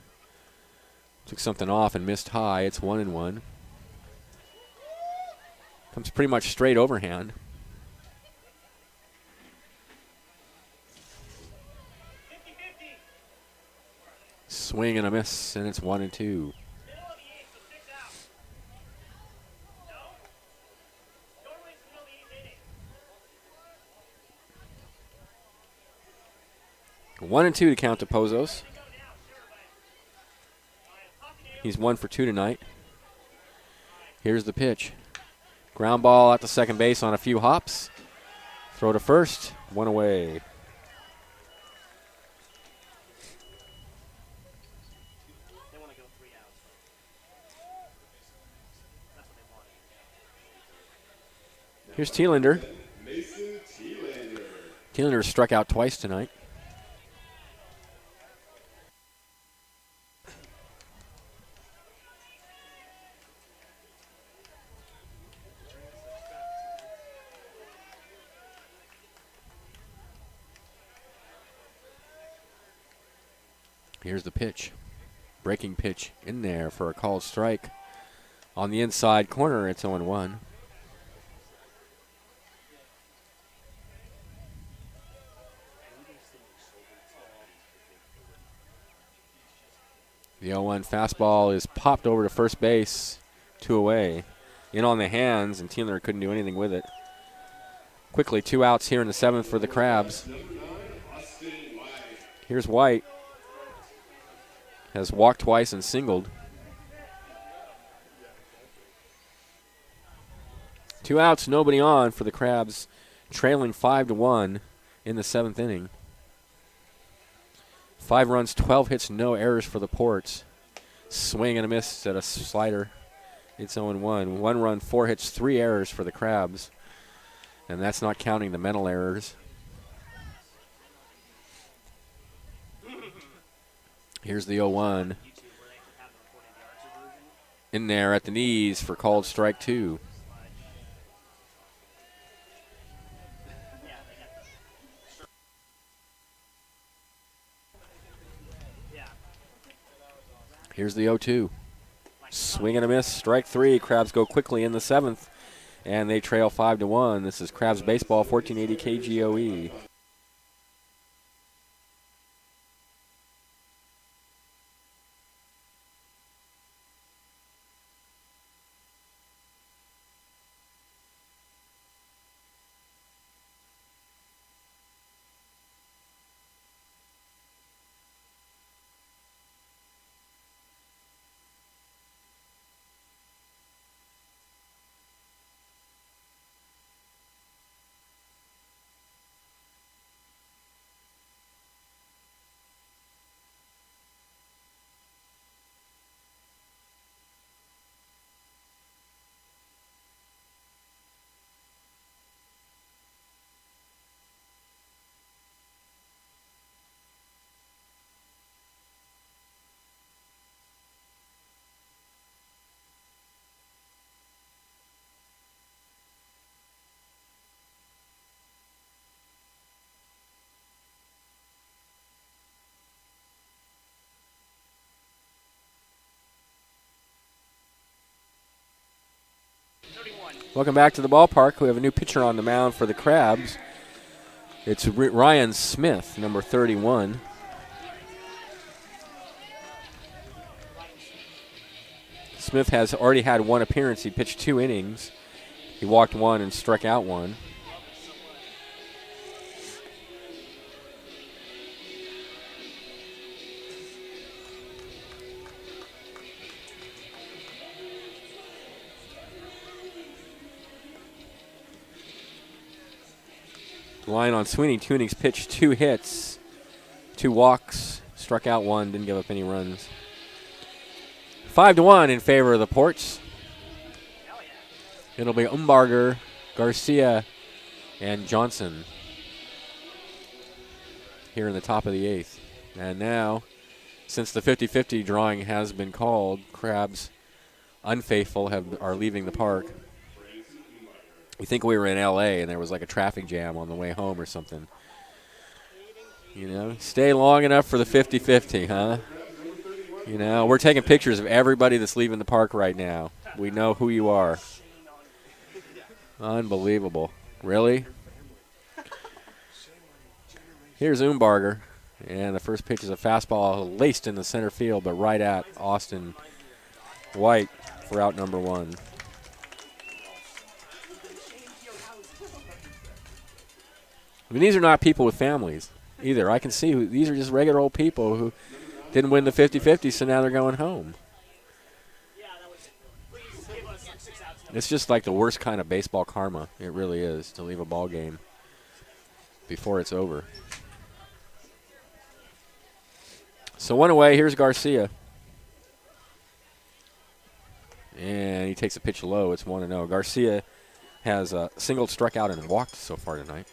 Took something off and missed high. It's 1-1. Comes pretty much straight overhand. Swing and a miss, and it's 1-2. One and 2 to count to Pozos. He's 1 for 2 tonight. Here's the pitch. Ground ball at the second base on a few hops. Throw to first, 1 away. Here's Thielander. Thielander struck out twice tonight. Here's the pitch. Breaking pitch in there for a called strike. On the inside corner, it's 0-1. The 0-1 fastball is popped over to first base, 2 away. In on the hands, and Thielander couldn't do anything with it. Quickly, 2 outs here in the 7th for the Crabs. Here's White. Has walked twice and singled. 2 outs, nobody on for the Crabs, trailing 5-1 in the 7th inning. 5 runs, 12 hits, no errors for the Ports. Swing and a miss at a slider. It's 0-1. 1 run, 4 hits, 3 errors for the Crabs. And that's not counting the mental errors. Here's the 0-1. In there at the knees for called strike 2. Here's the 0-2. Swing and a miss, strike 3. Crabs go quickly in the 7th, and they trail 5-1. This is Crabs Baseball, 1480 KGOE. Welcome back to the ballpark. We have a new pitcher on the mound for the Crabs. It's Ryan Smith, number 31. Smith has already had one appearance. He pitched 2 innings. He walked 1 and struck out 1. Line on Sweeney, 2 innings pitched, 2 hits, 2 walks, struck out 1, didn't give up any runs. 5-1 in favor of the Ports. It'll be Umbarger, Garcia, and Johnson here in the top of the 8th. And now, since the 50-50 drawing has been called, Crabs unfaithful are leaving the park. We think we were in L.A. and there was like a traffic jam on the way home or something. You know, stay long enough for the 50-50, huh? You know, we're taking pictures of everybody that's leaving the park right now. We know who you are. Unbelievable. Really? Here's Umbarger. And the first pitch is a fastball laced in the center field, but right at Austin White for out number 1. I mean, these are not people with families either. I can see these are just regular old people who didn't win the 50-50, so now they're going home. It's just like the worst kind of baseball karma. It really is, to leave a ball game before it's over. So 1 away, here's Garcia. And he takes a pitch low. It's 1-0. Garcia has singled, struck out, and walked so far tonight.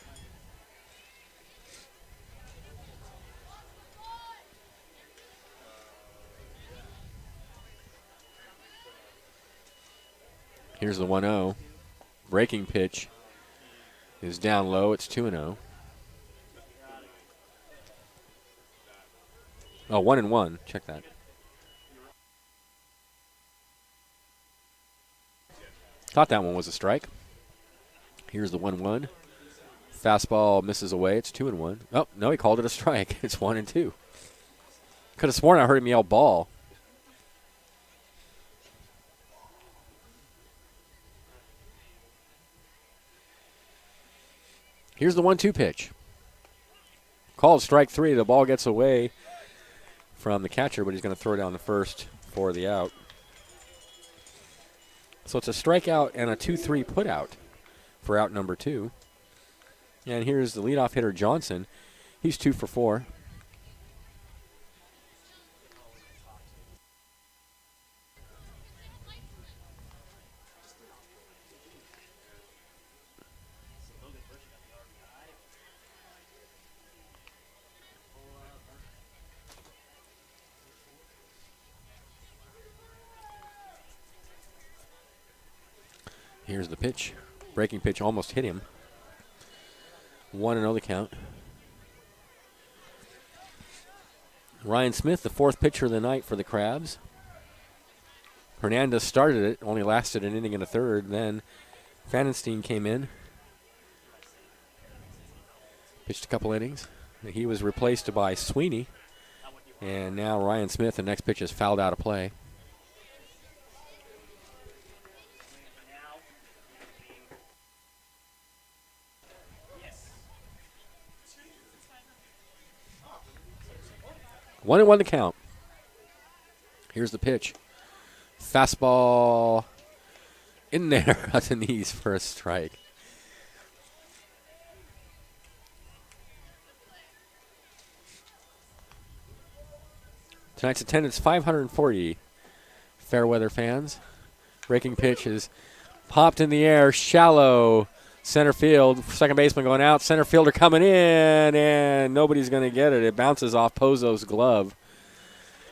Here's the 1-0. Breaking pitch is down low. It's 2-0. Oh, 1-1. Check that. Thought that one was a strike. Here's the 1-1. Fastball misses away. It's 2-1. Oh, no, he called it a strike. It's 1-2. Could have sworn I heard him yell ball. Here's the 1-2 pitch. Called strike 3. The ball gets away from the catcher, but he's going to throw down the first for the out. So it's a strikeout and a 2-3 put out for out number 2. And here's the leadoff hitter, Johnson. He's 2 for 4. Here's the pitch. Breaking pitch almost hit him. 1-0 the count. Ryan Smith, the 4th pitcher of the night for the Crabs. Hernandez started it, only lasted an inning and a third. Then Fanenstein came in. Pitched a couple innings. He was replaced by Sweeney. And now Ryan Smith, the next pitch is fouled out of play. One and 1 to count. Here's the pitch. Fastball in there at the knees for a strike. Tonight's attendance, 540 Fairweather fans. Breaking pitch is popped in the air, shallow center field. Second baseman going out. Center fielder coming in, and nobody's going to get it. It bounces off Pozo's glove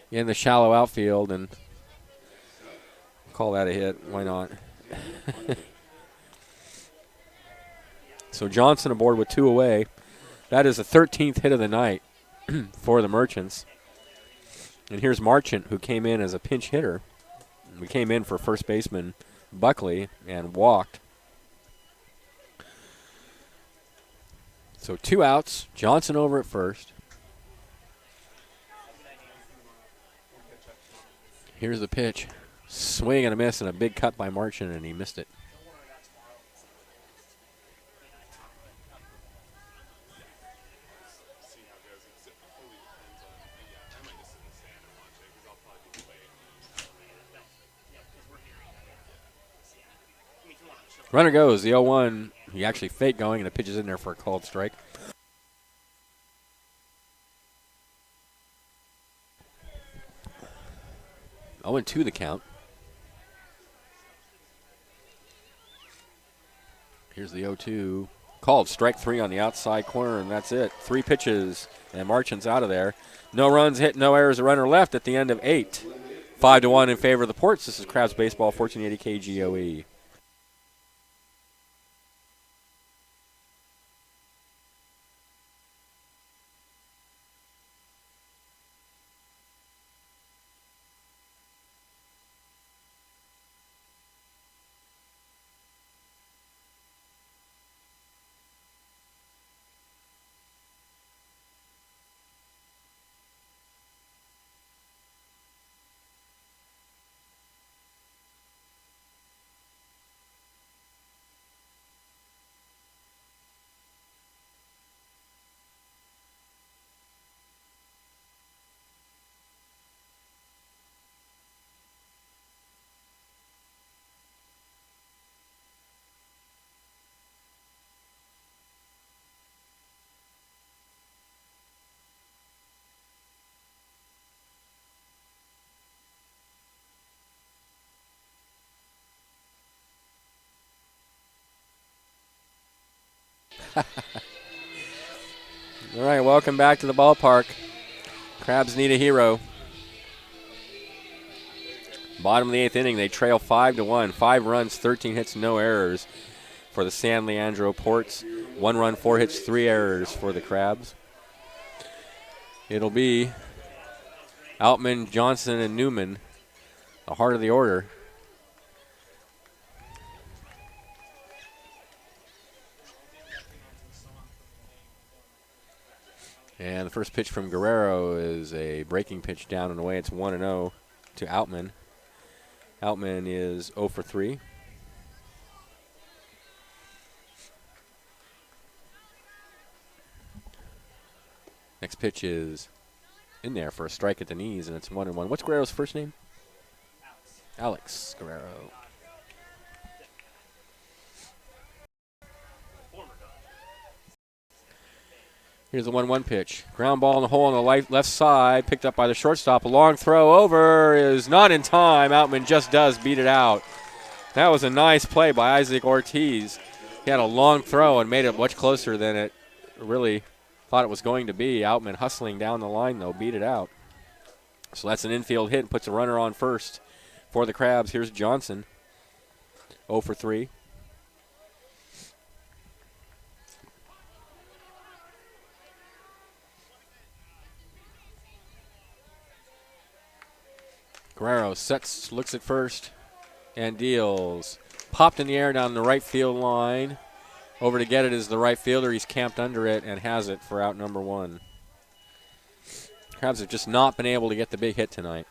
in the shallow outfield, and call that a hit. Why not? So Johnson aboard with 2 away. That is the 13th hit of the night for the Merchants. And here's Marchant, who came in as a pinch hitter. We came in for first baseman Buckley and walked. So 2 outs. Johnson over at first. Here's the pitch. Swing and a miss and a big cut by Marchand, and he missed it. Runner goes. The 0-1. He actually faked going, and the pitch is in there for a called strike. Oh, 2 the count. Here's the 0-2. Called strike 3 on the outside corner, and that's it. 3 pitches, and Marchand's out of there. No runs hit, no errors, a runner left at the end of 8. 5-1 in favor of the Ports. This is Crabs Baseball, 1480 KGOE. All right, welcome back to the ballpark. Crabs need a hero. Bottom of the 8th inning, they trail 5-1. 5 runs, 13 hits, no errors for the San Leandro Ports. 1 run, 4 hits, 3 errors for the Crabs. It'll be Outman, Johnson, and Newman, the heart of the order. And the first pitch from Guerrero is a breaking pitch down and away. It's 1-0 to Outman. Outman is 0 for 3. Next pitch is in there for a strike at the knees, and it's 1-1. What's Guerrero's first name? Alex Guerrero. Here's the 1-1 pitch. Ground ball in the hole on the left side, picked up by the shortstop. A long throw over is not in time. Outman just does beat it out. That was a nice play by Isaac Ortiz. He had a long throw and made it much closer than it really thought it was going to be. Outman hustling down the line, though, beat it out. So that's an infield hit and puts a runner on first for the Crabs. Here's Johnson, 0 for 3. Guerrero sets, looks at first, and deals. Popped in the air down the right field line. Over to get it is the right fielder. He's camped under it and has it for out number 1. Crabs have just not been able to get the big hit tonight.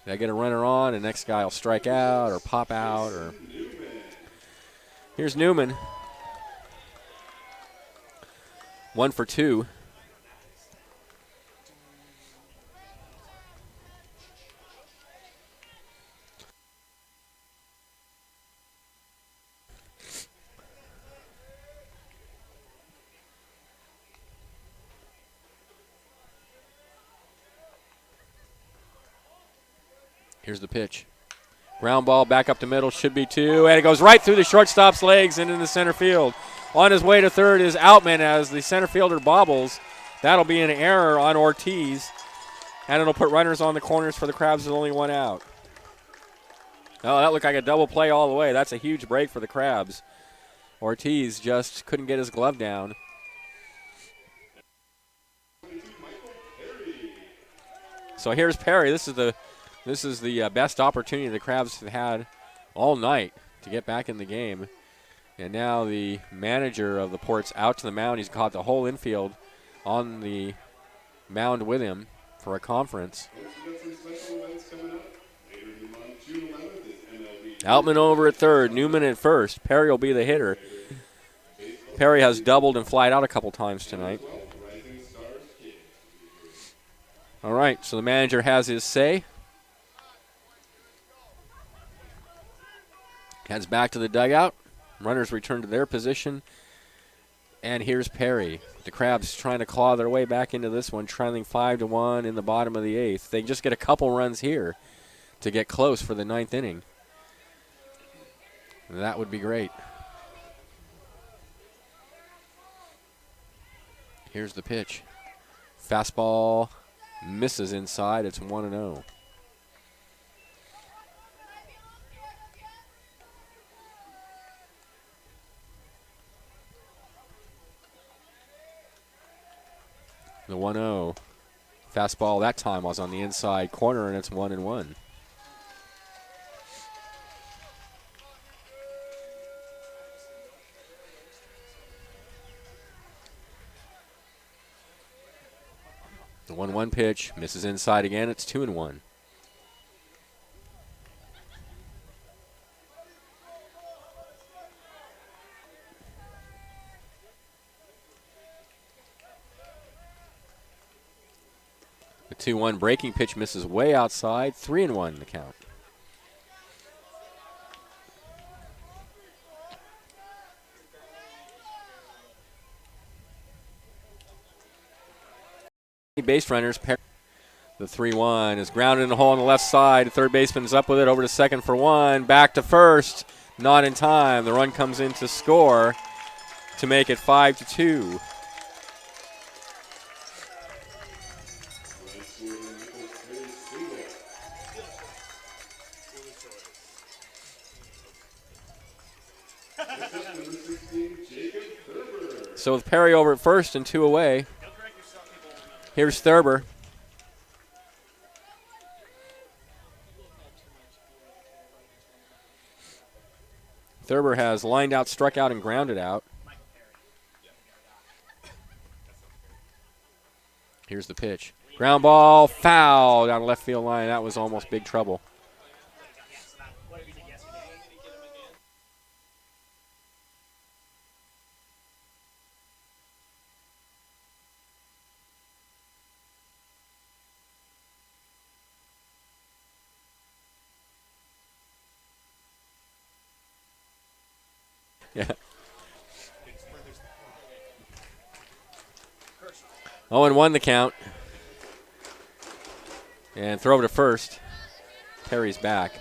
They get a runner on, and next guy will strike out or pop out. Or here's Newman. 1 for 2. Here's the pitch. Ground ball back up the middle, should be 2, and it goes right through the shortstop's legs and into center field. On his way to third is Outman as the center fielder bobbles. That'll be an error on Ortiz, and it'll put runners on the corners for the Crabs with only 1 out. Oh, that looked like a double play all the way. That's a huge break for the Crabs. Ortiz just couldn't get his glove down. So here's Perry. This is the best opportunity the Crabs have had all night to get back in the game. And now the manager of the Ports out to the mound. He's caught the whole infield on the mound with him for a conference. Outman over at third, Newman at first. Perry will be the hitter. Perry has doubled and flied out a couple times tonight. All right, so the manager has his say. Heads back to the dugout. Runners return to their position. And here's Perry. The Crabs trying to claw their way back into this one, trailing 5-1 in the bottom of the eighth. They just get a couple runs here to get close for the ninth inning. That would be great. Here's the pitch. Fastball misses inside. It's 1-0. The 1-0. Fastball that time was on the inside corner, and it's 1-1. The 1-1 pitch misses inside again. It's 2-1. The 2-1 breaking pitch misses way outside. 3-1 the count. Base runners. The 3-1 is grounded in the hole on the left side. Third baseman is up with it, over to second for one. Back to first. Not in time. The run comes in to score to make it 5-2. So with Perry over at first and 2 away, here's Thurber. Thurber has lined out, struck out, and grounded out. Here's the pitch. Ground ball, foul down left field line. That was almost big trouble. Yeah. 0-1 the count. And throw to first. Perry's back.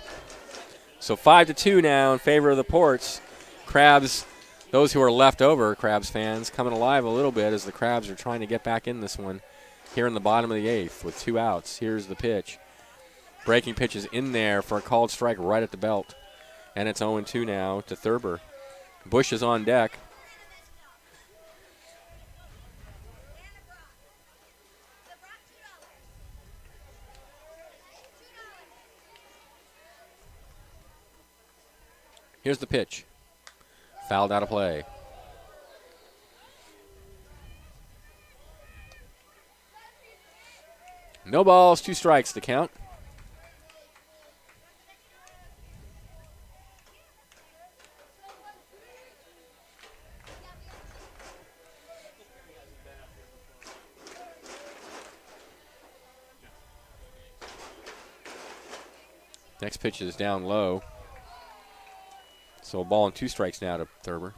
So 5-2 now in favor of the Ports. Crabs, those who are left over, Crabs fans, coming alive a little bit as the Crabs are trying to get back in this one here in the bottom of the eighth with 2 outs. Here's the pitch. Breaking pitch is in there for a called strike right at the belt. And it's 0-2 now to Thurber. Bush is on deck. Here's the pitch. Fouled out of play. No balls, 2 strikes to count. Next pitch is down low. So a ball and 2 strikes now to Thurber.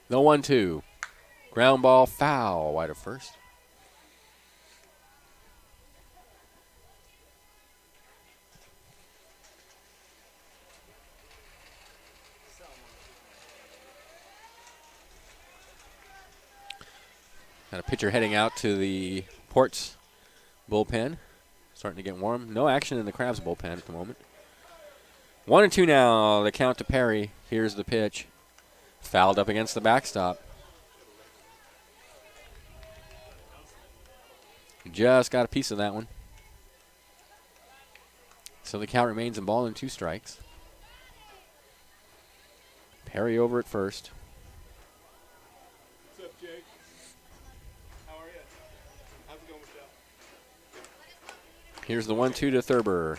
The 1-2. Ground ball, foul, wide of first. Got a pitcher heading out to the Ports bullpen. Starting to get warm. No action in the Crabs bullpen at the moment. 1-2 now. The count to Perry. Here's the pitch. Fouled up against the backstop. just got a piece of that one. So the count remains in ball and 2 strikes. Perry over at first. What's up, Jake? How are you? How's it going, Michelle? Here's the 1-2 to Thurber.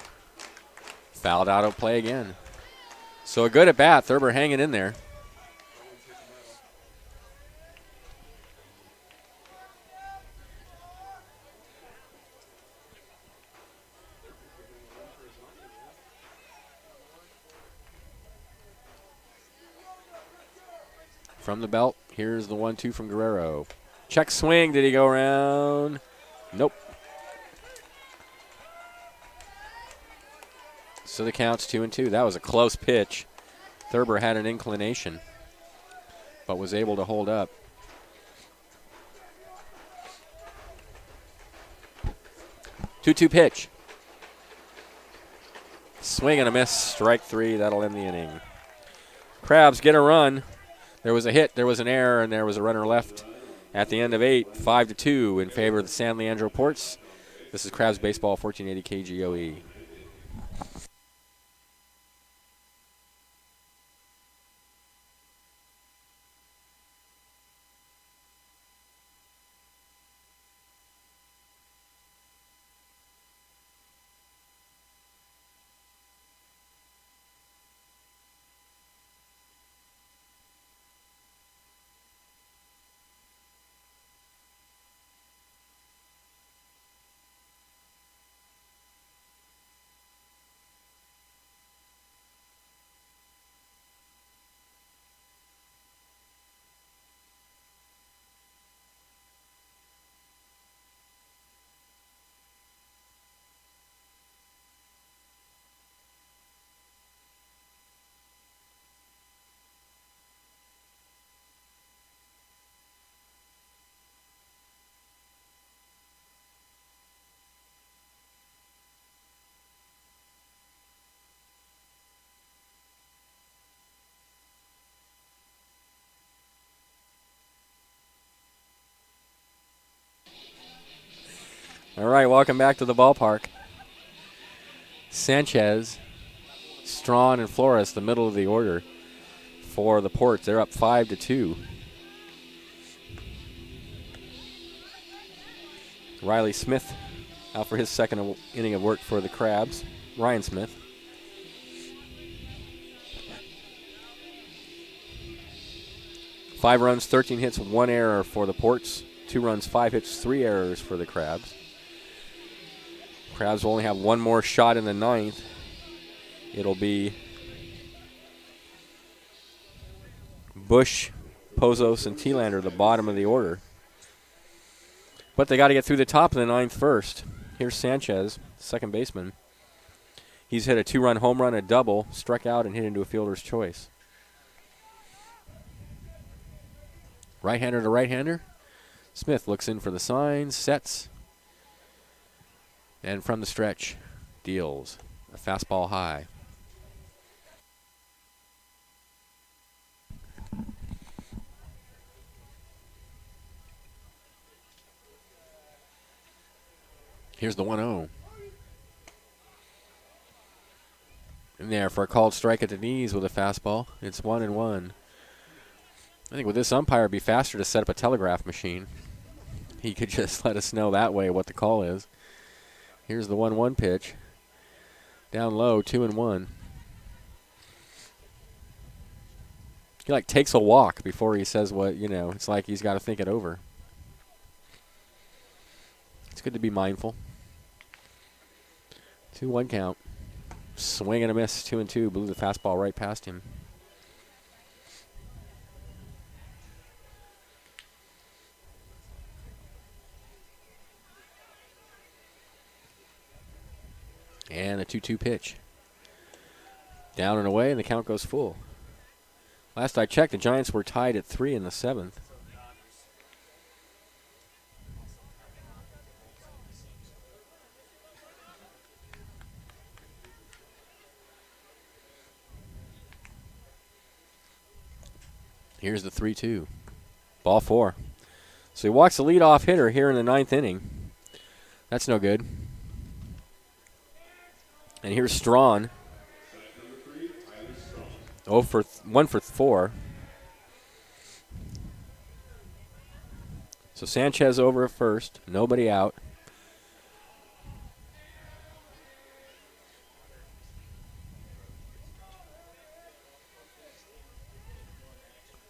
Fouled out of play again. So a good at bat. Thurber hanging in there. From the belt, here's the 1-2 from Guerrero. Check swing. Did he go around? Nope. So the count's 2-2. That was a close pitch. Thurber had an inclination, but was able to hold up. Two-two pitch. Swing and a miss. Strike 3. That'll end the inning. Crabs get a run. There was a hit, there was an error, and there was a runner left at the end of 8, 5-2 in favor of the San Leandro Ports. This is Crabs Baseball, 1480 KGOE. All right, welcome back to the ballpark. Sanchez, Strawn, and Flores, the middle of the order for the Ports. They're up 5-2. Riley Smith out for his second inning of work for the Crabs. Ryan Smith. Five runs, 13 hits, 1 error for the Ports. 2 runs, 5 hits, 3 errors for the Crabs. Crabs will only have one more shot in the 9th. It'll be Bush, Pozos, and Thielander, the bottom of the order. But they got to get through the top of the 9th first. Here's Sanchez, second baseman. He's hit a 2-run home run, a double, struck out, and hit into a fielder's choice. Right-hander to right-hander. Smith looks in for the sign, sets, and from the stretch, deals a fastball high. Here's the 1-0. In there for a called strike at the knees with a fastball. It's 1-1. I think with this umpire, it'd be faster to set up a telegraph machine. He could just let us know that way what the call is. Here's the 1-1 pitch. Down low, 2-1. He like takes a walk before he says what, it's like he's got to think it over. It's good to be mindful. 2-1 count. Swing and a miss, 2-2. Blew the fastball right past him. And a 2-2 pitch. Down and away, and the count goes full. Last I checked, the Giants were tied at 3 in the 7th. Here's the 3-2. Ball 4. So he walks the leadoff hitter here in the 9th inning. That's no good. And here's Strawn. 1 for 4. So Sanchez over at first. Nobody out.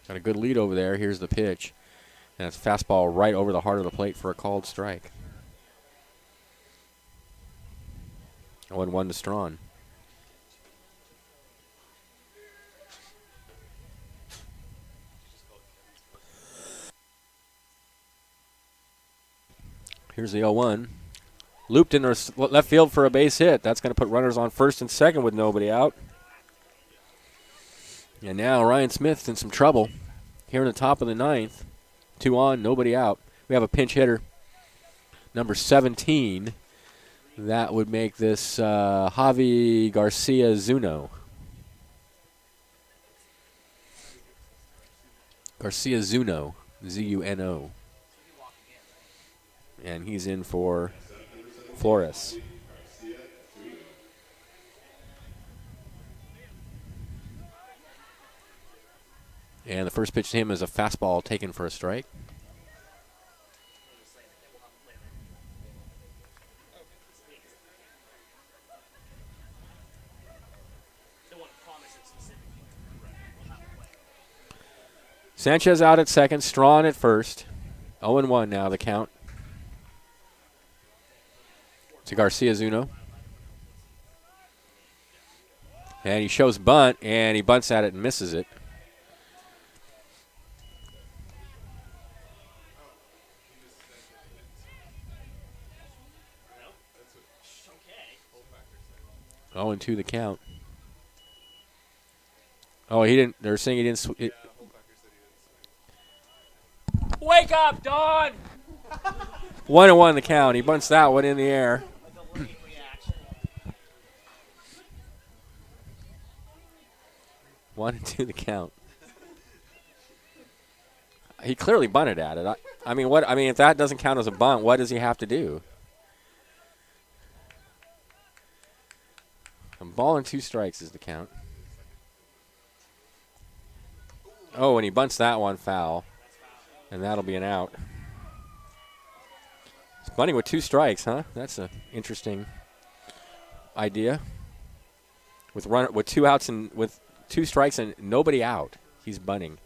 Got a good lead over there. Here's the pitch. And it's fastball right over the heart of the plate for a called strike. 0-1 to Strawn. Here's the 0-1. Looped in left field for a base hit. That's going to put runners on first and second with nobody out. And now Ryan Smith's in some trouble here in the top of the ninth. 2 on, nobody out. We have a pinch hitter, number 17. That would make this Javi Garcia Zuno. Garcia Zuno, Z-U-N-O. And he's in for Flores. And the first pitch to him is a fastball taken for a strike. Sanchez out at second, Strawn at first. 0-1 now, the count. To Garcia Zuno. And he shows bunt, and he bunts at it and misses it. Oh, and 2 the count. Oh, he didn't. They're saying he didn't. Wake up, Don! 1-1 the count. He bunts that one in the air. 1-2 the count. He clearly bunted at it. I mean, what? I mean, if that doesn't count as a bunt, what does he have to do? A ball and 2 strikes is the count. Oh, and he bunts that one foul, and that'll be an out. He's bunting with 2 strikes, huh? That's an interesting idea. With 2 outs and with 2 strikes and nobody out, he's bunting.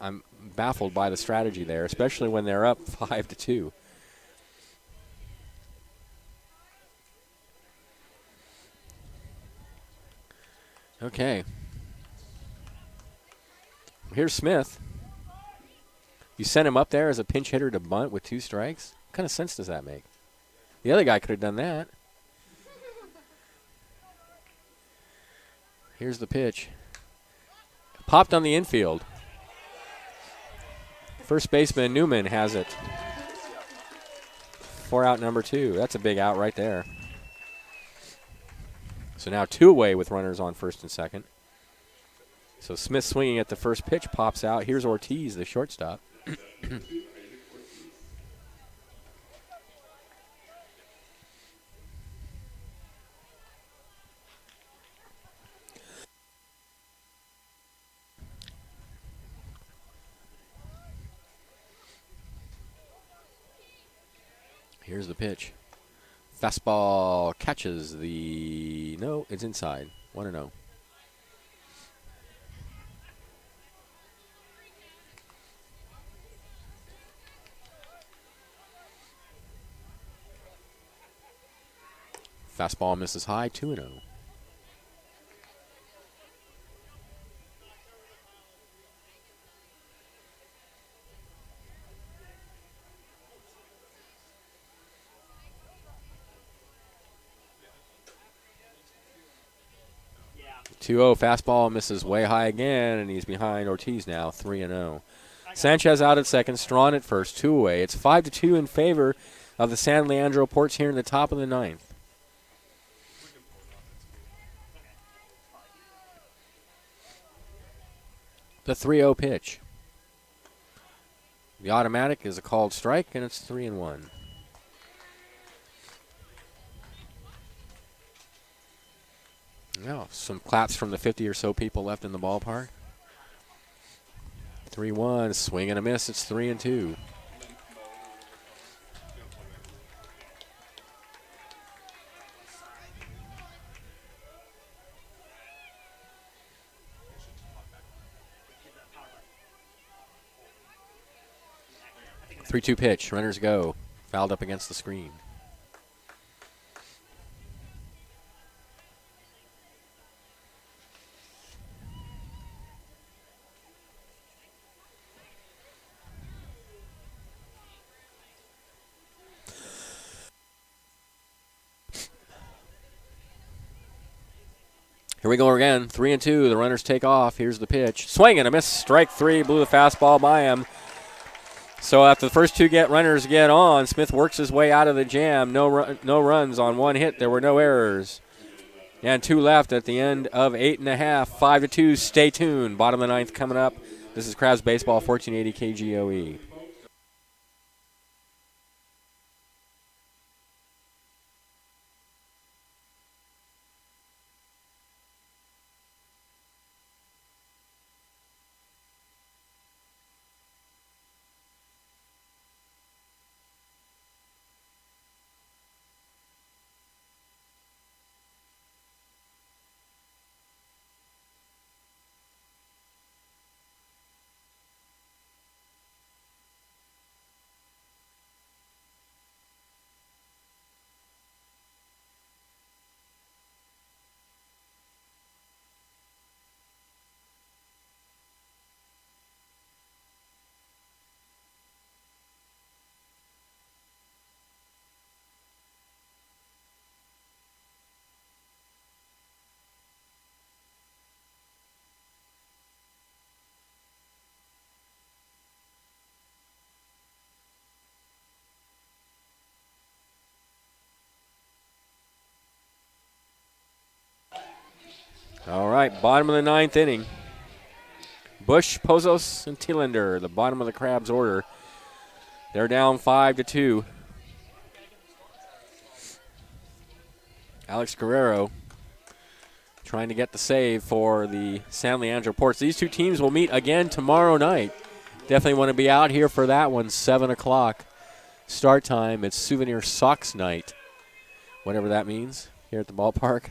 I'm baffled by the strategy there, especially when they're up 5-2. Okay. Here's Smith. You sent him up there as a pinch hitter to bunt with 2 strikes? What kind of sense does that make? The other guy could have done that. Here's the pitch. Popped on the infield. First baseman Newman has it. 4 out number 2. That's a big out right there. So now 2 away with runners on first and second. So Smith swinging at the first pitch, pops out. Here's Ortiz, the shortstop. Here's the pitch. Fastball catches the... No, it's inside. 1-0. Fastball misses high, 2-0. Yeah. 2-0 fastball misses way high again, and he's behind Ortiz now, 3-0. Sanchez out at second, Strawn at first, 2 away. It's 5-2 in favor of the San Leandro Ports here in the top of the ninth. The 3-0 pitch. The automatic is a called strike, and it's 3-1. Well, some claps from the 50 or so people left in the ballpark. 3-1, swing and a miss. It's 3-2. Three-two pitch. Runners go. Fouled up against the screen. Here we go again. 3-2. The runners take off. Here's the pitch. Swing and a miss. Strike three. Blew the fastball by him. So after the first two runners get on, Smith works his way out of the jam. No runs on one hit. There were no errors. And two left at the end of 8.5. 5-2. Stay tuned. Bottom of the ninth coming up. This is Crabs Baseball, 1480 KGOE. All right, bottom of the ninth inning. Bush, Pozos, and Thielander, the bottom of the Crabs order. They're down 5-2. Alex Guerrero trying to get the save for the San Leandro Ports. These two teams will meet again tomorrow night. Definitely want to be out here for that one, 7 o'clock start time. It's Souvenir Sox night, whatever that means, here at the ballpark.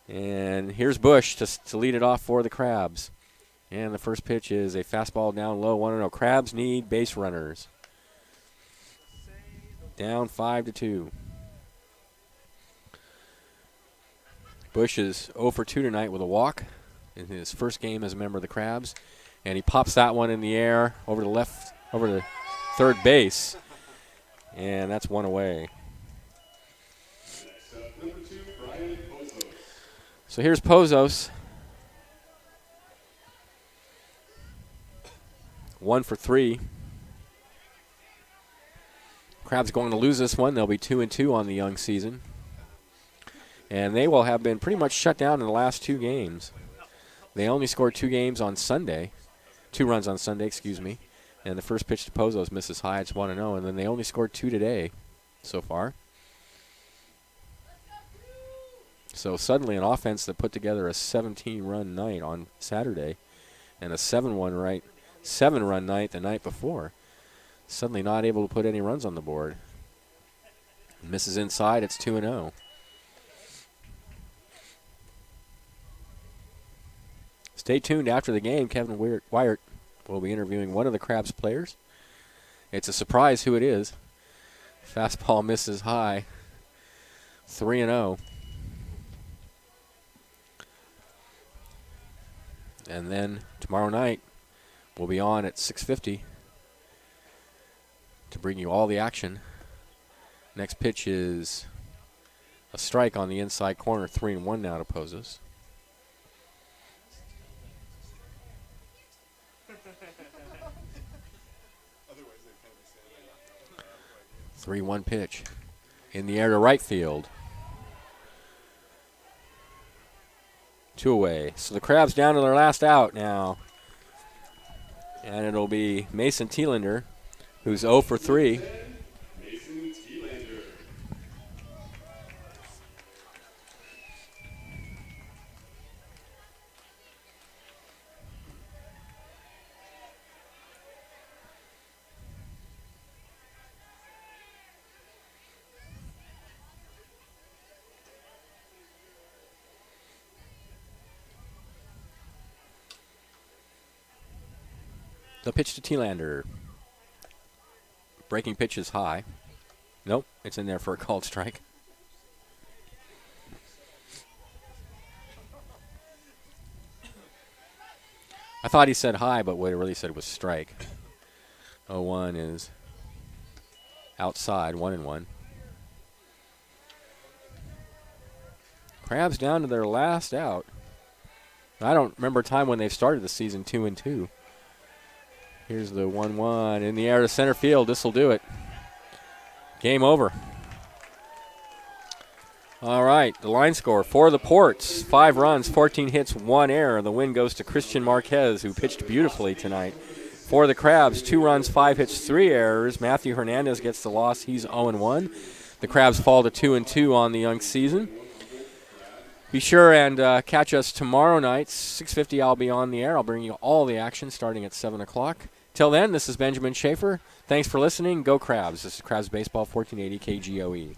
And here's Bush to lead it off for the Crabs. And the first pitch is a fastball down low, 1-0. Crabs need base runners. Down 5-2. Bush is 0 for 2 tonight with a walk in his first game as a member of the Crabs. And he pops that one in the air over to third base. And that's one away. So here's Pozos. 1 for 3. Crabs going to lose this one. They'll be 2-2 on the young season. And they will have been pretty much shut down in the last two games. They only scored 2 runs on Sunday, And the first pitch to Pozos misses high. It's 1-0. And then they only scored 2 today so far. So suddenly an offense that put together a 17-run night on Saturday and a 7-run night the night before, suddenly not able to put any runs on the board. Misses inside. It's 2-0. Stay tuned after the game. Kevin Wyatt will be interviewing one of the Crabs players. It's a surprise who it is. Fastball misses high. 3-0. And then tomorrow night, we'll be on at 6:50 to bring you all the action. Next pitch is a strike on the inside corner, 3-1 now to Pozos. 3-1 pitch in the air to right field. 2 away. So the Crabs down to their last out now. And it'll be Mason Thielander, who's 0 for 3. Mason Thielander. The pitch to Leandro. Breaking pitch is high. Nope, it's in there for a called strike. I thought he said high, but what he really said was strike. 0-1 is outside, 1-1. Crabs down to their last out. I don't remember a time when they've started the season 2-2. Here's the 1-1 in the air to center field. This will do it. Game over. All right, the line score for the Ports, 5 runs, 14 hits, 1 error. The win goes to Christian Marquez, who pitched beautifully tonight. For the Crabs, 2 runs, 5 hits, 3 errors. Matthew Hernandez gets the loss. He's 0-1. The Crabs fall to 2-2 on the young season. Be sure and catch us tomorrow night, 6:50. I'll be on the air. I'll bring you all the action starting at 7 o'clock. Till then, this is Benjamin Schaefer. Thanks for listening. Go Crabs. This is Crabs Baseball, 1480 KGOE.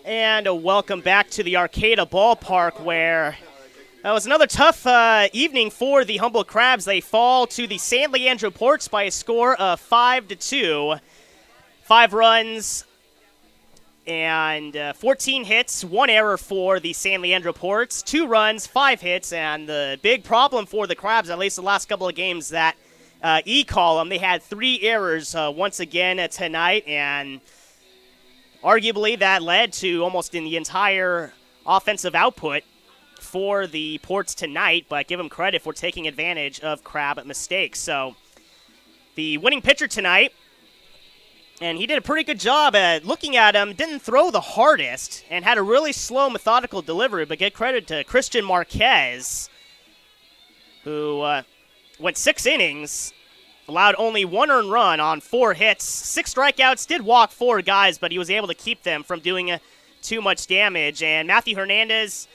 And welcome back to the Arcata Ballpark, where it was another tough evening for the Humboldt Crabs. They fall to the San Leandro Ports by a score of 5-2. 5 runs and 14 hits, 1 error for the San Leandro Ports, 2 runs, 5 hits, and the big problem for the Crabs, at least the last couple of games, that E column. They had 3 errors once again tonight, and arguably that led to almost in the entire offensive output for the Ports tonight, but give them credit for taking advantage of Crab mistakes. So the winning pitcher tonight And he did a pretty good job at looking at him, didn't throw the hardest, and had a really slow, methodical delivery, but get credit to Christian Marquez, who went 6 innings, allowed only 1 earned run on 4 hits, 6 strikeouts, did walk 4 guys, but he was able to keep them from doing too much damage. And Matthew Hernandez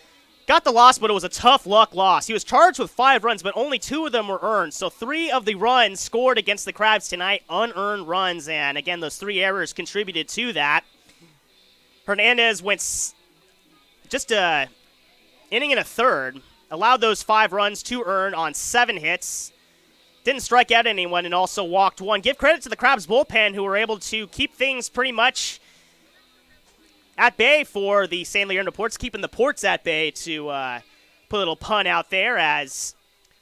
got the loss, but it was a tough luck loss. He was charged with 5 runs, but only 2 of them were earned. So 3 of the runs scored against the Crabs tonight, unearned runs. And again, those 3 errors contributed to that. Hernandez went just a inning and a third, allowed those 5 runs, 2 earned on 7 hits. Didn't strike out anyone and also walked 1. Give credit to the Crabs bullpen, who were able to keep things pretty much at bay for the San Leandro Ports, keeping the Ports at bay, to put a little pun out there, as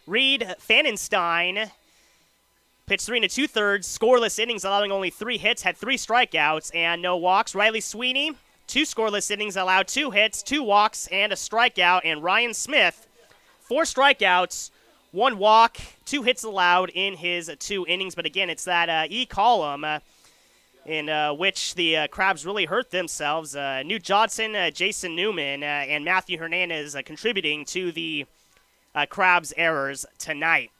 Reed Fanenstein pitched 3 2/3, scoreless innings, allowing only 3 hits, had 3 strikeouts and no walks. Riley Sweeney, 2 scoreless innings, allowed 2 hits, 2 walks, and a strikeout. And Ryan Smith, 4 strikeouts, 1 walk, 2 hits allowed in his 2 innings. But again, it's that E column in which the Crabs really hurt themselves. Newt Johnson, Jason Newman, and Matthew Hernandez contributing to the Crabs' errors tonight.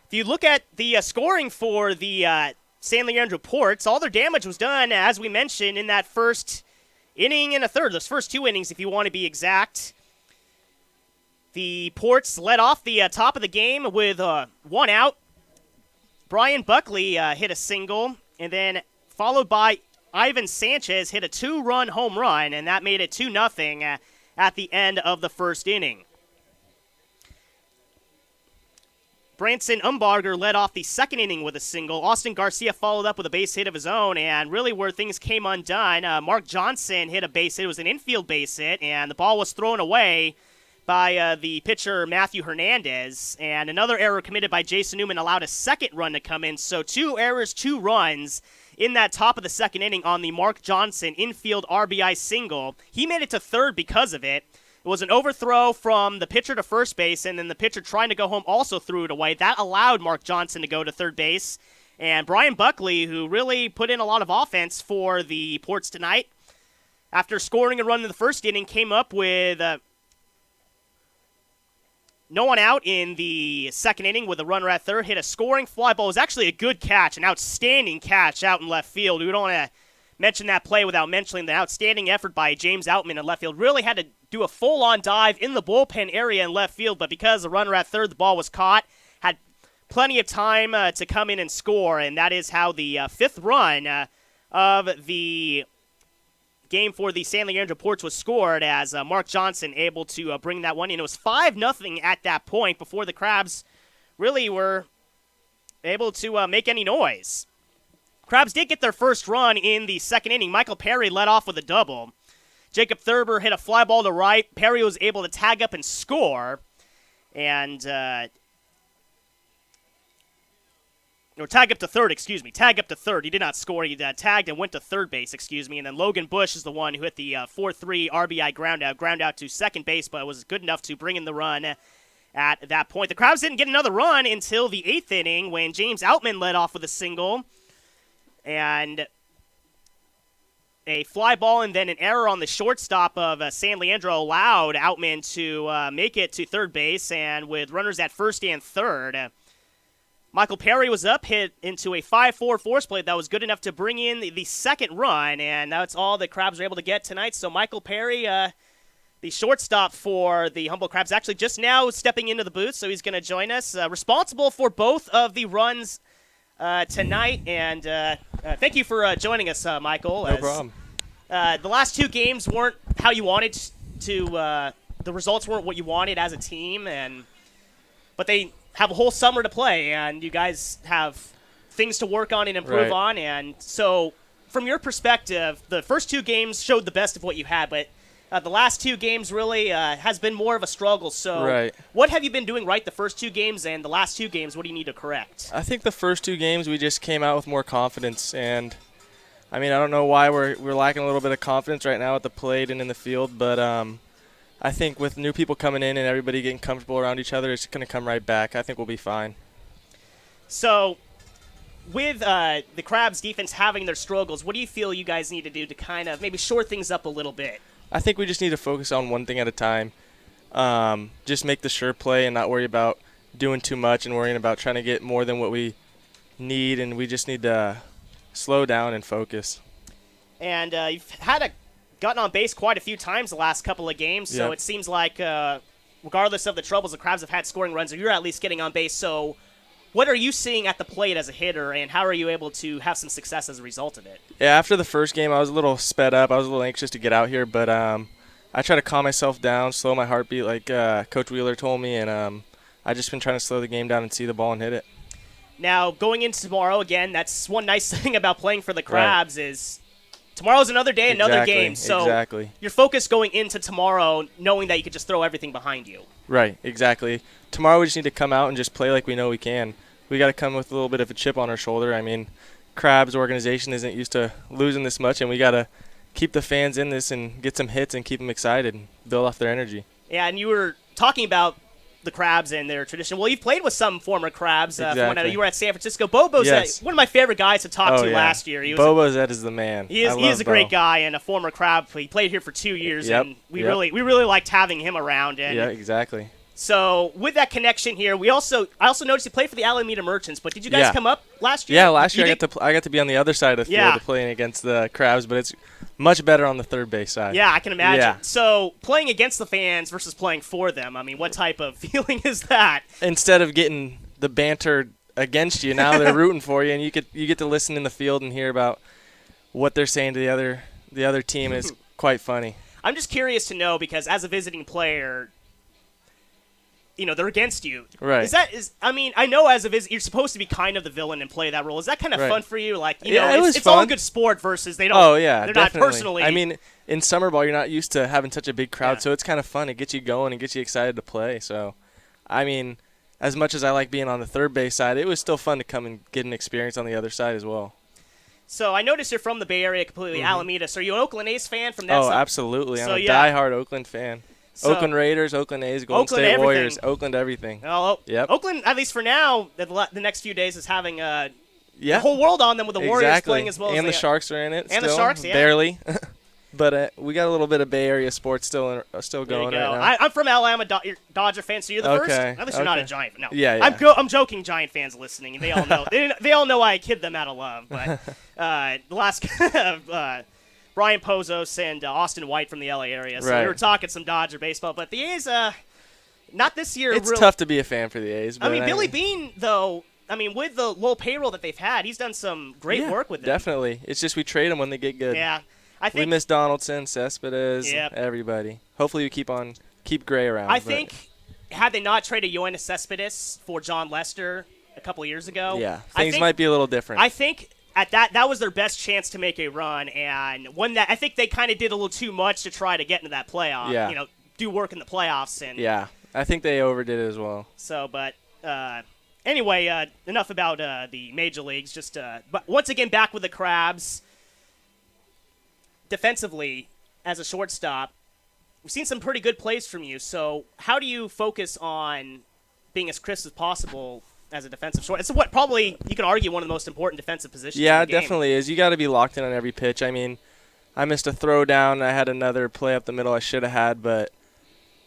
If you look at the scoring for the San Leandro Ports, all their damage was done, as we mentioned, in that first inning and a third, those first 2 innings, if you want to be exact. The Ports led off the top of the game with 1 out. Brian Buckley hit a single, and then followed by Ivan Sanchez hit a 2-run home run, and that made it 2-0 at the end of the first inning. Branson Umbarger led off the second inning with a single. Austin Garcia followed up with a base hit of his own, and really where things came undone, Mark Johnson hit a base hit. It was an infield base hit, and the ball was thrown away by the pitcher Matthew Hernandez, and another error committed by Jason Newman allowed a second run to come in. So 2 errors, 2 runs in that top of the second inning on the Mark Johnson infield RBI single. He made it to third because of it. It was an overthrow from the pitcher to first base, and then the pitcher trying to go home also threw it away. That allowed Mark Johnson to go to third base. And Brian Buckley, who really put in a lot of offense for the Ports tonight, after scoring a run in the first inning, came up with no one out in the second inning with a runner at third, hit a scoring fly ball. It was actually a good catch, an outstanding catch out in left field. We don't want to mention that play without mentioning the outstanding effort by James Outman in left field. Really had to do a full-on dive in the bullpen area in left field, but because the runner at third, the ball was caught, had plenty of time to come in and score, and that is how the 5th run of the game for the San Leandro Ports was scored, as Mark Johnson able to bring that one in. It was 5-0 at that point before the Crabs really were able to make any noise. Crabs did get their first run in the second inning. Michael Perry led off with a double. Jacob Thurber hit a fly ball to right. Perry was able to tag up and score, and or tag up to third, Tag up to third. He did not score. He tagged and went to third base, And then Logan Bush is the one who hit the 4-3 RBI ground out to second base, but was good enough to bring in the run at that point. The Crabs didn't get another run until the 8th inning when James Outman led off with a single. And a fly ball and then an error on the shortstop of San Leandro allowed Outman to make it to third base. And with runners at first and third, Michael Perry was up, hit into a 5-4 force play that was good enough to bring in the second run, and that's all the Crabs were able to get tonight. So Michael Perry, the shortstop for the Humboldt Crabs, actually just now stepping into the booth, so he's going to join us, responsible for both of the runs tonight. And thank you for joining us, Michael. No problem. The last 2 games weren't how you wanted to. The results weren't what you wanted as a team, but they have a whole summer to play, and you guys have things to work on and improve on. And so, from your perspective, the first 2 games showed the best of what you had, but the last 2 games really has been more of a struggle. So, what have you been doing right the first 2 games, and the last 2 games, what do you need to correct? I think the first 2 games we just came out with more confidence, and I mean, I don't know why we're lacking a little bit of confidence right now at the plate and in the field, but I think with new people coming in and everybody getting comfortable around each other, it's going to come right back. I think we'll be fine. So, with the Crabs defense having their struggles, what do you feel you guys need to do to kind of maybe shore things up a little bit? I think we just need to focus on one thing at a time. Just make the sure play and not worry about doing too much and worrying about trying to get more than what we need, and we just need to slow down and focus. And you've gotten on base quite a few times the last couple of games, so Yep. it seems like regardless of the troubles the Crabs have had scoring runs, you're at least getting on base. So what are you seeing at the plate as a hitter, and how are you able to have some success as a result of it? Yeah, after the first game, I was a little sped up. I was a little anxious to get out here, but I try to calm myself down, slow my heartbeat like Coach Wheeler told me, and I just been trying to slow the game down and see the ball and hit it. Now, going into tomorrow, again, that's one nice thing about playing for the Crabs is tomorrow's another day, another game. So exactly. your focus going into tomorrow, knowing that you could just throw everything behind you. Right, exactly. Tomorrow we just need to come out and just play like we know we can. We got to come with a little bit of a chip on our shoulder. I mean, Crabs organization isn't used to losing this much, and we got to keep the fans in this and get some hits and keep them excited and build off their energy. Yeah, and you were talking about the Crabs and their tradition. Well, you've played with some former Crabs. Exactly. You were at San Francisco. Bobo's Yes. one of my favorite guys to talk to yeah. last year. He was Bobo Zed is the man. He is I he is love a great Bo. guy and a former Crab. He played here for 2 years, Yep, and we yep. really liked having him around. And Yeah, exactly. so with that connection here, I also noticed you played for the Alameda Merchants. But did you guys Yeah. come up last year? Yeah, last You year did? I got to be on the other side of the Yeah. field playing against the Crabs, but it's much better on the third base side. Yeah, I can imagine. Yeah. So playing against the fans versus playing for them, I mean, what type of feeling is that? Instead of getting the banter against you, now they're rooting for you, and you get to listen in the field and hear about what they're saying to the other team. And it's quite funny. I'm just curious to know because as a visiting player, they're against you. Right. I mean, I know as a visitor, you're supposed to be kind of the villain and play that role. Is that kind of Right. fun for you? Like, Yeah, it was it's all fun. good sport versus they don't. Oh yeah, they're definitely. not personally. I mean, in summer ball, you're not used to having such a big crowd, Yeah. so it's kind of fun. It gets you going and gets you excited to play. So, I mean, as much as I like being on the third base side, it was still fun to come and get an experience on the other side as well. So I noticed you're from the Bay Area, completely Alameda. So are you an Oakland A's fan from that Oh, side? absolutely. I'm So, a yeah. diehard Oakland fan. So- Oakland Raiders, Oakland A's, Golden Oakland State everything. Warriors, Oakland everything. Well, Yep. Oakland, at least for now, the next few days is having Yeah. the whole world on them with the Warriors exactly. playing as well as and they the Sharks are in it. And the still, Sharks, yeah. barely. But we got a little bit of Bay Area sports still There you going go. right now. I'm from Alabama, you're Dodger fan, so you're the first. Okay, At least you're not a okay. Giant fan. No. Yeah, yeah. I'm joking, Giant fans listening. They all know. they all know I kid them out of love. But the last Brian Pozos and Austin White from the LA area. So Right. we were talking some Dodger baseball, but the A's, not this year. It's really. tough to be a fan for the A's. But I mean, Billy Beane, though. I mean, with the low payroll that they've had, he's done some great yeah, work with them. Definitely. It's just we trade them when they get good. Yeah, I We think. miss Donaldson, Cespedes, Yep. everybody. Hopefully you keep Gray around. I but- think had they not traded Yoenis Cespedes for John Lester a couple of years ago, Yeah, I things think- might be a little different. I think at that was their best chance to make a run, and I think they kind of did a little too much to try to get into that playoff. Yeah. Do work in the playoffs, and yeah, I think they overdid it as well. So, but anyway, enough about the major leagues. Just but once again, back with the Crabs. Defensively, as a shortstop, we've seen some pretty good plays from you. So, how do you focus on being as crisp as possible as a defensive short? It's what probably you can argue one of the most important defensive positions. Yeah, in it the game. definitely is. You got to be locked in on every pitch. I mean, I missed a throw down. I had another play up the middle I should have had, but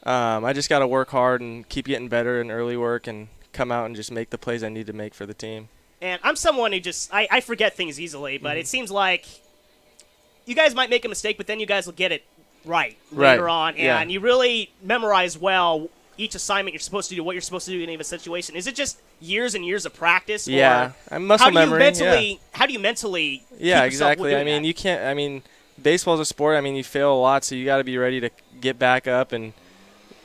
I just got to work hard and keep getting better in early work and come out and just make the plays I need to make for the team. And I'm someone who just I forget things easily, but it seems like you guys might make a mistake, but then you guys will get it right later on, and yeah. you really memorize well each assignment you're supposed to do, what you're supposed to do in any situation. Is it just years and years of practice? Yeah, or I'm muscle memory. How do you mentally? Yeah, keep yourself exactly. doing I mean, that? you can't. I mean, baseball's a sport. I mean, you fail a lot, so you got to be ready to get back up and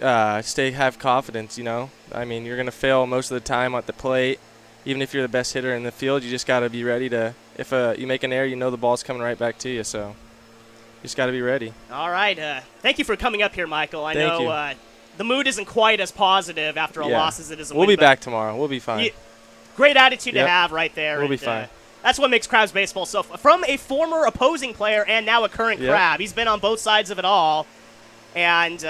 have confidence. You know, I mean, you're gonna fail most of the time at the plate. Even if you're the best hitter in the field, you just got to be ready to. If you make an error, you know the ball's coming right back to you. So, you just got to be ready. All right. Thank you for coming up here, Michael. I Thank know you. The mood isn't quite as positive after a Yeah. loss as it is a We'll win, be but back tomorrow. We'll be fine. Great attitude to Yep. have right there. We'll be and, fine. That's what makes Crabs baseball so fun. From a former opposing player and now a current Yep. Crab. He's been on both sides of it all and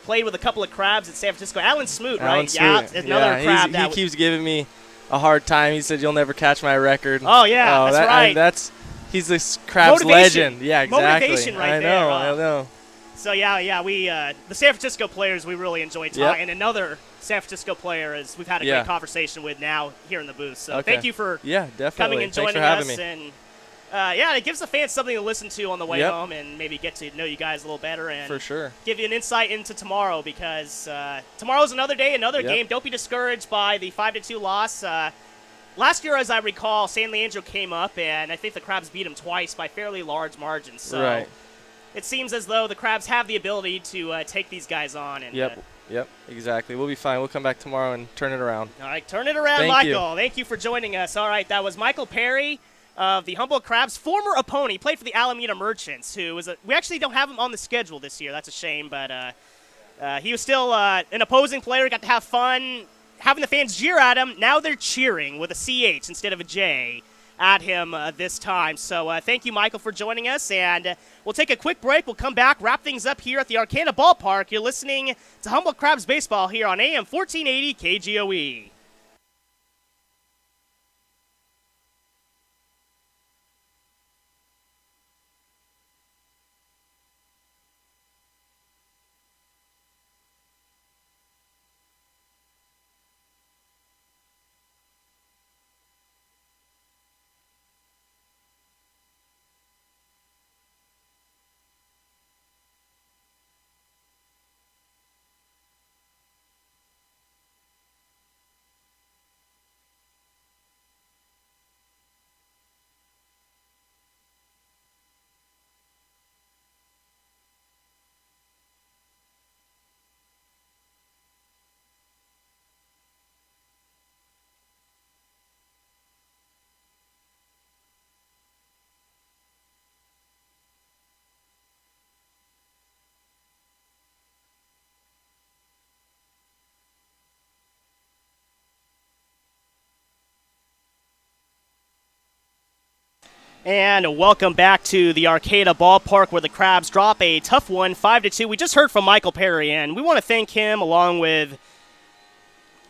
played with a couple of Crabs at San Francisco. Alan Smoot, Alan right? Smoot. Yeah, another yeah, Crab. he keeps giving me a hard time. He said, "You'll never catch my record." Oh, yeah, that's right. He's this Crabs Motivation. legend. Yeah, exactly. Motivation right I there. know. I know. So, yeah, we the San Francisco players, we really enjoyed talking. Yep. And another San Francisco player is we've had a great conversation with now here in the booth. So Okay. thank you for definitely. coming and Thanks joining for having us. me. And it gives the fans something to listen to on the way Yep. home and maybe get to know you guys a little better and For sure. give you an insight into tomorrow because tomorrow's another day, another Yep. game. Don't be discouraged by the 5-2 loss. Last year, as I recall, San Leandro came up, and I think the Crabs beat them twice by fairly large margins. So Right. it seems as though the Crabs have the ability to take these guys on. And, Yep, exactly. We'll be fine. We'll come back tomorrow and turn it around. all right, turn it around, Thank Michael. Thank you for joining us. All right, that was Michael Perry of the Humboldt Crabs, former opponent. He played for the Alameda Merchants, we actually don't have him on the schedule this year. That's a shame, but he was still an opposing player. Got to have fun, having the fans jeer at him. Now they're cheering with a CH instead of a J at him this time. So thank you, Michael, for joining us. And we'll take a quick break. We'll come back, wrap things up here at the Arcata Ballpark. You're listening to Humboldt Crabs Baseball here on AM 1480 KGOE. And welcome back to the Arcata Ballpark where the Crabs drop a tough one, 5-2. We just heard from Michael Perry, and we want to thank him along with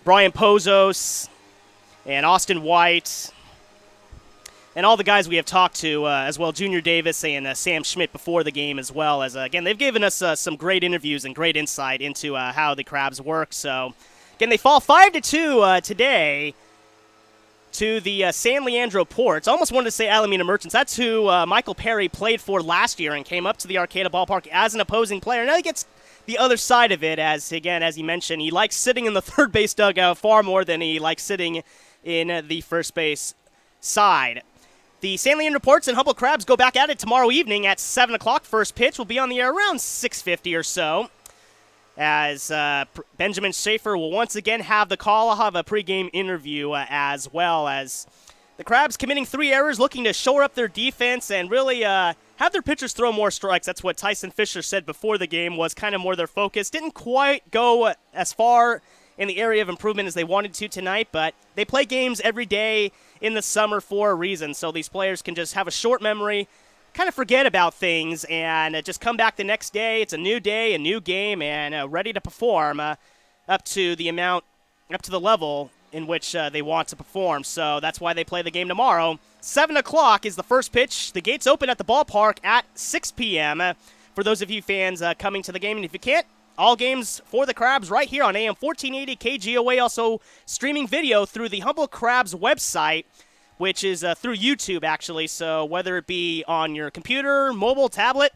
Brian Pozos and Austin White and all the guys we have talked to as well, Junior Davis and Sam Schmidt before the game as well. As again, they've given us some great interviews and great insight into how the Crabs work. So again, they fall 5-2 today to the San Leandro Ports. Almost wanted to say Alameda Merchants. That's who Michael Perry played for last year and came up to the Arcata Ballpark as an opposing player. Now he gets the other side of it, as he mentioned, he likes sitting in the third base dugout far more than he likes sitting in the first base side. The San Leandro Ports and Humboldt Crabs go back at it tomorrow evening at 7 o'clock. First pitch will be on the air around 6:50 or so, as Benjamin Schaefer will once again have the call. I'll have a pregame interview as well, as the Crabs committing 3 errors, looking to shore up their defense and really have their pitchers throw more strikes. That's what Tyson Fisher said before the game was kind of more their focus. Didn't quite go as far in the area of improvement as they wanted to tonight, but they play games every day in the summer for a reason, so these players can just have a short memory, kind of forget about things, and just come back the next day. It's a new day, a new game, and ready to perform up to the level in which they want to perform. So that's why they play the game tomorrow. 7 o'clock is the first pitch. The gates open at the ballpark at 6 p.m. For those of you fans coming to the game, and if you can't, all games for the Crabs right here on AM 1480 KGOA, also streaming video through the Humboldt Crabs website, which is through YouTube, actually. So whether it be on your computer, mobile, tablet,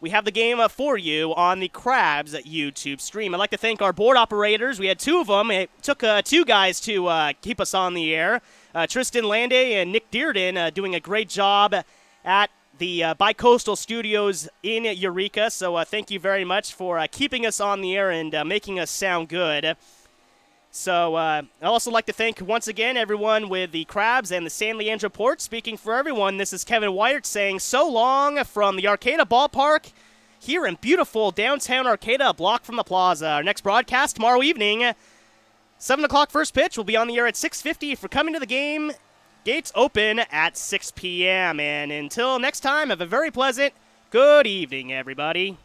we have the game for you on the Crabs YouTube stream. I'd like to thank our board operators. We had 2 of them. It took 2 guys to keep us on the air. Tristan Lande and Nick Dearden doing a great job at the Bicoastal Studios in Eureka. So thank you very much for keeping us on the air and making us sound good. So I'd also like to thank once again everyone with the Crabs and the San Leandro Ports. Speaking for everyone, this is Kevin Wyatt saying so long from the Arcata Ballpark here in beautiful downtown Arcata, a block from the plaza. Our next broadcast tomorrow evening, 7 o'clock first pitch. We'll be on the air at 6:50 for coming to the game. Gates open at 6 p.m. And until next time, have a very pleasant good evening, everybody.